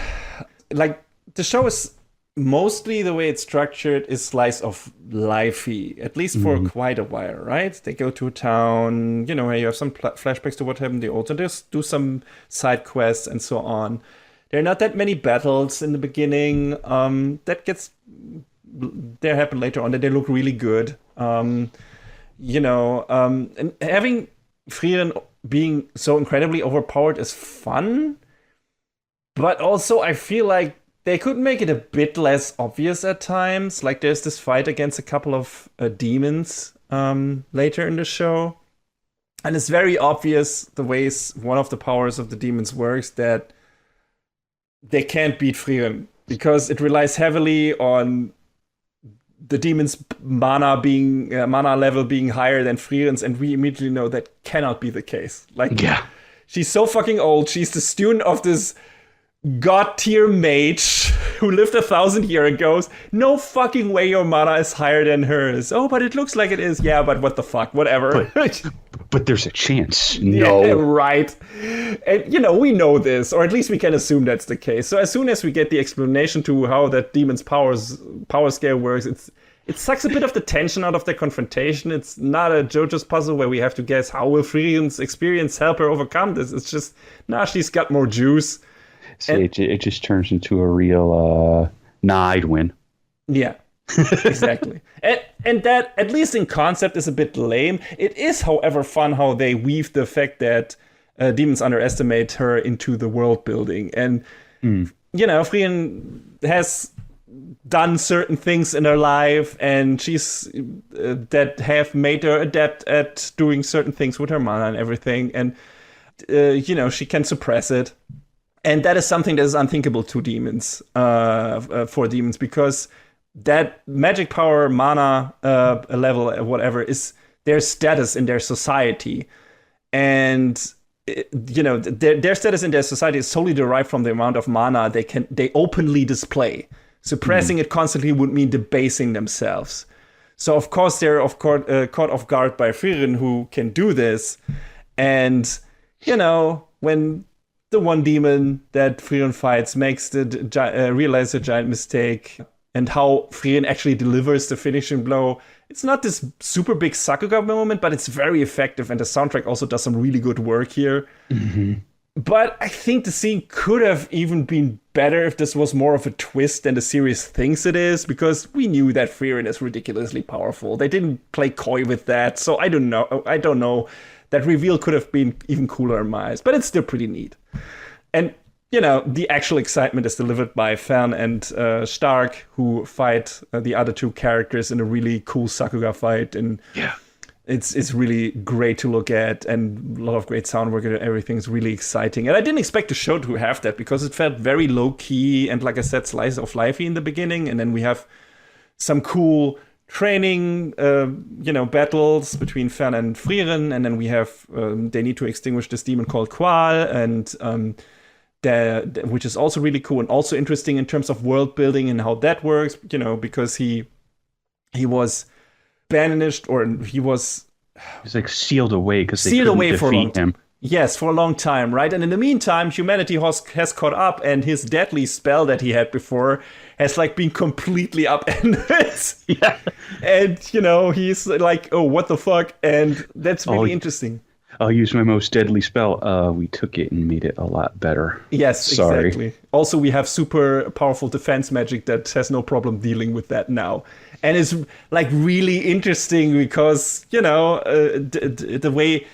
like, the show is mostly, the way it's structured is slice of lifey, at least for quite a while, right? They go to a town, you have some flashbacks to what happened. They also just do some side quests and so on. There are not that many battles in the beginning. That gets they happen later on, that they look really good. And having Frieren being so incredibly overpowered is fun, but also I feel like they could make it a bit less obvious at times. Like there's this fight against a couple of demons later in the show, and it's very obvious the ways one of the powers of the demons works, that they can't beat Frieren because it relies heavily on the demon's mana level being higher than Frieren's, and we immediately know that cannot be the case. Like, yeah, she's so fucking old. She's the student of this god tier mage who lived 1,000 years ago. No fucking way your mana is higher than hers. Oh, but it looks like it is. Yeah, but what the fuck? Whatever. But there's a chance. No. Yeah, right. And, we know this, or at least we can assume that's the case. So as soon as we get the explanation to how that demon's power scale works, it sucks a bit of the tension out of the confrontation. It's not a JoJo's puzzle where we have to guess how will Frieren's experience help her overcome this. It's just, she's got more juice. It just turns into a real, I'd win. Yeah, exactly. and that, at least in concept, is a bit lame. It is, however, fun how they weave the fact that demons underestimate her into the world building. And, Frieren has done certain things in her life, and she's that have made her adept at doing certain things with her mana and everything. And, she can suppress it. And that is something that is unthinkable to demons, for demons, because that magic power, mana level, whatever, is their status in their society. And, their status in their society is solely derived from the amount of mana they openly display. Suppressing it constantly would mean debasing themselves. So, of course, they're caught off guard by Frieren, who can do this. And, when the one demon that Frieren fights makes realize the giant mistake, and how Frieren actually delivers the finishing blow. It's not this super big Sakuga moment, but it's very effective, and the soundtrack also does some really good work here. Mm-hmm. But I think the scene could have even been better if this was more of a twist than the series thinks it is, because we knew that Frieren is ridiculously powerful. They didn't play coy with that, so I don't know. That reveal could have been even cooler in my eyes, but it's still pretty neat. And, the actual excitement is delivered by Fern and Stark, who fight the other two characters in a really cool Sakuga fight. And it's really great to look at, and a lot of great sound work, and everything's really exciting. And I didn't expect the show to have that, because it felt very low-key and, like I said, slice of lifey in the beginning. And then we have some cool training, battles between Fern and Frieren, and then we have they need to extinguish this demon called Qual, and which is also really cool and also interesting in terms of world building and how that works. Because he was banished, or he was like sealed away because they sealed couldn't away defeat for a long time. him. Yes, for a long time, right? And in the meantime, humanity has caught up, and his deadly spell that he had before has been completely upended. Yeah. And, he's like, oh, what the fuck? And that's really interesting. I'll use my most deadly spell. We took it and made it a lot better. Yes, Sorry. Exactly. Also, we have super powerful defense magic that has no problem dealing with that now. And it's really interesting because, the way...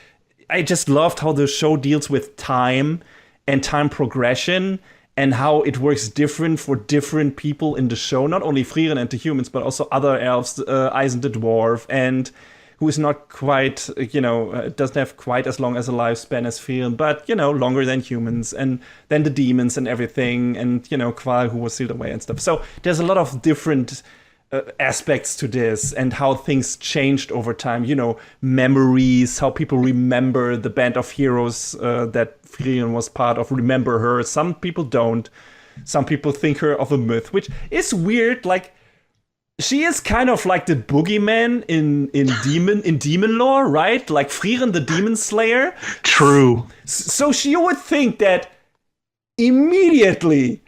I just loved how the show deals with time and time progression, and how it works different for different people in the show. Not only Frieren and the humans, but also other elves, Eisen the dwarf, and who is not quite, doesn't have quite as long as a lifespan as Frieren, but, longer than humans, and then the demons and everything, and, Qual, who was sealed away and stuff. So there's a lot of different aspects to this, and how things changed over time. Memories, how people remember the band of heroes that Frieren was part of, remember her. Some people don't. Some people think her of a myth, which is weird. She is kind of like the boogeyman in demon lore, right? Like Frieren, the demon slayer. True. So she would think that immediately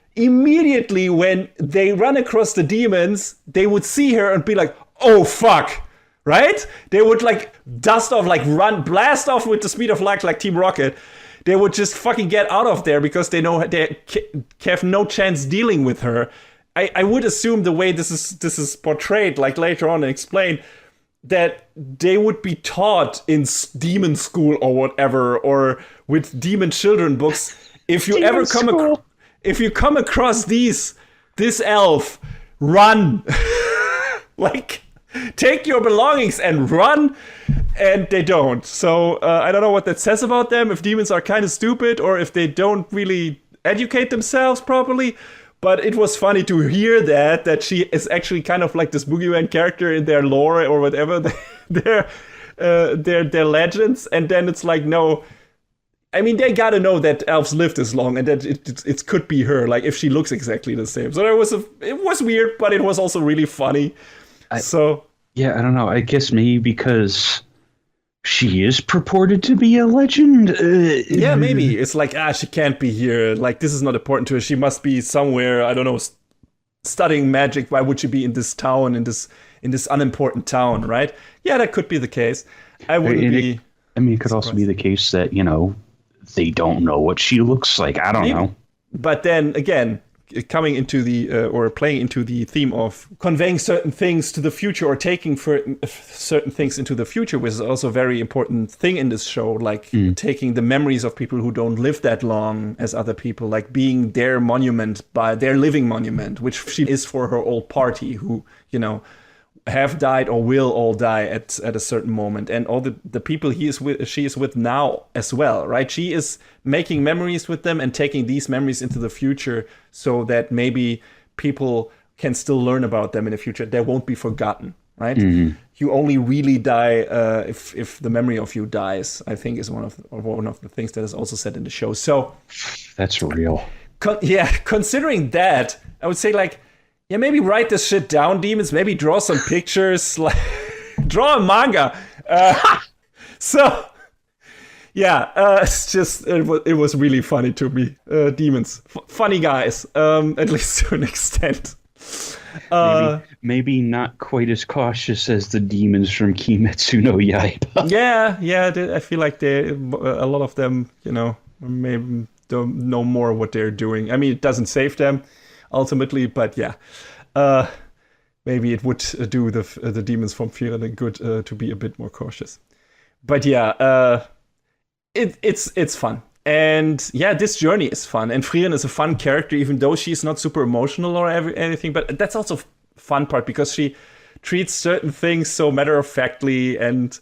when they run across the demons, they would see her and be like, oh fuck, right? They would dust off, blast off with the speed of light like Team Rocket. They would just fucking get out of there because they know they have no chance dealing with her. I would assume the way this is portrayed, like later on and explained, that they would be taught in demon school or whatever, or with demon children books. If you ever come across this elf, run. Like, take your belongings and run. And they don't. So I don't know what that says about them, if demons are kind of stupid or if they don't really educate themselves properly. But it was funny to hear that she is actually kind of like this boogeyman character in their lore or whatever, their legends. And then it's like, no, I mean, they gotta know that elves live this long and that it could be her, like if she looks exactly the same. So it was weird, but it was also really funny. Yeah, I don't know. I guess maybe because she is purported to be a legend. Yeah, maybe. It's like, she can't be here. Like, this is not important to her. She must be somewhere, I don't know, studying magic. Why would she be in this town, in this unimportant town, right? Yeah, that could be the case. I wouldn't be... it could also be the case that, they don't know what she looks like. I don't know. But then, again... coming into or playing into the theme of conveying certain things to the future or taking certain things into the future, which is also a very important thing in this show, like taking the memories of people who don't live that long as other people, like being their monument, by their living monument, which she is for her old party who, have died or will all die at a certain moment, and all the people she is with now as well, right? She is making memories with them and taking these memories into the future so that maybe people can still learn about them in the future. They won't be forgotten, right? Mm-hmm. You only really die if the memory of you dies, I think is one of the things that is also said in the show. So that's real. Considering that, I would say, like, yeah, maybe write this shit down, demons. Maybe draw some pictures. Like, draw a manga. It's just it was really funny to me. Demons, funny guys, at least to an extent. Maybe not quite as cautious as the demons from Kimetsu no Yaiba. Yeah. I feel like a lot of them, maybe don't know more what they're doing. I mean, it doesn't save them ultimately, but yeah, maybe it would do the demons from Frieren good to be a bit more cautious. But yeah, it's fun, and yeah, this journey is fun, and Frieren is a fun character, even though she's not super emotional or anything. But that's also fun part because she treats certain things so matter of factly, and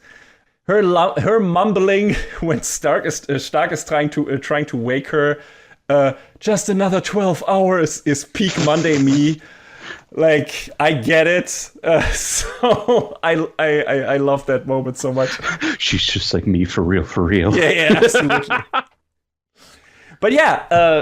her mumbling when Stark is trying to wake her. Just another 12 hours is peak Monday me. Like, I get it. So I love that moment so much. She's just like me, for real. Yeah, absolutely. But yeah,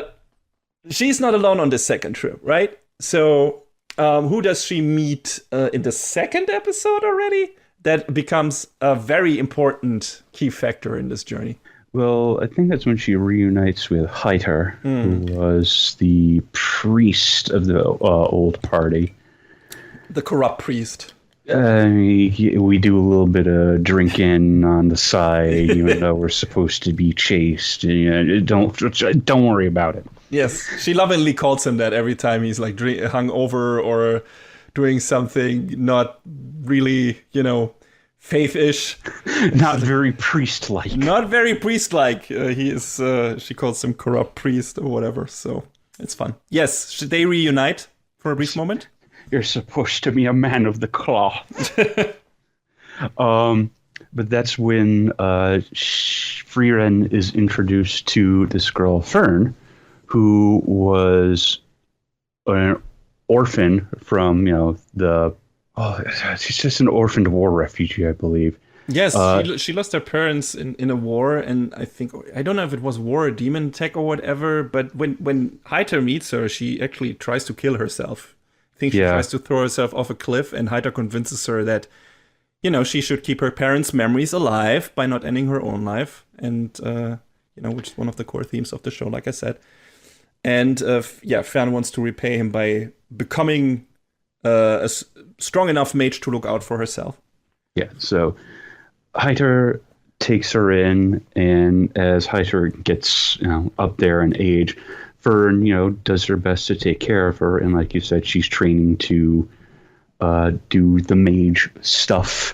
she's not alone on this second trip, right? So who does she meet in the second episode already? That becomes a very important key factor in this journey. Well, I think that's when she reunites with Heiter, who was the priest of the old party. The corrupt priest. We do a little bit of drinking on the side, even though we're supposed to be chaste. Don't worry about it. Yes, she lovingly calls him that every time he's like hungover or doing something not really, faith-ish. Not very priest-like. Not very priest-like. He is. She calls him corrupt priest or whatever. So it's fun. Yes, should they reunite for a brief moment? You're supposed to be a man of the cloth. But that's when Frieren is introduced to this girl Fern, who was an orphan from she's just an orphaned war refugee, I believe. Yes, she lost her parents in a war, and I don't know if it was war or demon attack or whatever, but when Heiter meets her, she actually tries to kill herself. I think she tries to throw herself off a cliff, and Heiter convinces her that, she should keep her parents' memories alive by not ending her own life, and, which is one of the core themes of the show, like I said. And, Fern wants to repay him by becoming a strong enough mage to look out for herself. Yeah, so Heiter takes her in, and as Heiter gets up there in age, Fern, does her best to take care of her, and like you said, she's training to do the mage stuff.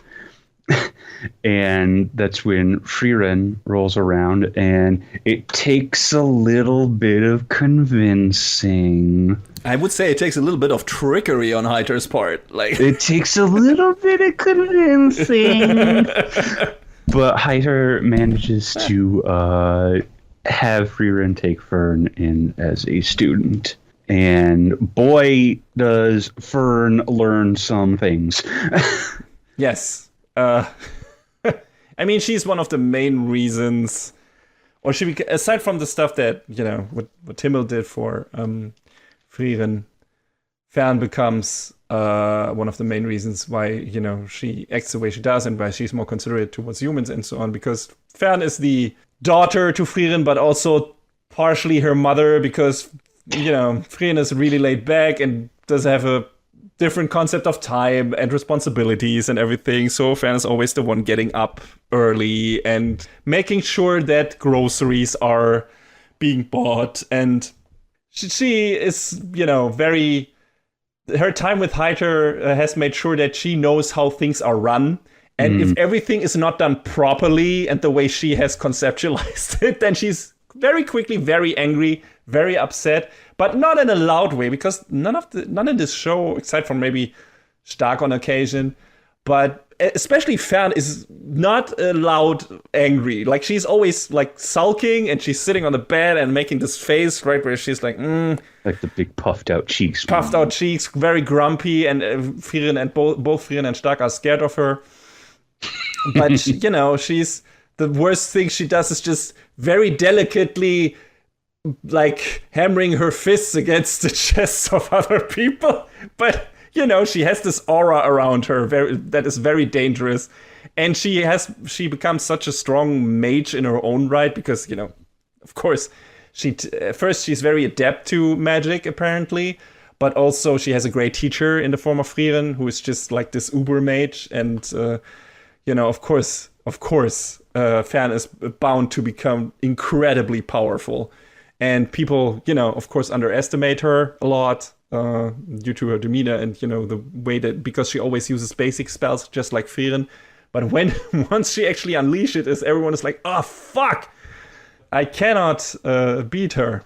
And that's when Frieren rolls around, and it takes a little bit of convincing. I would say it takes a little bit of trickery on Heiter's part. Like it takes a little bit of convincing. But Heiter manages to have Frieren take Fern in as a student. And boy, does Fern learn some things. Yes. I mean, she's one of the main reasons, or aside from the stuff that, what Timmel did for Frieren, Fern becomes one of the main reasons why, she acts the way she does and why she's more considerate towards humans and so on, because Fern is the daughter to Frieren, but also partially her mother, because, Frieren is really laid back and does have a different concept of time and responsibilities and everything. So Fern is always the one getting up early and making sure that groceries are being bought. And she is, very... Her time with Heiter has made sure that she knows how things are run. And if everything is not done properly and the way she has conceptualized it, then she's very quickly very angry, very upset, but not in a loud way, because none in this show, aside from maybe Stark on occasion, but especially Fern is not a loud angry. Like, she's always like sulking, and she's sitting on the bed and making this face, right, where she's like, like the big puffed out cheeks, very grumpy, and Frieren and both Frieren and Stark are scared of her. But she's the worst thing she does is just very delicately, like, hammering her fists against the chests of other people. But, she has this aura around her that is very dangerous. And she becomes such a strong mage in her own right because, of course, first she's very adept to magic, apparently. But also she has a great teacher in the form of Frieren, who is just like this uber mage. And, of course, Fern is bound to become incredibly powerful. And people, of course, underestimate her a lot due to her demeanor and, the way that, because she always uses basic spells just like Frieren. But once she actually unleashes it, everyone is like, oh, fuck! I cannot beat her,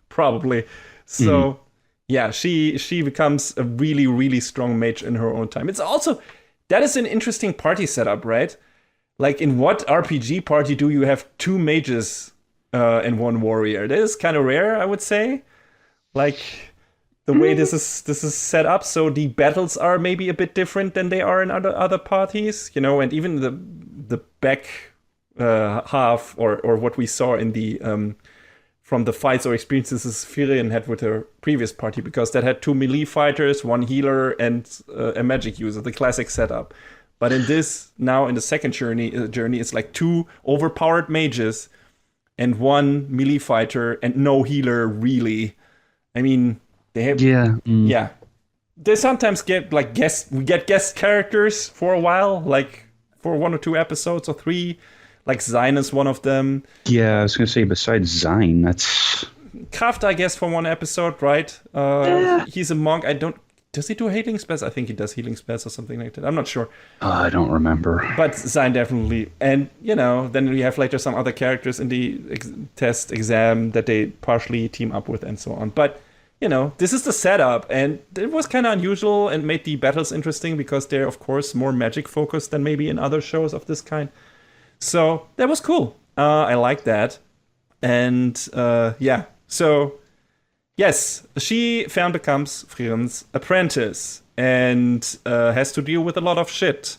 probably. So, yeah, she becomes a really, really strong mage in her own time. It's also, that is an interesting party setup, right? Like, in what RPG party do you have two mages and one warrior? That is kind of rare, I would say. Like, the way this is set up, so the battles are maybe a bit different than they are in other parties, and even the back half or what we saw in the from the fights or experiences Frieren had with her previous party, because that had two melee fighters, one healer, and a magic user, the classic setup. But in this, now in the second journey, it's like two overpowered mages and one melee fighter and no healer, really. I mean, they have... Yeah. They sometimes get, like, guest characters for a while, like, for 1 or 2 episodes or 3. Like, Zine is one of them. Yeah, I was going to say, besides Zine, that's... Kraft, I guess, for 1 episode, right? He's a monk. Does he do healing spells? I think he does healing spells or something like that. I'm not sure. I don't remember. But Zine definitely. And, then we have later some other characters in the test exam that they partially team up with and so on. But, this is the setup. And it was kind of unusual and made the battles interesting because they're, of course, more magic focused than maybe in other shows of this kind. So that was cool. I like that. And, so... Yes, Fern becomes Frieren's apprentice and has to deal with a lot of shit.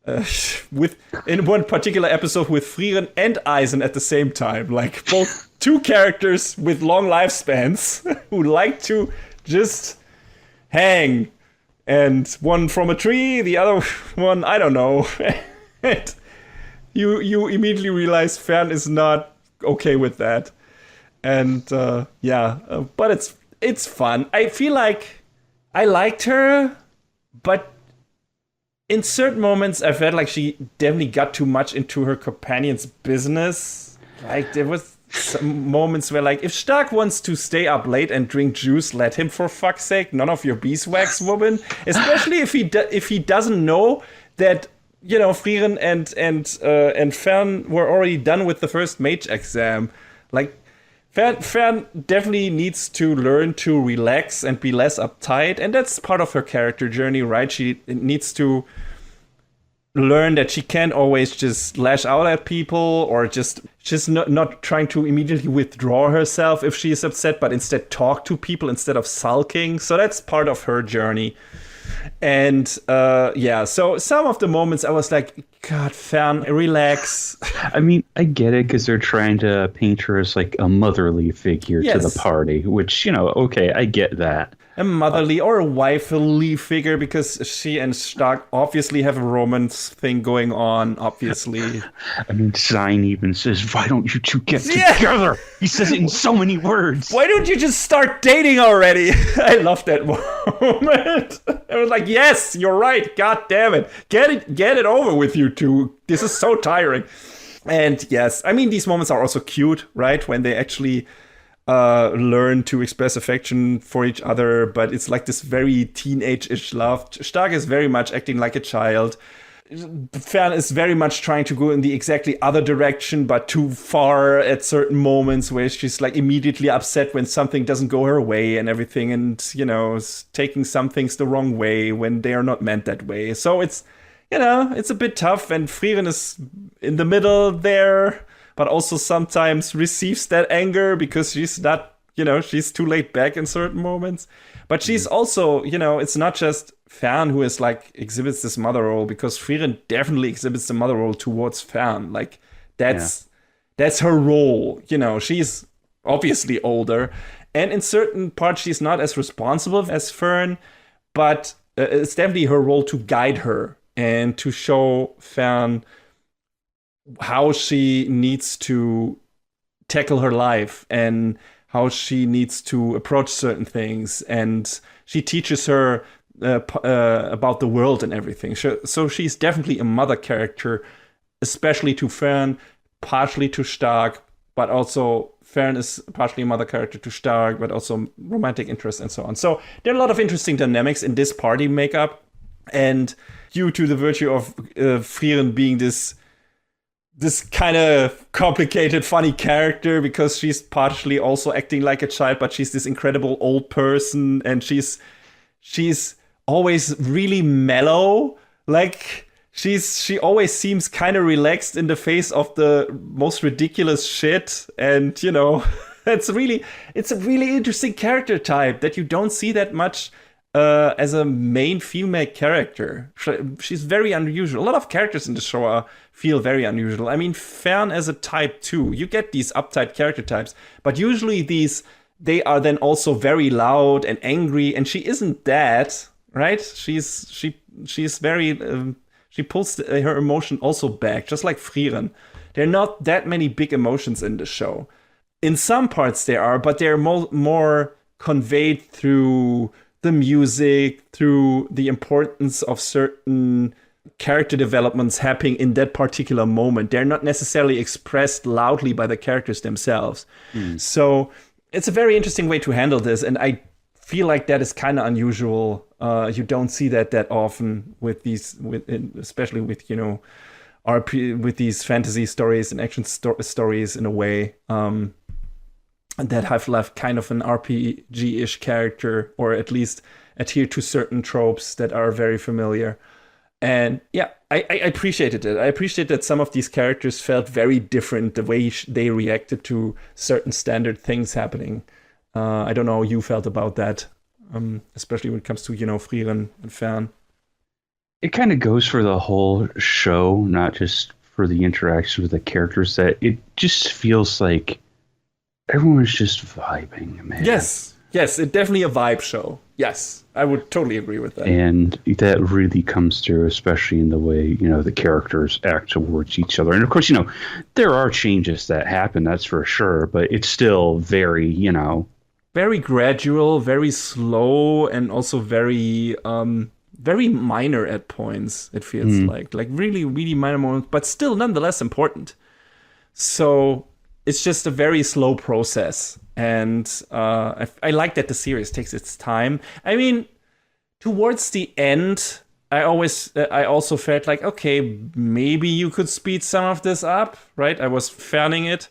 In one particular episode with Frieren and Eisen at the same time. Like, both two characters with long lifespans who like to just hang. And one from a tree, the other one, I don't know. And you immediately realize Fern is not okay with that. And but it's fun. I feel like I liked her, but in certain moments I felt like she definitely got too much into her companion's business. Like, there was some moments where, like, if Stark wants to stay up late and drink juice, let him, for fuck's sake. None of your beeswax, woman. Especially if he doesn't know that, you know, Frieren and Fern were already done with the first mage exam. Like, Fern definitely needs to learn to relax and be less uptight, and that's part of her character journey, right? She needs to learn that she can't always just lash out at people, or just not trying to immediately withdraw herself if she is upset, but instead talk to people instead of sulking. So that's part of her journey. And so some of the moments I was like, God, Fern, relax. I mean, I get it, because they're trying to paint her as like a motherly figure to the party, which, you know, okay, I get that. A motherly or a wifely figure, because she and Stark obviously have a romance thing going on, obviously. I mean, Zine even says, why don't you two get together? He says it in so many words. Why don't you just start dating already? I love that moment. I was like, yes, you're right. God damn it. Get it over with, you two. This is so tiring. And yes, I mean, these moments are also cute, right? When they actually learn to express affection for each other, but it's like this very teenage-ish love. Stark is very much acting like a child. Fern is very much trying to go in the exactly other direction, but too far at certain moments, where she's like immediately upset when something doesn't go her way and everything, and, you know, taking some things the wrong way when they are not meant that way. So it's, you know, it's a bit tough, and Frieren is in the middle there, but also sometimes receives that anger because she's not, you know, she's too laid back in certain moments. But she's also, you know, it's not just Fern who is like exhibits this mother role, because Frieren definitely exhibits the mother role towards Fern. Like, that's her role. You know, she's obviously older, and in certain parts she's not as responsible as Fern, but it's definitely her role to guide her and to show Fern how she needs to tackle her life and how she needs to approach certain things. And she teaches her about the world and everything. So she's definitely a mother character, especially to Fern, partially to Stark, but also Fern is partially a mother character to Stark, but also romantic interest and so on. So there are a lot of interesting dynamics in this party makeup. And due to the virtue of Frieren being this kind of complicated, funny character, because she's partially also acting like a child, but she's this incredible old person, and she's always really mellow. Like, she always seems kind of relaxed in the face of the most ridiculous shit, and, you know, it's a really interesting character type that you don't see that much as a main female character. She's very unusual. A lot of characters in the show feel very unusual. I mean, Fern as a type too. You get these uptight character types, but usually they are then also very loud and angry, and she isn't that, right? She's very she pulls her emotion also back, just like Frieren. There are not that many big emotions in the show. In some parts there are, but they're more conveyed through the music, through the importance of certain character developments happening in that particular moment. They're not necessarily expressed loudly by the characters themselves. So it's a very interesting way to handle this, and I feel like that is kind of unusual. You don't see that often with these, especially with, you know, with these fantasy stories and action stories in a way. That have left kind of an RPG-ish character, or at least adhere to certain tropes that are very familiar. And yeah, I appreciated it. I appreciate that some of these characters felt very different, the way they reacted to certain standard things happening. I don't know how you felt about that, especially when it comes to, you know, Frieren and Fern. It kind of goes for the whole show, not just for the interaction with the characters, that it just feels like everyone's just vibing, man. Yes, it's definitely a vibe show. Yes, I would totally agree with that. And that really comes through, especially in the way, you know, the characters act towards each other. And of course, you know, there are changes that happen, that's for sure, but it's still very, you know, very gradual, very slow, and also very minor at points, it feels like really, really minor moments, but still nonetheless important. So it's just a very slow process. And I like that the series takes its time. I mean, towards the end, I also felt like, okay, maybe you could speed some of this up, right? I was fanning it.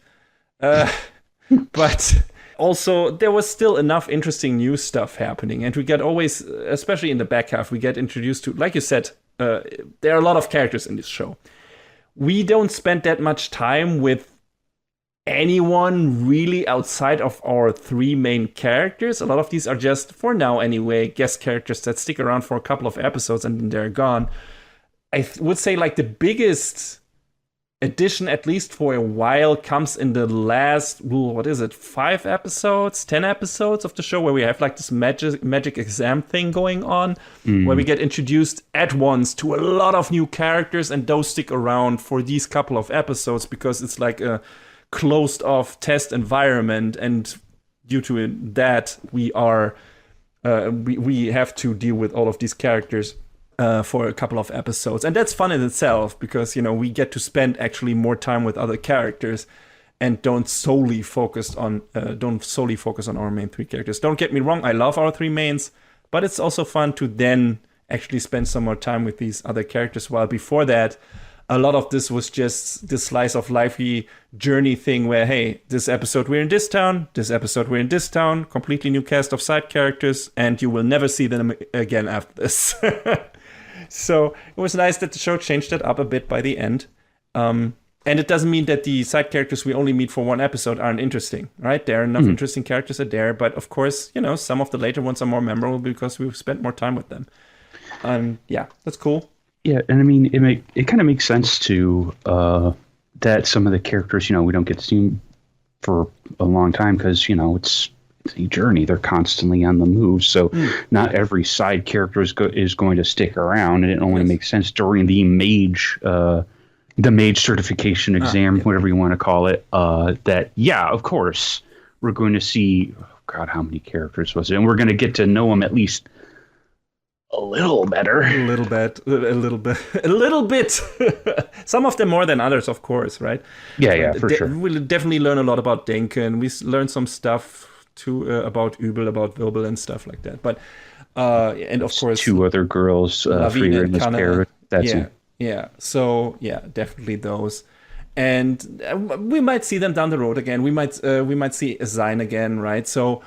But also, there was still enough interesting new stuff happening. And we get always, especially in the back half, we get introduced to, like you said, there are a lot of characters in this show. We don't spend that much time with anyone really outside of our three main characters. A lot of these are just, for now anyway, guest characters that stick around for a couple of episodes and then they're gone. I would say like the biggest addition, at least for a while, comes in the last, 5 episodes, 10 episodes of the show, where we have like this magic exam thing going on, where we get introduced at once to a lot of new characters, and those stick around for these couple of episodes because it's like a closed off test environment, and due to that we have to deal with all of these characters for a couple of episodes, and that's fun in itself because we get to spend actually more time with other characters and don't solely focus on our main three characters. Don't get me wrong, I love our three mains, but it's also fun to then actually spend some more time with these other characters, while before that a lot of this was just this slice of lifey journey thing where, hey, this episode we're in this town, this episode we're in this town, completely new cast of side characters, and you will never see them again after this. So it was nice that the show changed that up a bit by the end. And it doesn't mean that the side characters we only meet for one episode aren't interesting, right? There are enough interesting characters out there, but of course, some of the later ones are more memorable because we've spent more time with them. Yeah, that's cool. Yeah, and I mean, it kind of makes sense to that some of the characters, we don't get to see them for a long time because, it's a journey. They're constantly on the move, so not every side character is going to stick around, and it only makes sense during the mage certification exam, whatever you want to call it. That of course we're going to see. Oh God, how many characters was it? And we're going to get to know them at least a little better. A little bit. Some of them more than others, of course, right? Yeah, for sure. We'll definitely learn a lot about Denken. We learned some stuff too about Übel, about Wirbel and stuff like that. But and of course, 2 other girls, Frieren and Kana. That's it. Yeah. So definitely those. And we might see them down the road again. We might see Zayn again, right? So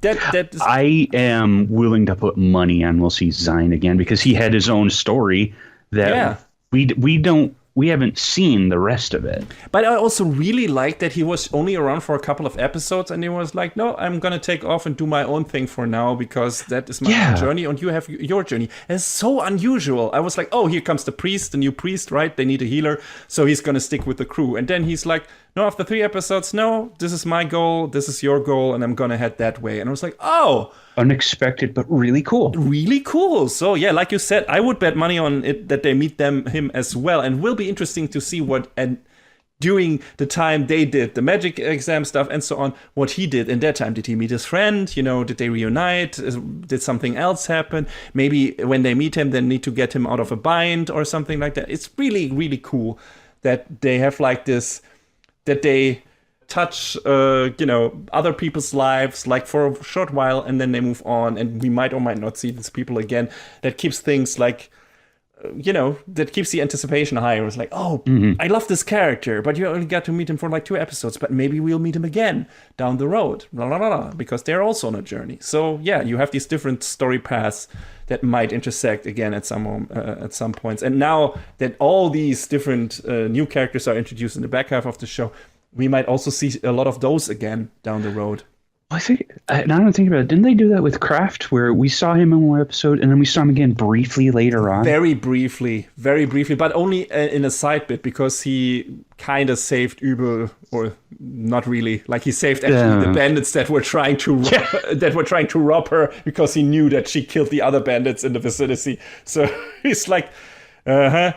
that is... I am willing to put money on we'll see Zayn again because he had his own story that we haven't seen the rest of it. But I also really like that he was only around for a couple of episodes and he was like, no, I'm going to take off and do my own thing for now because that is my own journey and you have your journey. And it's so unusual. I was like, oh, here comes the new priest, right? They need a healer. So he's going to stick with the crew. And then he's like, no, after 3 episodes, no, this is my goal. This is your goal. And I'm going to head that way. And I was like, oh. Unexpected, but really cool. Really cool. So yeah, like you said, I would bet money on it that they meet him as well, and will be interesting to see during the time they did the magic exam stuff and so on, what he did in that time. Did he meet his friend? Did they reunite? Did something else happen? Maybe when they meet him, they need to get him out of a bind or something like that. It's really, really cool that they have like this, that they touch other people's lives like for a short while and then they move on, and we might or might not see these people again. That keeps things like that keeps the anticipation high. It was like, I love this character, but you only got to meet him for like 2 episodes, but maybe we'll meet him again down the road, because they're also on a journey. So yeah, you have these different story paths that might intersect again at some points. And now that all these different new characters are introduced in the back half of the show, we might also see a lot of those again down the road. I think, now I'm thinking about it, didn't they do that with Kraft, where we saw him in one episode and then we saw him again briefly later on? Very briefly, but only in a side bit, because he kind of saved Übel, or not really. Like, he saved actually the bandits that were trying to rob her, because he knew that she killed the other bandits in the vicinity. So he's like, so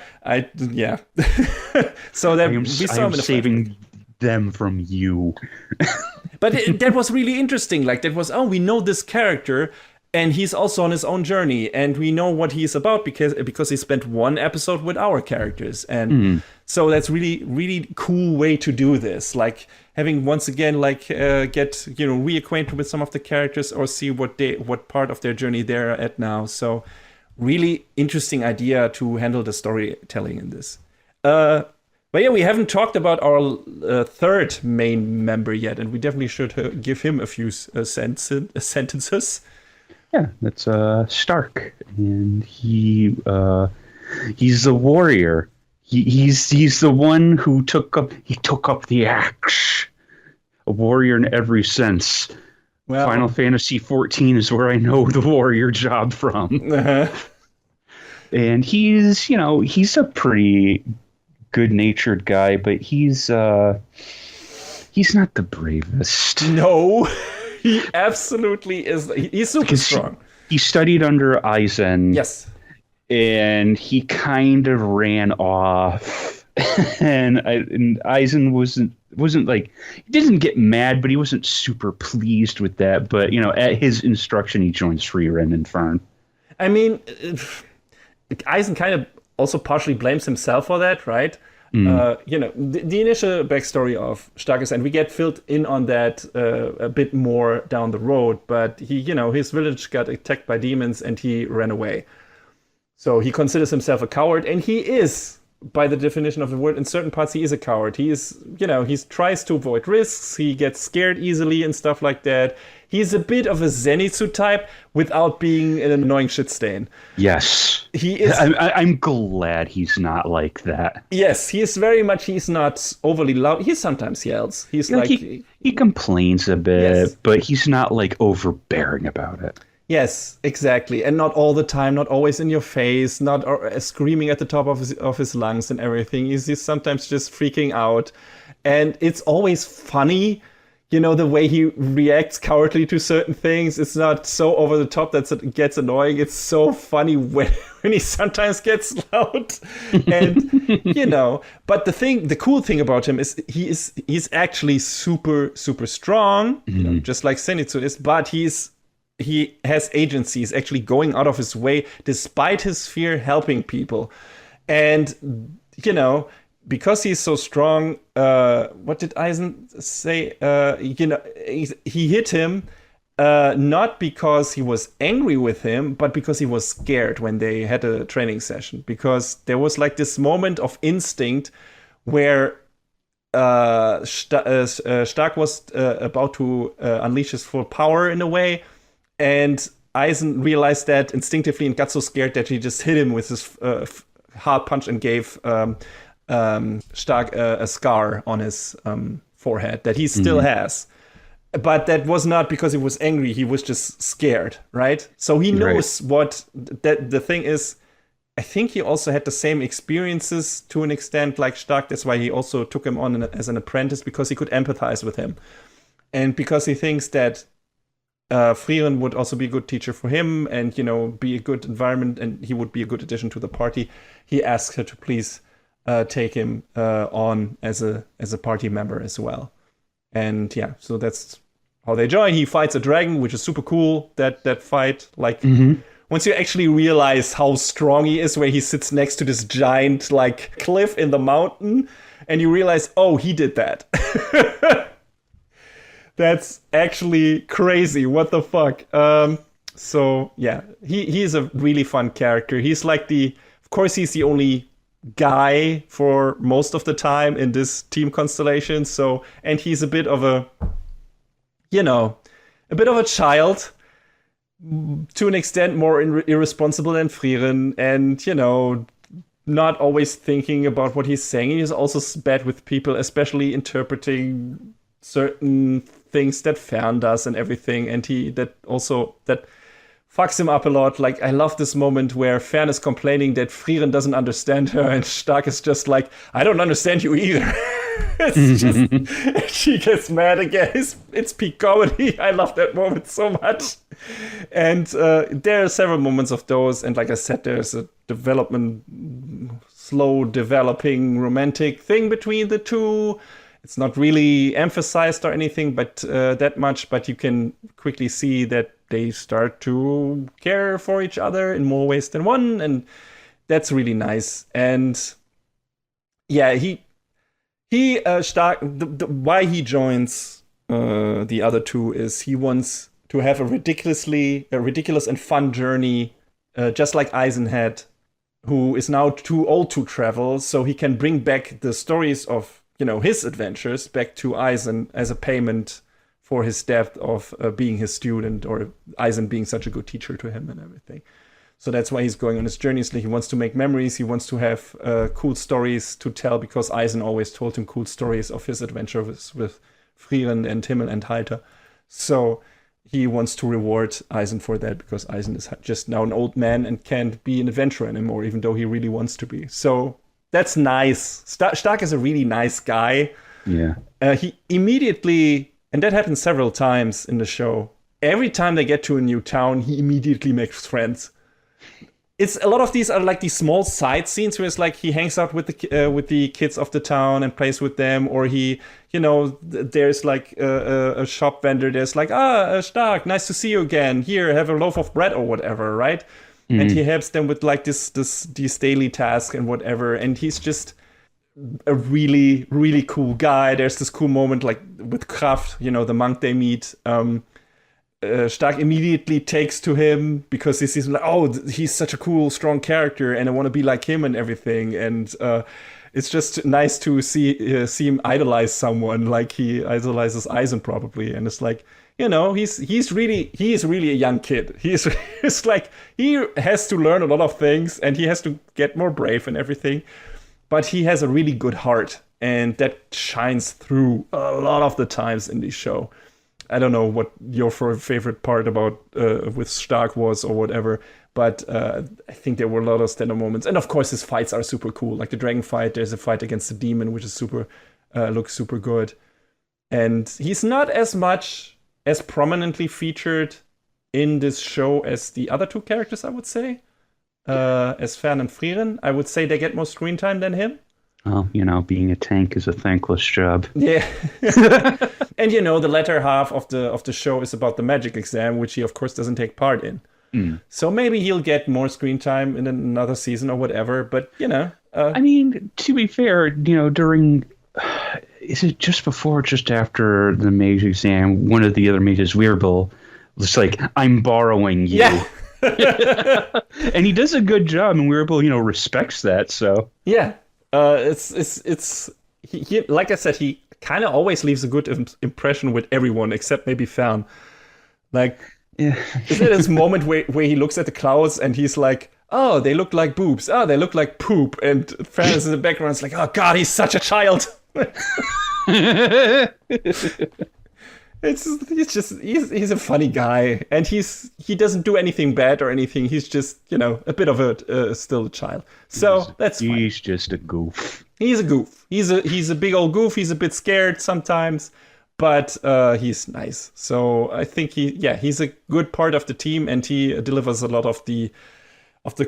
that we saw him in saving them from you. But that was really interesting. Like, that was, we know this character, And he's also on his own journey, and we know what he's about because he spent one episode with our characters, and so that's really cool way to do this. Like having once again get reacquainted with some of the characters or see what part of their journey they're at now. So really interesting idea to handle the storytelling in this. But yeah, we haven't talked about our third main member yet, and we definitely should give him a few sentences. Yeah, that's Stark, and he's the warrior. He's the one who took up the axe. A warrior in every sense. Well, Final Fantasy 14 is where I know the warrior job from. And he's a pretty good-natured guy, but he's not the bravest. No. He absolutely is. He's super strong. He studied under Eisen. Yes. And he kind of ran off. and Eisen wasn't like, he didn't get mad, but he wasn't super pleased with that. But, at his instruction, he joins Frieren and Fern. I mean, Eisen kind of also partially blames himself for that, right? The initial backstory of Starkest, and we get filled in on that a bit more down the road, but he, his village got attacked by demons and he ran away. So he considers himself a coward, and he is, by the definition of the word, in certain parts he is a coward. He is, he tries to avoid risks, he gets scared easily and stuff like that. He's a bit of a Zenitsu type without being an annoying shit stain. Yes. He is. I'm glad he's not like that. Yes, he is very much, he's not overly loud. He sometimes yells. He's he complains a bit, yes. But he's not like overbearing about it. Yes, exactly. And not all the time, not always in your face, not screaming at the top of his lungs and everything. He's sometimes just freaking out. And it's always funny. The way he reacts cowardly to certain things, it's not so over the top that it gets annoying. It's so funny when he sometimes gets loud. And, but the cool thing about him is he's actually super, super strong, just like Zenitsu is, but he has agency. He's actually going out of his way, despite his fear, helping people. And, because he's so strong, what did Eisen say? He hit him not because he was angry with him, but because he was scared when they had a training session. Because there was like this moment of instinct where Stark was about to unleash his full power in a way, and Eisen realized that instinctively and got so scared that he just hit him with his hard punch and gave Stark a scar on his forehead that he still has. But that was not because he was angry. He was just scared, right? So he knows what that the thing is. I think he also had the same experiences to an extent like Stark. That's why he also took him on as an apprentice, because he could empathize with him. And because he thinks that Frieren would also be a good teacher for him and, be a good environment, and he would be a good addition to the party, he asks her to please take him on as a party member as well. And yeah, so that's how they join. He fights a dragon, which is super cool, that fight. Like, once you actually realize how strong he is, where he sits next to this giant, like, cliff in the mountain, and you realize, oh, he did that. That's actually crazy. What the fuck? So, yeah, he's a really fun character. He's like of course, he's the only guy for most of the time in this team constellation. So, and he's a bit of a child, to an extent more irresponsible than Frieren, and not always thinking about what he's saying. He's also bad with people, especially interpreting certain things that Fern does and everything, and that fucks him up a lot. Like, I love this moment where Fern is complaining that Frieren doesn't understand her, and Stark is just like, I don't understand you either. It's just, she gets mad again. It's peak comedy. I love that moment so much. And there are several moments of those, and like I said, there's a slow developing romantic thing between the two. It's not really emphasized or anything, but that much. But you can quickly see that they start to care for each other in more ways than one, and that's really nice. And yeah, why he joins the other two is he wants to have a ridiculous and fun journey, just like Eisen had, who is now too old to travel, so he can bring back the stories of his adventures back to Eisen as a payment for his death of being his student, or Eisen being such a good teacher to him and everything. So that's why he's going on his journey. So he wants to make memories. He wants to have cool stories to tell, because Eisen always told him cool stories of his adventure with Frieren and Himmel and Heiter. So he wants to reward Eisen for that, because Eisen is just now an old man and can't be an adventurer anymore, even though he really wants to be. So that's nice. Stark is a really nice guy. Yeah. He immediately, and that happens several times in the show, every time they get to a new town, he immediately makes friends. It's a lot of these are like these small side scenes where it's like he hangs out with the kids of the town and plays with them, or he, there's like a shop vendor. There's like, Stark, nice to see you again. Here, have a loaf of bread or whatever, right? Mm-hmm. And he helps them with like these daily tasks and whatever. And he's just a really, really cool guy. There's this cool moment like with Kraft, the monk they meet. Stark immediately takes to him because he sees like, oh, he's such a cool, strong character, and I want to be like him and everything. And it's just nice to see him idolize someone like he idolizes Eisen probably. And it's like, he's really a young kid. It's like he has to learn a lot of things and he has to get more brave and everything. But he has a really good heart, and that shines through a lot of the times in this show. I don't know what your favorite part about with Stark was or whatever, but I think there were a lot of stand-up moments. And of course, his fights are super cool. Like the dragon fight, there's a fight against the demon, which is looks super good. And he's not as prominently featured in this show as the other two characters, I would say. As Fern and Frieren, I would say they get more screen time than him. Well, being a tank is a thankless job. Yeah. And the latter half of the show is about the magic exam, which he of course doesn't take part in. Mm. So maybe he'll get more screen time in another season or whatever, but I mean, to be fair, during is it just before or just after the magic exam, one of the other mages, Weirbull, was like, I'm borrowing you. Yeah. And he does a good job, and Weirbull, respects that, so. Yeah. He like I said, he kind of always leaves a good impression with everyone except maybe Fern. Like, is there this moment where he looks at the clouds and he's like, oh, they look like boobs. Oh, they look like poop. And Fern is in the background. It's like, oh God, he's such a child. He's a funny guy, and he doesn't do anything bad or anything. He's just a bit of still a child. So that's fine. He's just a goof. He's a goof. He's a big old goof. He's a bit scared sometimes, but he's nice. So I think he's a good part of the team, and he delivers a lot of the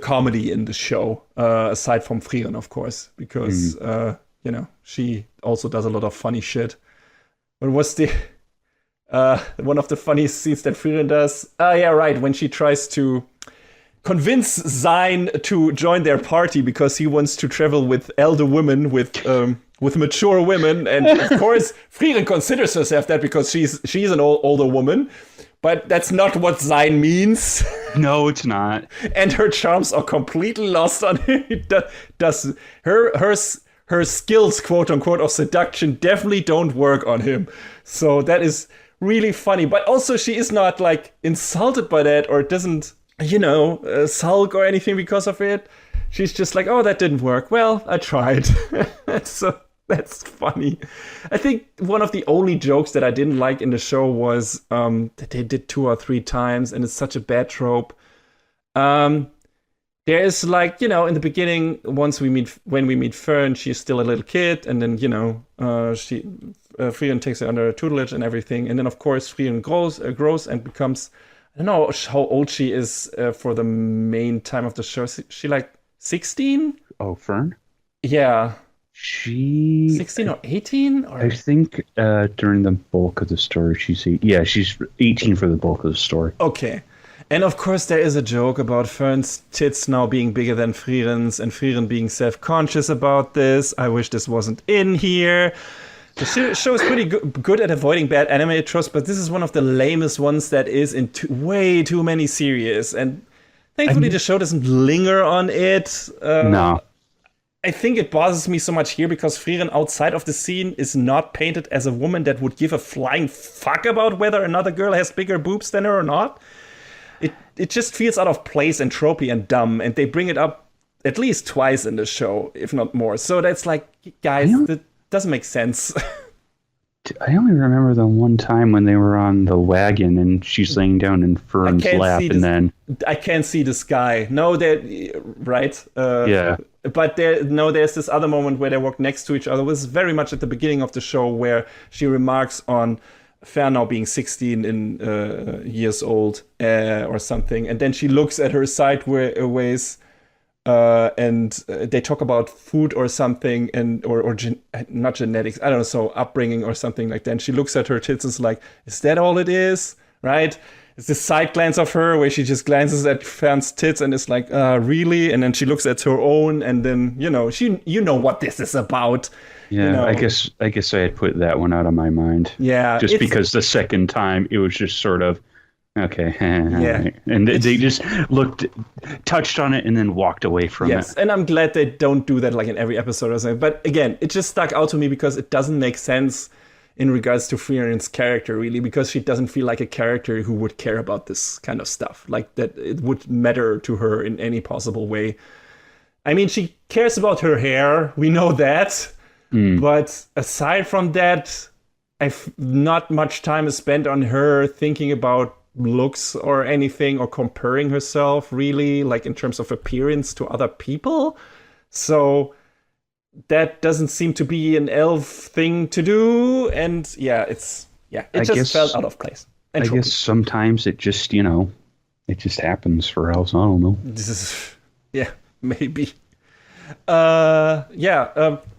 comedy in the show. Aside from Frieren, of course, because she also does a lot of funny shit. What was one of the funniest scenes that Frieren does? Yeah, right. When she tries to convince Sein to join their party because he wants to travel with elder women, with mature women, and of course Frieren considers herself that because she's an older woman, but that's not what Sein means. No, it's not. And her charms are completely lost on him. Does her skills, quote unquote, of seduction definitely don't work on him. So that is really funny, but also she is not like insulted by that or doesn't sulk or anything because of it. She's just like, oh, that didn't work. Well, I tried. So that's funny. I think one of the only jokes that I didn't like in the show was that they did 2 or 3 times, and it's such a bad trope. There is like, in the beginning, when we meet Fern, she's still a little kid, and then Frieren takes her under her tutelage and everything, and then of course Frieren grows and becomes, I don't know how old she is for the main time of the show. She like 16? Oh, Fern? Yeah. She 16 or 18? Or I think during the bulk of the story, she's 18 for the bulk of the story. okay. And of course, there is a joke about Fern's tits now being bigger than Frieren's, and Frieren being self-conscious about this. I wish this wasn't in here. The show is pretty good at avoiding bad anime tropes, but this is one of the lamest ones that is in way too many series. And thankfully, the show doesn't linger on it. No. I think it bothers me so much here because Frieren outside of the scene is not painted as a woman that would give a flying fuck about whether another girl has bigger boobs than her or not. It just feels out of place and tropey and dumb, and they bring it up at least twice in the show, if not more. So that's like, guys, that doesn't make sense. I only remember the one time when they were on the wagon and she's laying down in Fern's lap, and then I can't see the sky. No, right? Yeah. But there's this other moment where they walk next to each other. It was very much at the beginning of the show where she remarks on Fern now being 16 years old or something, and then she looks at her sideways. And they talk about food or something, and or not genetics, I don't know, so upbringing or something like that. And she looks at her tits and is like, is that all it is? Right? It's this side glance of her where she just glances at Fern's tits and is like, really? And then she looks at her own, and then, you know what this is about. Yeah, I guess I had put that one out of my mind. Yeah. Just because the second time it was just sort of, okay. Yeah. And they just touched on it and then walked away from it. Yes, and I'm glad they don't do that like in every episode or something. But again, it just stuck out to me because it doesn't make sense in regards to Frieren's character, really, because she doesn't feel like a character who would care about this kind of stuff, like that it would matter to her in any possible way. I mean, she cares about her hair, we know that. But aside from that, not much time is spent on her thinking about looks or anything, or comparing herself really, like in terms of appearance to other people. So that doesn't seem to be an elf thing to do, and it just felt out of place. I guess sometimes it just happens for elves. I don't know. Maybe.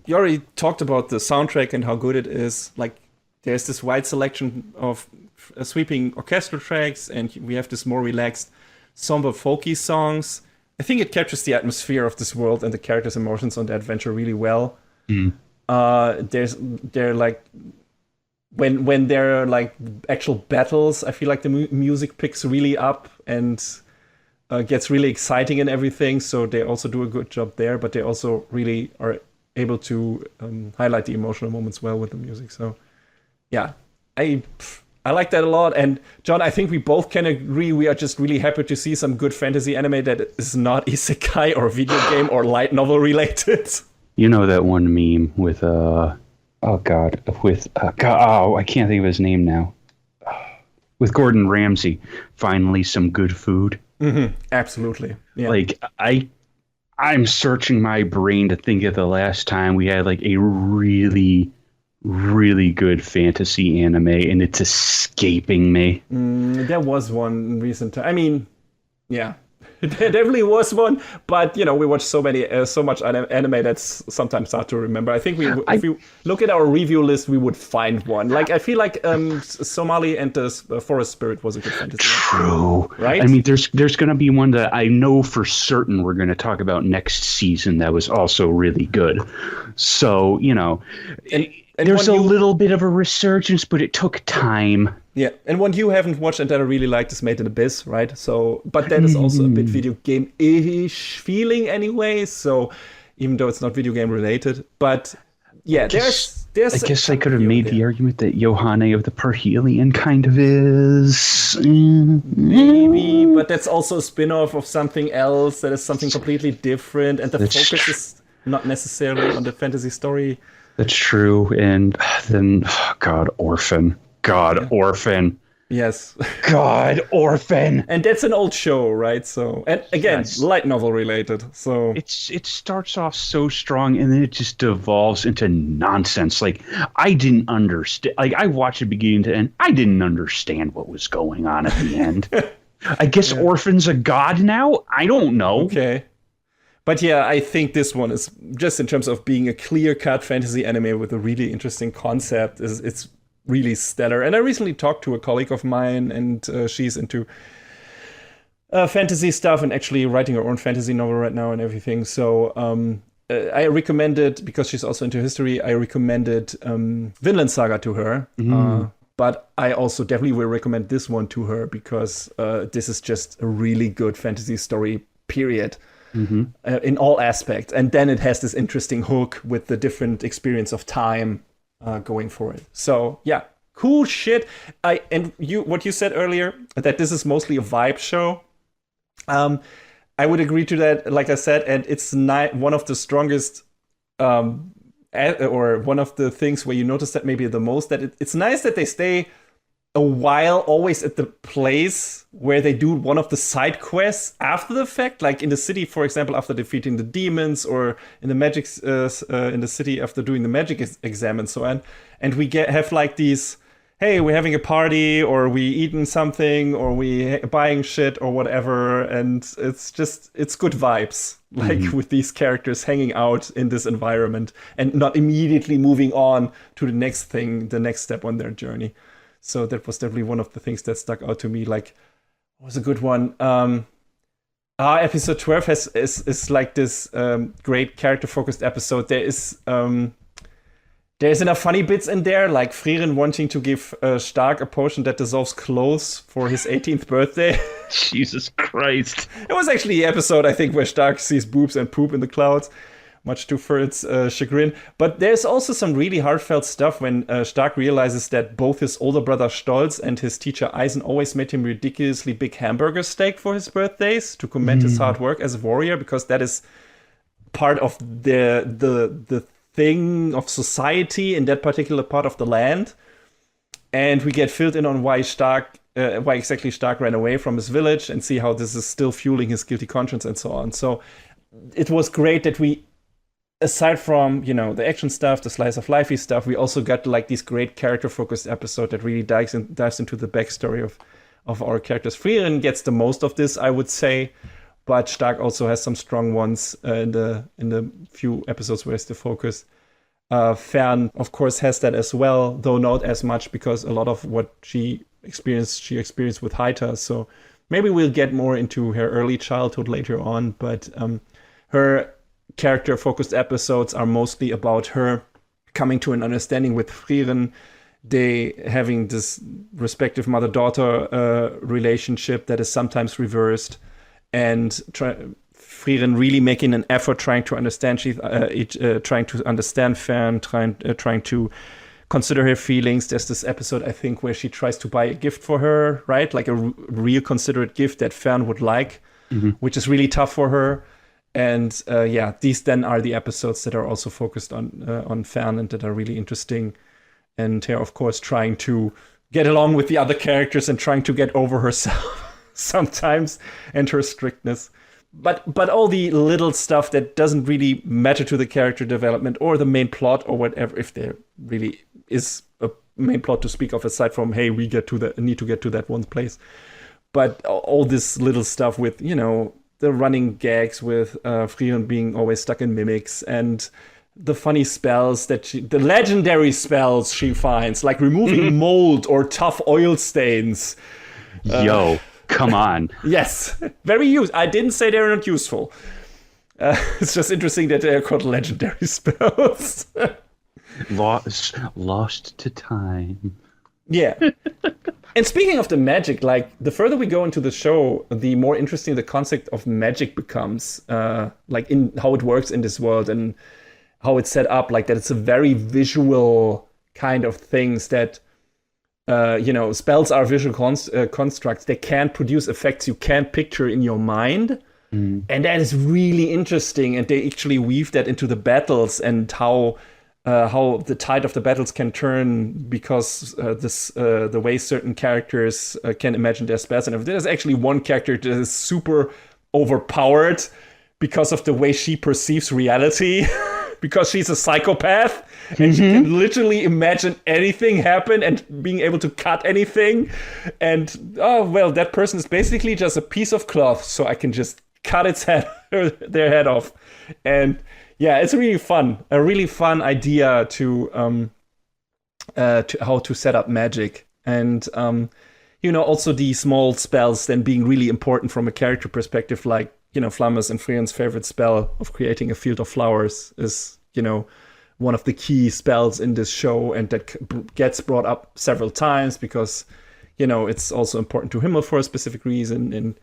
You already talked about the soundtrack and how good it is. Like, there's this wide selection of sweeping orchestral tracks, and we have this more relaxed, somber, folky songs. I think it captures the atmosphere of this world and the characters' emotions on the adventure really well. They're like, when there are like actual battles, I feel like the music picks really up and gets really exciting and everything. So they also do a good job there, but they also really are able to highlight the emotional moments well with the music. So yeah, I like that a lot. And John, I think we both can agree we are just really happy to see some good fantasy anime that is not isekai or video game or light novel related. You know that one meme with I can't think of his name now. With Gordon Ramsay, finally some good food. Mm-hmm. Absolutely. Yeah. Like I'm searching my brain to think of the last time we had like a really, really good fantasy anime, and it's escaping me. There was one in recent time. I mean, yeah, there definitely was one, but we watch so much anime that's sometimes hard to remember. I think if we look at our review list, we would find one. Like, I feel like Somali and the Forest Spirit was a good fantasy. True, right? I mean, there's going to be one that I know for certain we're going to talk about next season that was also really good. So and there's a little bit of a resurgence, but it took time. Yeah, and one you haven't watched and that I really liked is Made in Abyss, right? So, but that is also a bit video game-ish feeling anyway. So, even though it's not video game related, but yeah, there's. I guess I could have made the argument that Yohane of the Parhelion kind of is. Maybe, but that's also a spin-off of something else that is something completely different, and the focus is not necessarily on the fantasy story. That's true, and then Orphan. Orphan. Yes. God, Orphan. And that's an old show, right? So, and again, light novel related. So it starts off so strong, and then it just devolves into nonsense. Like, I didn't understand. Like, I watched it beginning to end. I didn't understand what was going on at the end. I guess Orphan's a god now. I don't know. Okay. But yeah, I think this one is, just in terms of being a clear-cut fantasy anime with a really interesting concept, it's really stellar. And I recently talked to a colleague of mine, and she's into fantasy stuff and actually writing her own fantasy novel right now and everything. So I recommended, because she's also into history, I recommended Vinland Saga to her. But I also definitely will recommend this one to her, because this is just a really good fantasy story, period, in all aspects. And then it has this interesting hook with the different experience of time going for it. So yeah, cool shit. What you said earlier, that this is mostly a vibe show. I would agree to that, like I said, and it's one of the strongest, or one of the things where you notice that maybe the most, that it's nice that they stay a while always at the place where they do one of the side quests after the fact, like in the city, for example, after defeating the demons, or in the magic in the city after doing the magic exam and so on. And we have like these, hey, we're having a party, or we eating something, or we buying shit or whatever, and it's good vibes, like with these characters hanging out in this environment and not immediately moving on to the next thing, the next step on their journey. So that was definitely one of the things that stuck out to me. Like, what was a good one? Episode 12 is like this great character-focused episode. There's enough funny bits in there, like Frieren wanting to give Stark a potion that dissolves clothes for his 18th birthday. Jesus Christ. It was actually the episode, I think, where Stark sees boobs and poop in the clouds, much to Furt's chagrin. But there's also some really heartfelt stuff when Stark realizes that both his older brother Stolz and his teacher Eisen always made him ridiculously big hamburger steak for his birthdays to commend his hard work as a warrior, because that is part of the thing of society in that particular part of the land. And we get filled in on why exactly Stark ran away from his village, and see how this is still fueling his guilty conscience and so on. So it was great that we, aside from, the action stuff, the slice of lifey stuff, we also got like these great character-focused episode that really dives into the backstory of our characters. Frieren gets the most of this, I would say, but Stark also has some strong ones in the few episodes where it's the focus. Fern, of course, has that as well, though not as much, because a lot of what she experienced with Haita. So maybe we'll get more into her early childhood later on. But her character-focused episodes are mostly about her coming to an understanding with Frieren, they having this respective mother-daughter relationship that is sometimes reversed, and Frieren really making an effort trying to understand trying to understand Fern, trying to consider her feelings. There's this episode, I think, where she tries to buy a gift for her, right? Like a real considerate gift that Fern would like, which is really tough for her. And these then are the episodes that are also focused on Fern and that are really interesting. And her, of course, trying to get along with the other characters and trying to get over herself sometimes, and her strictness. But all the little stuff that doesn't really matter to the character development or the main plot or whatever, if there really is a main plot to speak of, aside from, hey, we need to get to that one place. But all this little stuff with, the running gags with Frieren being always stuck in mimics, and the funny spells the legendary spells she finds, like removing mold or tough oil stains. Yo, come on. Yes, very useful. I didn't say they're not useful. It's just interesting that they're called legendary spells. Lost to time. Yeah. And speaking of the magic, like, the further we go into the show, the more interesting the concept of magic becomes, like in how it works in this world and how it's set up, like that it's a very visual kind of things that, spells are visual constructs. They can't produce effects you can't picture in your mind. And that is really interesting. And they actually weave that into the battles and how the tide of the battles can turn because the way certain characters can imagine their spells. And if there's actually one character that is super overpowered because of the way she perceives reality, because she's a psychopath and she can literally imagine anything happen and being able to cut anything. And, that person is basically just a piece of cloth, so I can just cut its head, their head off. And yeah, it's really fun. A really fun idea to how to set up magic. And, also the small spells then being really important from a character perspective, like, Flammes and Frieren's favorite spell of creating a field of flowers is, one of the key spells in this show, and that gets brought up several times because, it's also important to Himmel for a specific reason. And,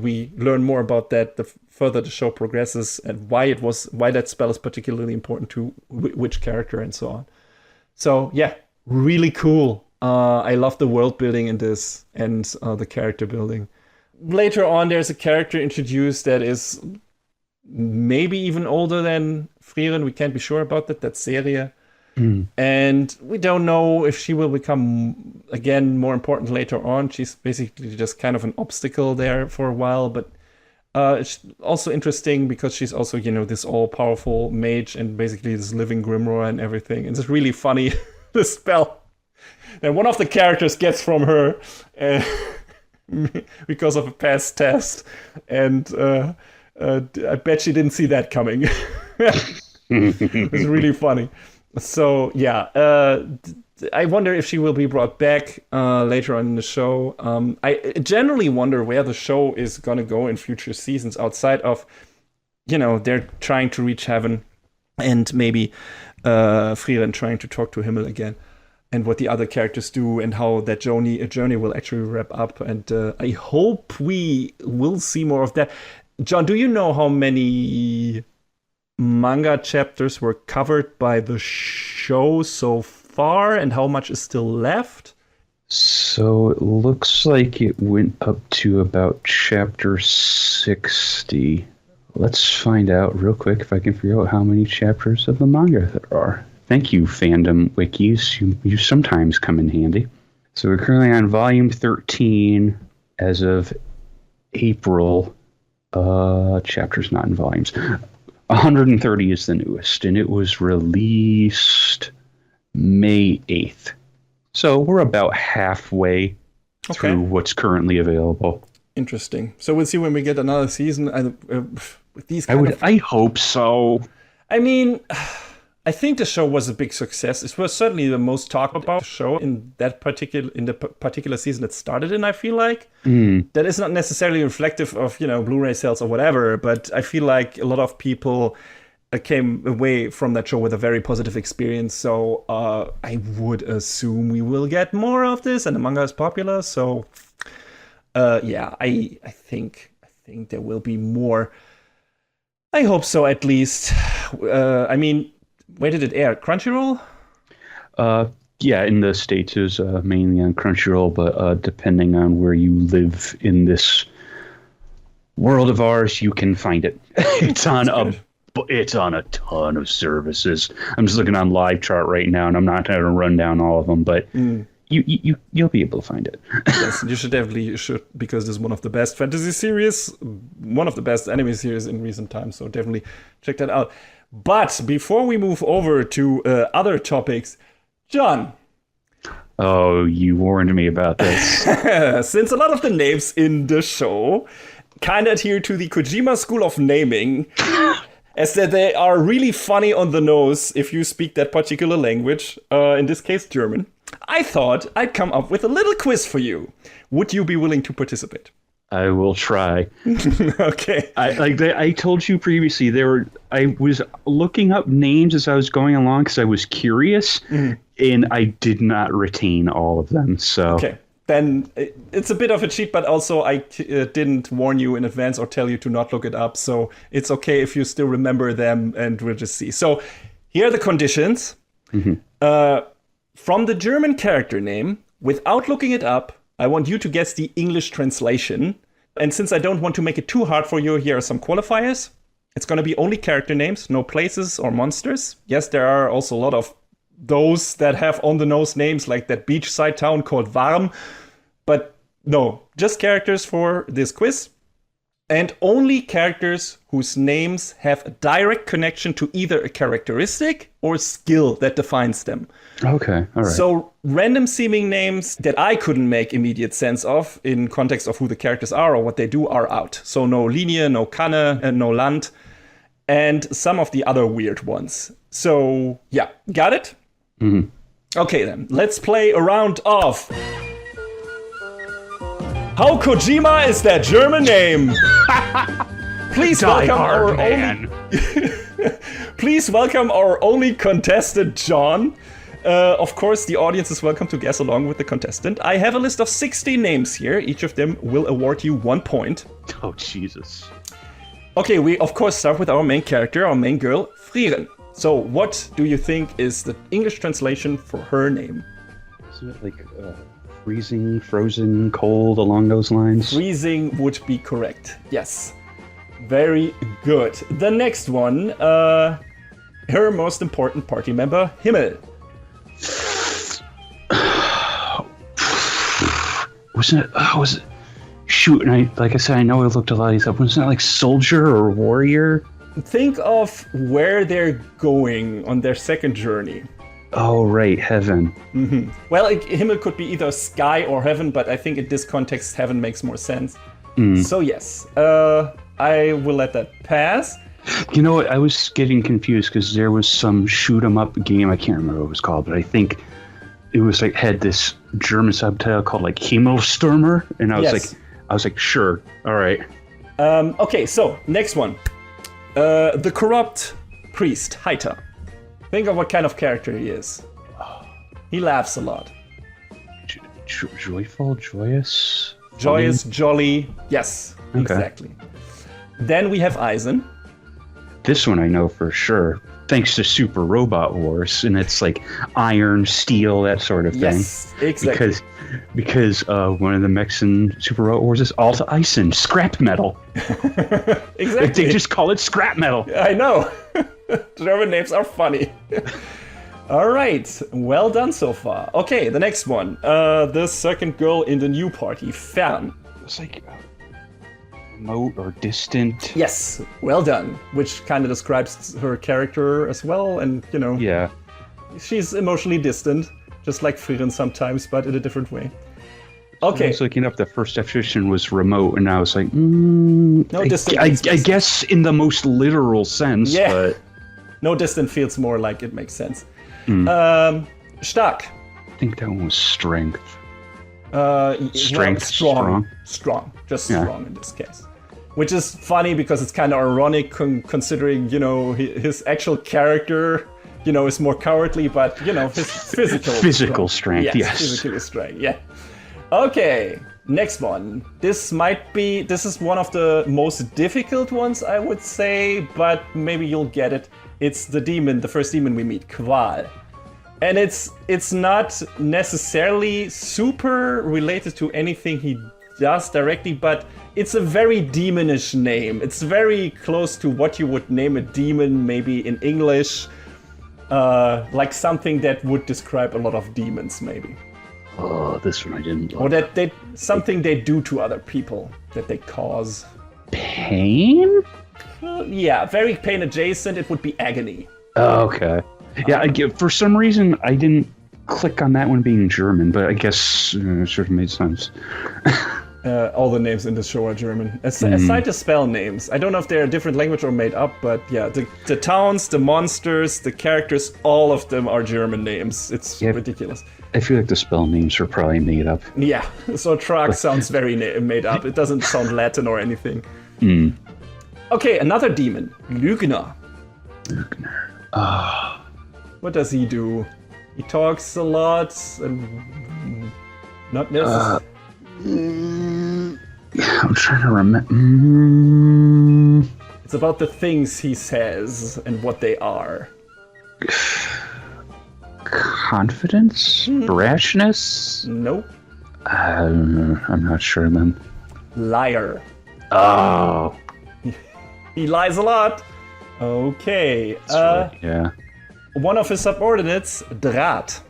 we learn more about that the further the show progresses, and why that spell is particularly important to which character and so on. So yeah, really cool. I love the world building in this and the character building. Later on, there's a character introduced that is maybe even older than Frieren. We can't be sure about that. That's Serie. And we don't know if she will become, again, more important later on. She's basically just kind of an obstacle there for a while. But it's also interesting because she's also, this all-powerful mage and basically this living grimoire and everything. And it's really funny, the spell that one of the characters gets from her because of a past test. And I bet she didn't see that coming. It's really funny. So yeah, I wonder if she will be brought back later on in the show. I generally wonder where the show is going to go in future seasons outside of, they're trying to reach heaven and maybe Frieren trying to talk to Himmel again, and what the other characters do and how that journey will actually wrap up. And I hope we will see more of that. John, do you know how many manga chapters were covered by the show so far and how much is still left? So it looks like it went up to about chapter 60. Let's find out real quick if I can figure out how many chapters of the manga there are. Thank you, fandom wikis. You sometimes come in handy. So we're currently on volume 13 as of April. Chapters not in volumes. 130 is the newest, and it was released May 8th. So we're about halfway through what's currently available. Interesting. So we'll see when we get another season. With these I hope so. I mean, I think the show was a big success. It was certainly the most talked about show in the particular season it started in, I feel like. That is not necessarily reflective of, Blu-ray sales or whatever, but I feel like a lot of people came away from that show with a very positive experience. So I would assume we will get more of this, and the manga is popular. So I think there will be more. I hope so, at least. I mean, where did it air? Crunchyroll? Yeah, in the States it was mainly on Crunchyroll, but depending on where you live in this world of ours, you can find it. It's on a ton of services. I'm just looking on Live Chart right now, and I'm not going to run down all of them, but you'll be able to find it. Yes, you should, because this is one of the best fantasy series, one of the best anime series in recent times. So definitely check that out. But before we move over to other topics, John. Oh, you warned me about this. Since a lot of the names in the show kind of adhere to the Kojima school of naming, as that they are really funny on the nose if you speak that particular language, in this case German, I thought I'd come up with a little quiz for you. Would you be willing to participate? I will try. Okay. I told you previously, I was looking up names as I was going along because I was curious, and I did not retain all of them. So okay, then it's a bit of a cheat, but also I didn't warn you in advance or tell you to not look it up. So it's okay if you still remember them, and we'll just see. So here are the conditions. From the German character name, without looking it up, I want you to guess the English translation. And since I don't want to make it too hard for you, here are some qualifiers. It's going to be only character names, no places or monsters. Yes, there are also a lot of those that have on-the-nose names, like that beachside town called Warm. But no, just characters for this quiz. And only characters whose names have a direct connection to either a characteristic or skill that defines them. Okay, all right. So random seeming names that I couldn't make immediate sense of in context of who the characters are or what they do are out. So no Linie, no Kanne, and no Land, and some of the other weird ones. So yeah, got it? Mm-hmm. Okay then, let's play a round of How Kojima is that German name? Please welcome our only Please welcome our only contestant, John. Of course, the audience is welcome to guess along with the contestant. I have a list of 60 names here. Each of them will award you 1 point. Oh, Jesus. Okay, we of course start with our main character, our main girl, Frieren. So what do you think is the English translation for her name? Isn't it like freezing, frozen, cold, along those lines? Freezing would be correct, yes. Very good. The next one, her most important party member, Himmel. Wasn't it? Was it? Shoot, and like I said, I know I looked a lot of these up. Wasn't that like soldier or warrior? Think of where they're going on their second journey. Oh, right, heaven. Mm-hmm. Well, Himmel could be either sky or heaven, but I think in this context, heaven makes more sense. So yes, I will let that pass. You know what? I was getting confused because there was some shoot 'em up game. I can't remember what it was called, but I think it was like had this German subtitle called like Himmelsstürmer, and I was like, sure, all right. Okay, so next one, the corrupt priest Heiter. Think of what kind of character he is. He laughs a lot. Joyful, joyous, joyous, jolly. Yes, okay. Exactly. Then we have Eisen. This one I know for sure, thanks to Super Robot Wars, and it's like iron, steel, that sort of thing. Yes, exactly. Because one of the mechs in Super Robot Wars is Alta Eisen, scrap metal. Exactly. They just call it scrap metal. I know. German names are funny. All right, well done so far. Okay, the next one. The second girl in the new party, Fern. It's like remote or distant. Yes, well done. Which kind of describes her character as well, and you know. Yeah. She's emotionally distant, just like Frieren sometimes, but in a different way. Okay. I was looking up, the first definition was remote, and I was like, no, distant. I guess in the most literal sense, yeah. But no, distant feels more like it makes sense. Stark. I think that one was strength. Strength, strong. Just strong in this case. Which is funny because it's kind of ironic considering, you know, his actual character, you know, is more cowardly, but, you know, his physical strength, yes. Physically strength, yeah. Okay, next one. This is one of the most difficult ones, I would say, but maybe you'll get it. It's the first demon we meet, Qual. And it's not necessarily super related to anything he does directly, but it's a very demonish name. It's very close to what you would name a demon, maybe in English. Like something that would describe a lot of demons, maybe. Oh, this one I didn't like. Or that something they do to other people, that they cause. Pain? Yeah, very pain adjacent. It would be agony. Oh, okay. Yeah, for some reason I didn't click on that one being German, but I guess it sort of made sense. All the names in the show are German. Aside the spell names, I don't know if they're a different language or made up, but yeah, the towns, the monsters, the characters, all of them are German names. It's ridiculous. I feel like the spell names are probably made up. Yeah, so Trag sounds very made up. It doesn't sound Latin or anything. Okay, another demon, Lügner. What does he do? He talks a lot and not necessarily. I'm trying to remember. It's about the things he says and what they are. Confidence? Brashness? Nope. I'm not sure then. Liar. Oh. He lies a lot. Okay. That's right, yeah. One of his subordinates, Draht.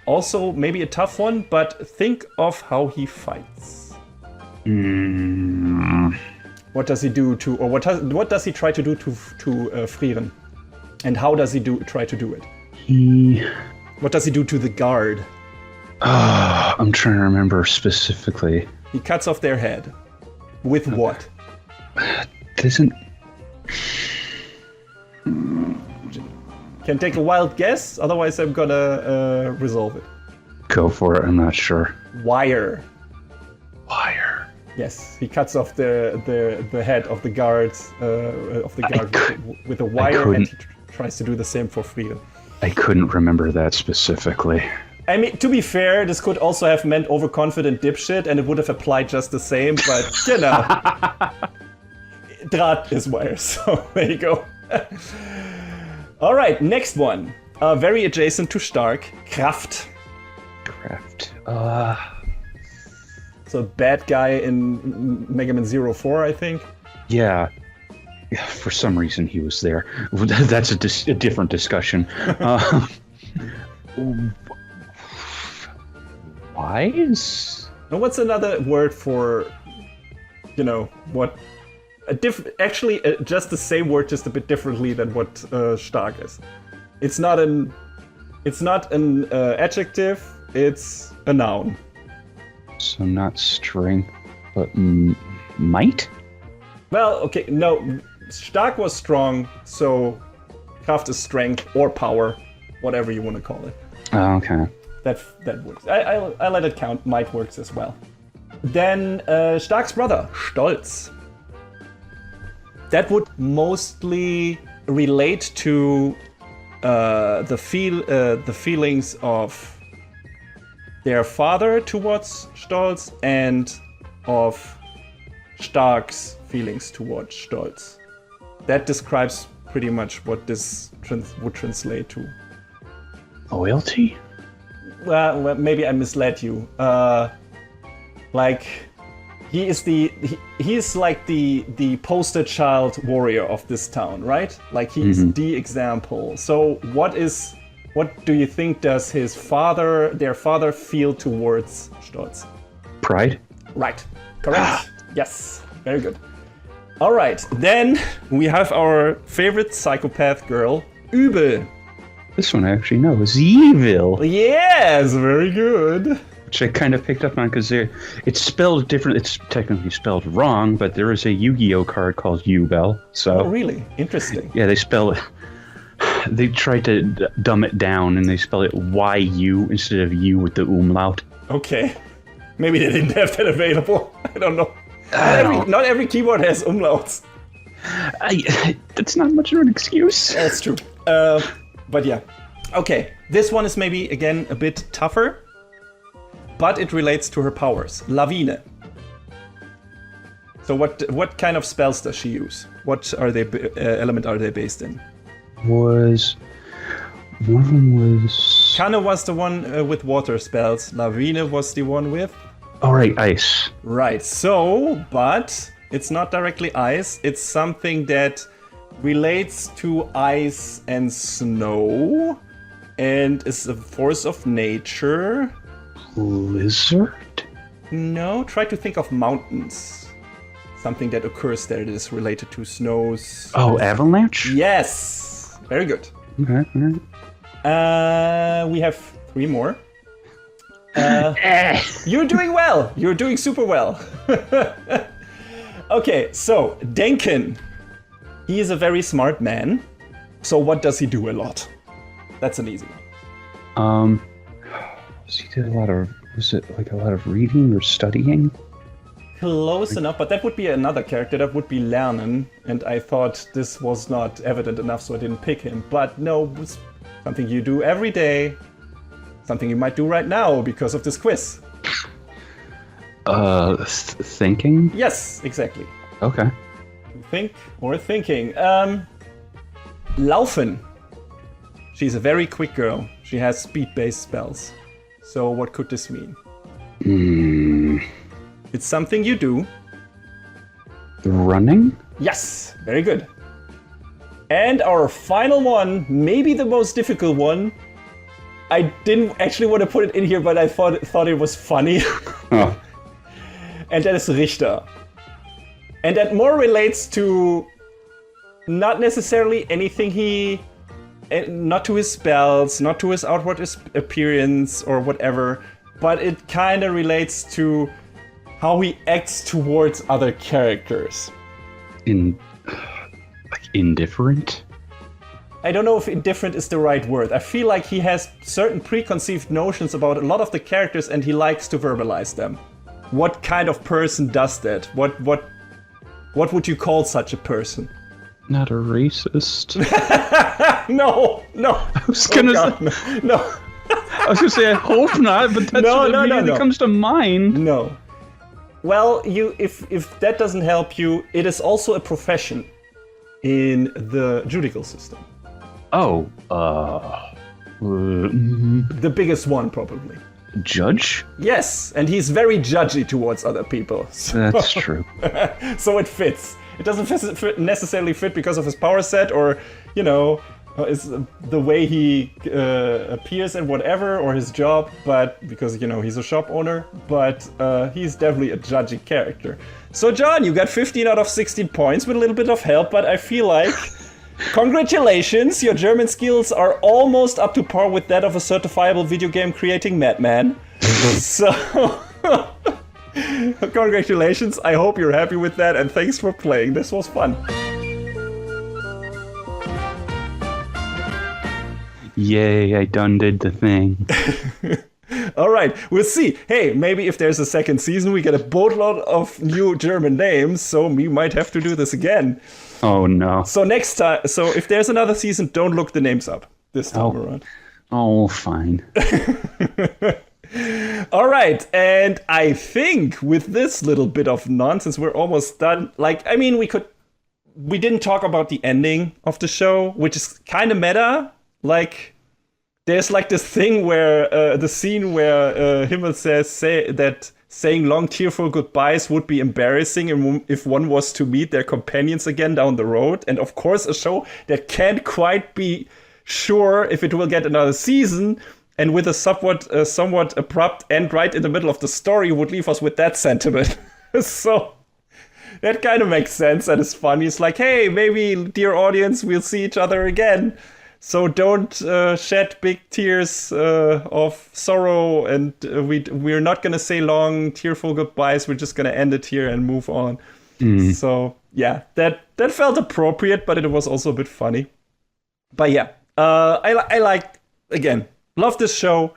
Also, maybe a tough one, but think of how he fights. What does he do to, or what does he try to do to Frieren? And how does he try to do it? What does he do to the guard? I'm trying to remember specifically. He cuts off their head. With what? Doesn't... Can take a wild guess, otherwise I'm gonna resolve it. Go for it, I'm not sure. Wire. Wire. Yes, he cuts off the head of the guards with a wire, and he tries to do the same for Frieren. I couldn't remember that specifically. I mean, to be fair, this could also have meant overconfident dipshit, and it would have applied just the same, but, you know. Draht is wire, so there you go. Alright, next one. Very adjacent to Stark, Kraft. Kraft. So bad guy in Mega Man 04, I think. Yeah. For some reason he was there. That's a different discussion. Wise? And what's another word for, you know, what? Actually, just the same word, just a bit differently than what Stark is. It's not an adjective. It's a noun. So not strength, but might? Well, okay, no. Stark was strong, so Kraft is strength or power, whatever you want to call it. Oh, okay. That works. I let it count. Might works as well. Then Stark's brother, Stolz. That would mostly relate to the feelings of their father towards Stolz and of Stark's feelings towards Stolz. That describes pretty much what this would translate to. Loyalty? Well, maybe I misled you. Like, he is like the poster child warrior of this town, right? Like, he's the example. So what do you think does their father feel towards Stolz? Pride? Right. Correct. Yes. Very good. All right. Then we have our favorite psychopath girl, Übel. This one I actually know is evil. Yes, very good. Which I kind of picked up on because it's spelled different. It's technically spelled wrong, but there is a Yu-Gi-Oh card called Yubel. So. Oh, really? Interesting. Yeah, they spell it. They tried to dumb it down and they spell it Y-U instead of U with the umlaut. Okay. Maybe they didn't have that available. I don't know. Not every keyboard has umlauts. That's not much of an excuse. That's true. But yeah. Okay. This one is maybe, again, a bit tougher. But it relates to her powers. Lawine. So what kind of spells does she use? What element are they based in? One of them was... Kane was the one with water spells. Lawine was the one with... Oh, right, ice. Right, so, but it's not directly ice. It's something that relates to ice and snow and is a force of nature. Blizzard? No, try to think of mountains. Something that occurs there that is related to snows. Oh, avalanche? Yes! Very good. Okay, alright. We have 3 more. You're doing well. You're doing super well. Okay, so Denken. He is a very smart man. So what does he do a lot? That's an easy one. He did a lot of... Was it like a lot of reading or studying? Close enough, but that would be another character. That would be Lernen. And I thought this was not evident enough, so I didn't pick him. But no, it's something you do every day. Something you might do right now because of this quiz. Thinking? Yes, exactly. Okay. Think or thinking. Laufen. She's a very quick girl. She has speed-based spells. So what could this mean? It's something you do. Running? Yes, very good. And our final one, maybe the most difficult one. I didn't actually want to put it in here, but I thought it was funny. Oh. and that is Richter. And that more relates to not necessarily anything not to his spells, not to his outward appearance or whatever, but it kind of relates to how he acts towards other characters. Indifferent? I don't know if indifferent is the right word. I feel like he has certain preconceived notions about a lot of the characters and he likes to verbalize them. What kind of person does that? What would you call such a person? Not a racist. No. I was gonna say no. I was gonna say I hope not, but that's what immediately comes to mind. No. Well, if that doesn't help you, it is also a profession in the judicial system. Oh, the biggest one, probably. Judge? Yes, and he's very judgy towards other people. So, that's true. So it fits. It doesn't necessarily fit because of his power set or, is the way he appears and whatever, or his job, but because, he's a shop owner, but he's definitely a judgy character. So, John, you got 15 out of 16 points with a little bit of help, but I feel like congratulations, your German skills are almost up to par with that of a certifiable video game creating madman. So, congratulations, I hope you're happy with that, and thanks for playing, this was fun. Yay, I done did the thing. All right, we'll see. Hey, maybe if there's a second season, we get a boatload of new German names, so we might have to do this again. Oh, no. So next time, if there's another season, don't look the names up this time around. Oh, fine. All right, and I think with this little bit of nonsense, we're almost done. We didn't talk about the ending of the show, which is kind of meta. There's this thing where the scene where Himmel says that saying long tearful goodbyes would be embarrassing if one was to meet their companions again down the road. And of course, a show that can't quite be sure if it will get another season, and with a somewhat abrupt end right in the middle of the story would leave us with that sentiment. So that kind of makes sense and it's funny. It's like, hey, maybe, dear audience, we'll see each other again. So don't shed big tears of sorrow, and we're not going to say long, tearful goodbyes. We're just going to end it here and move on. So, yeah, that felt appropriate, but it was also a bit funny. But yeah, love this show.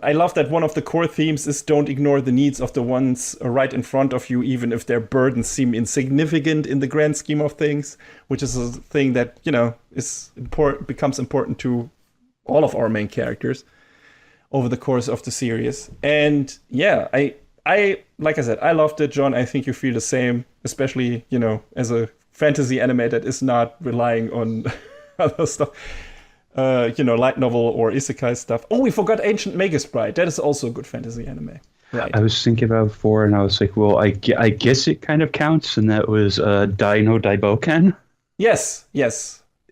I love that one of the core themes is don't ignore the needs of the ones right in front of you, even if their burdens seem insignificant in the grand scheme of things, which is a thing that, becomes important to all of our main characters over the course of the series. And yeah, I like I said, I loved it, John. I think you feel the same, especially, as a fantasy anime that is not relying on other stuff. Light novel or isekai stuff. Oh, we forgot Ancient Magus Bride. That is also a good fantasy anime. Right. I was thinking about it before, and I was like, well, I guess it kind of counts, and that was Dai no Daiboken. Yes.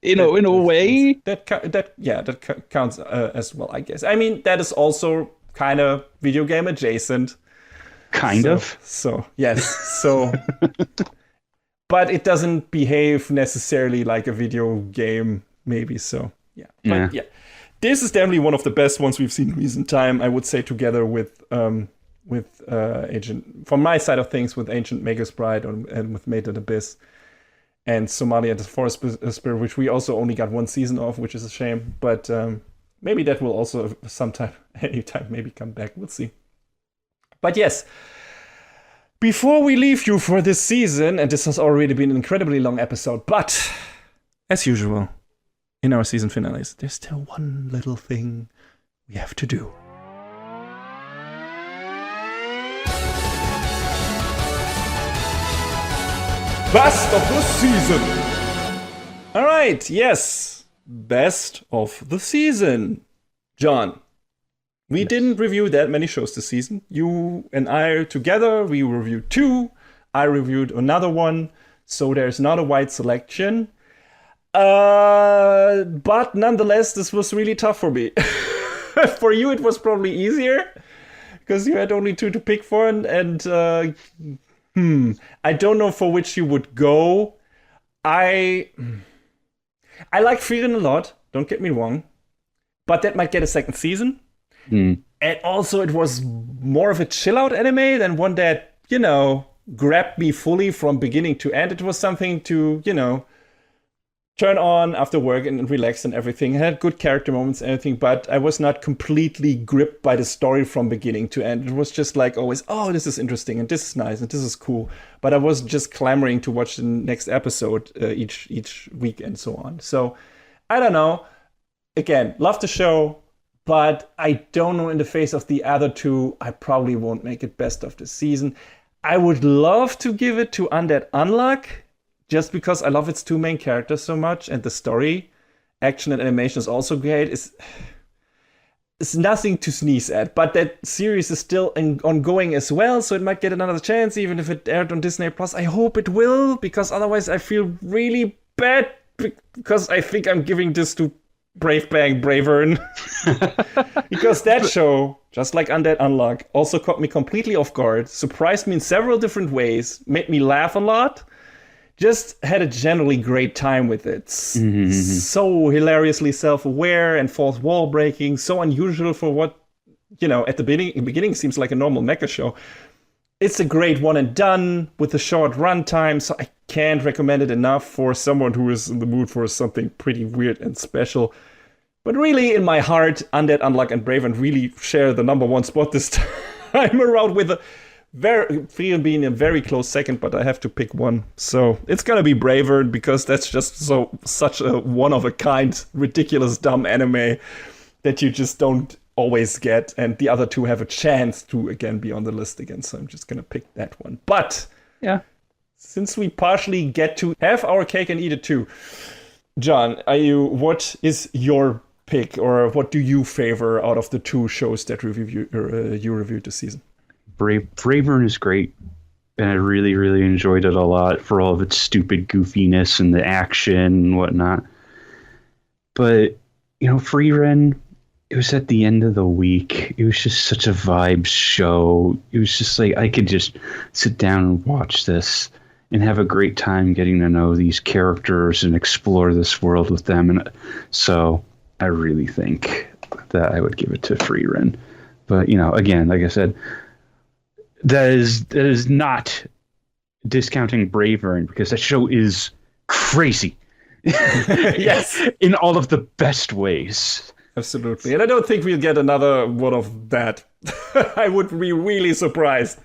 In a way. That counts as well, I guess. I mean, that is also kind of video game adjacent. Kind of. So, yes. So, but it doesn't behave necessarily like a video game, maybe so. Yeah. This is definitely one of the best ones we've seen in recent time, I would say, together with Ancient, from my side of things, with Ancient Magus Bride and with Made in Abyss and Somalia and the Forest Spirit, which we also only got one season of, which is a shame. But maybe that will also anytime, maybe come back. We'll see. But yes, before we leave you for this season, and this has already been an incredibly long episode, but as usual, in our season finales, there's still one little thing we have to do. Best of the season! Alright, yes. Best of the season. John, we didn't review that many shows this season. You and I together, we reviewed 2. I reviewed another one. So there's not a wide selection. But nonetheless, this was really tough for me. For you, it was probably easier because you had only two to pick for, and I don't know for which you would go. I like Frieren a lot, don't get me wrong, but that might get a second season. And also it was more of a chill out anime than one that, grabbed me fully from beginning to end. It was something to, turn on after work and relax and everything. It had good character moments and everything, but I was not completely gripped by the story from beginning to end. It was just like always, oh, this is interesting and this is nice and this is cool. But I was just clamoring to watch the next episode each week and so on. So I don't know. Again, love the show, but I don't know, in the face of the other two, I probably won't make it best of the season. I would love to give it to Undead Unluck, just because I love its two main characters so much, and the story, action and animation is also great. It's nothing to sneeze at, but that series is still ongoing as well, so it might get another chance, even if it aired on Disney Plus. I hope it will, because otherwise I feel really bad, because I think I'm giving this to Brave Bang Bravern. Because that show, just like Undead Unluck, also caught me completely off guard, surprised me in several different ways, made me laugh a lot. Just had a generally great time with it. So hilariously self-aware and fourth wall breaking, so unusual for what, at the beginning seems like a normal mecha show. It's a great one and done with a short runtime, so I can't recommend it enough for someone who is in the mood for something pretty weird and special. But really, in my heart, Undead Unluck and Bravern really share the number one spot this time around, with Frieren being a very close second, but I have to pick one. So it's gonna be Bravern, because that's just such a one-of-a-kind, ridiculous, dumb anime that you just don't always get. And the other two have a chance to, again, be on the list again. So I'm just gonna pick that one. But yeah, since we partially get to have our cake and eat it too, John, what is your pick, or what do you favor out of the two shows that you reviewed this season? Bravern is great, and I really, really enjoyed it a lot for all of its stupid goofiness and the action and whatnot. But, Frieren, it was at the end of the week. It was just such a vibe show. It was just like, I could just sit down and watch this and have a great time getting to know these characters and explore this world with them. And so I really think that I would give it to Frieren. But, again, like I said, that is not discounting Bravern, because that show is crazy. Yes. In all of the best ways. Absolutely. And I don't think we'll get another one of that. I would be really surprised.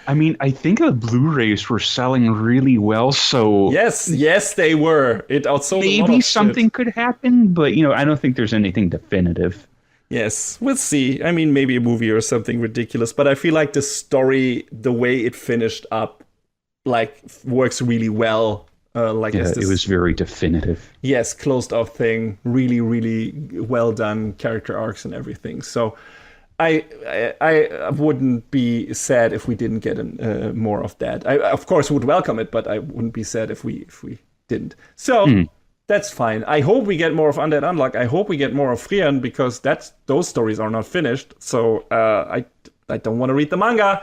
I mean, I think the Blu-rays were selling really well, so... Yes, they were. It outsold a lot maybe of something shit. could happen, but, I don't think there's anything definitive. Yes, we'll see. I mean, maybe a movie or something ridiculous, but I feel like the story, the way it finished up, works really well. It was very definitive. Yes, closed off thing, really, really well done character arcs and everything. So I wouldn't be sad if we didn't get more of that. I of course would welcome it, but I wouldn't be sad if we didn't. So. That's fine. I hope we get more of Undead Unluck. I hope we get more of Frieren, because those stories are not finished. So I don't want to read the manga.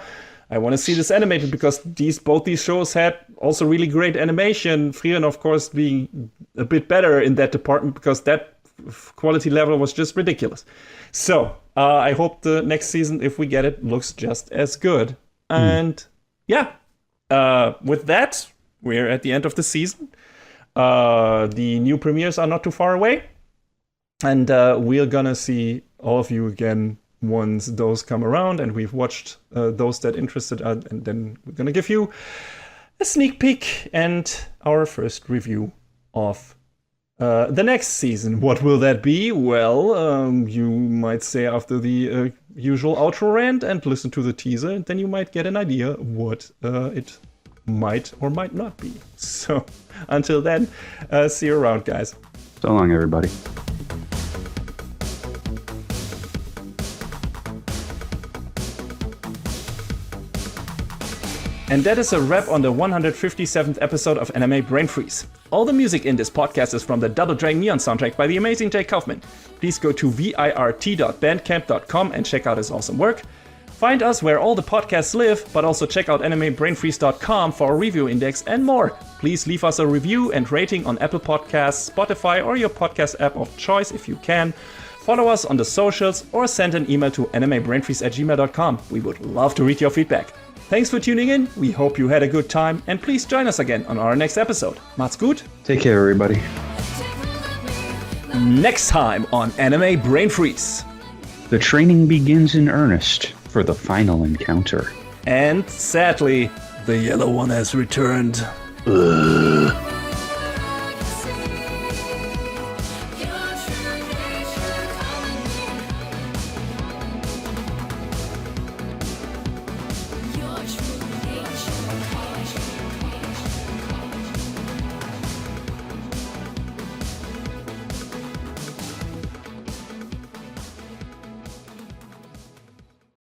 I want to see this animated, because both these shows had also really great animation. Frieren, of course, being a bit better in that department, because that quality level was just ridiculous. So I hope the next season, if we get it, looks just as good. And with that, we're at the end of the season. The new premieres are not too far away, and we're gonna see all of you again once those come around, and we've watched those that interested us, and then we're gonna give you a sneak peek and our first review of the next season. What will that be? Well, you might say after the usual outro rant and listen to the teaser, and then you might get an idea what it might or might not be. So until then, see you around, guys. So long, everybody. And that is a wrap on the 157th episode of Anime Brain Freeze. All the music in this podcast is from the Double Dragon Neon soundtrack by the amazing Jake Kaufman. Please go to virt.bandcamp.com and check out his awesome work. Find us where all the podcasts live, but also check out animebrainfreeze.com for our review index and more. Please leave us a review and rating on Apple Podcasts, Spotify, or your podcast app of choice if you can. Follow us on the socials or send an email to animebrainfreeze@gmail.com. We would love to read your feedback. Thanks for tuning in. We hope you had a good time, and please join us again on our next episode. Macht's gut. Take care, everybody. Next time on Anime Brain Freeze. The training begins in earnest for the final encounter. And sadly, the yellow one has returned. Ugh.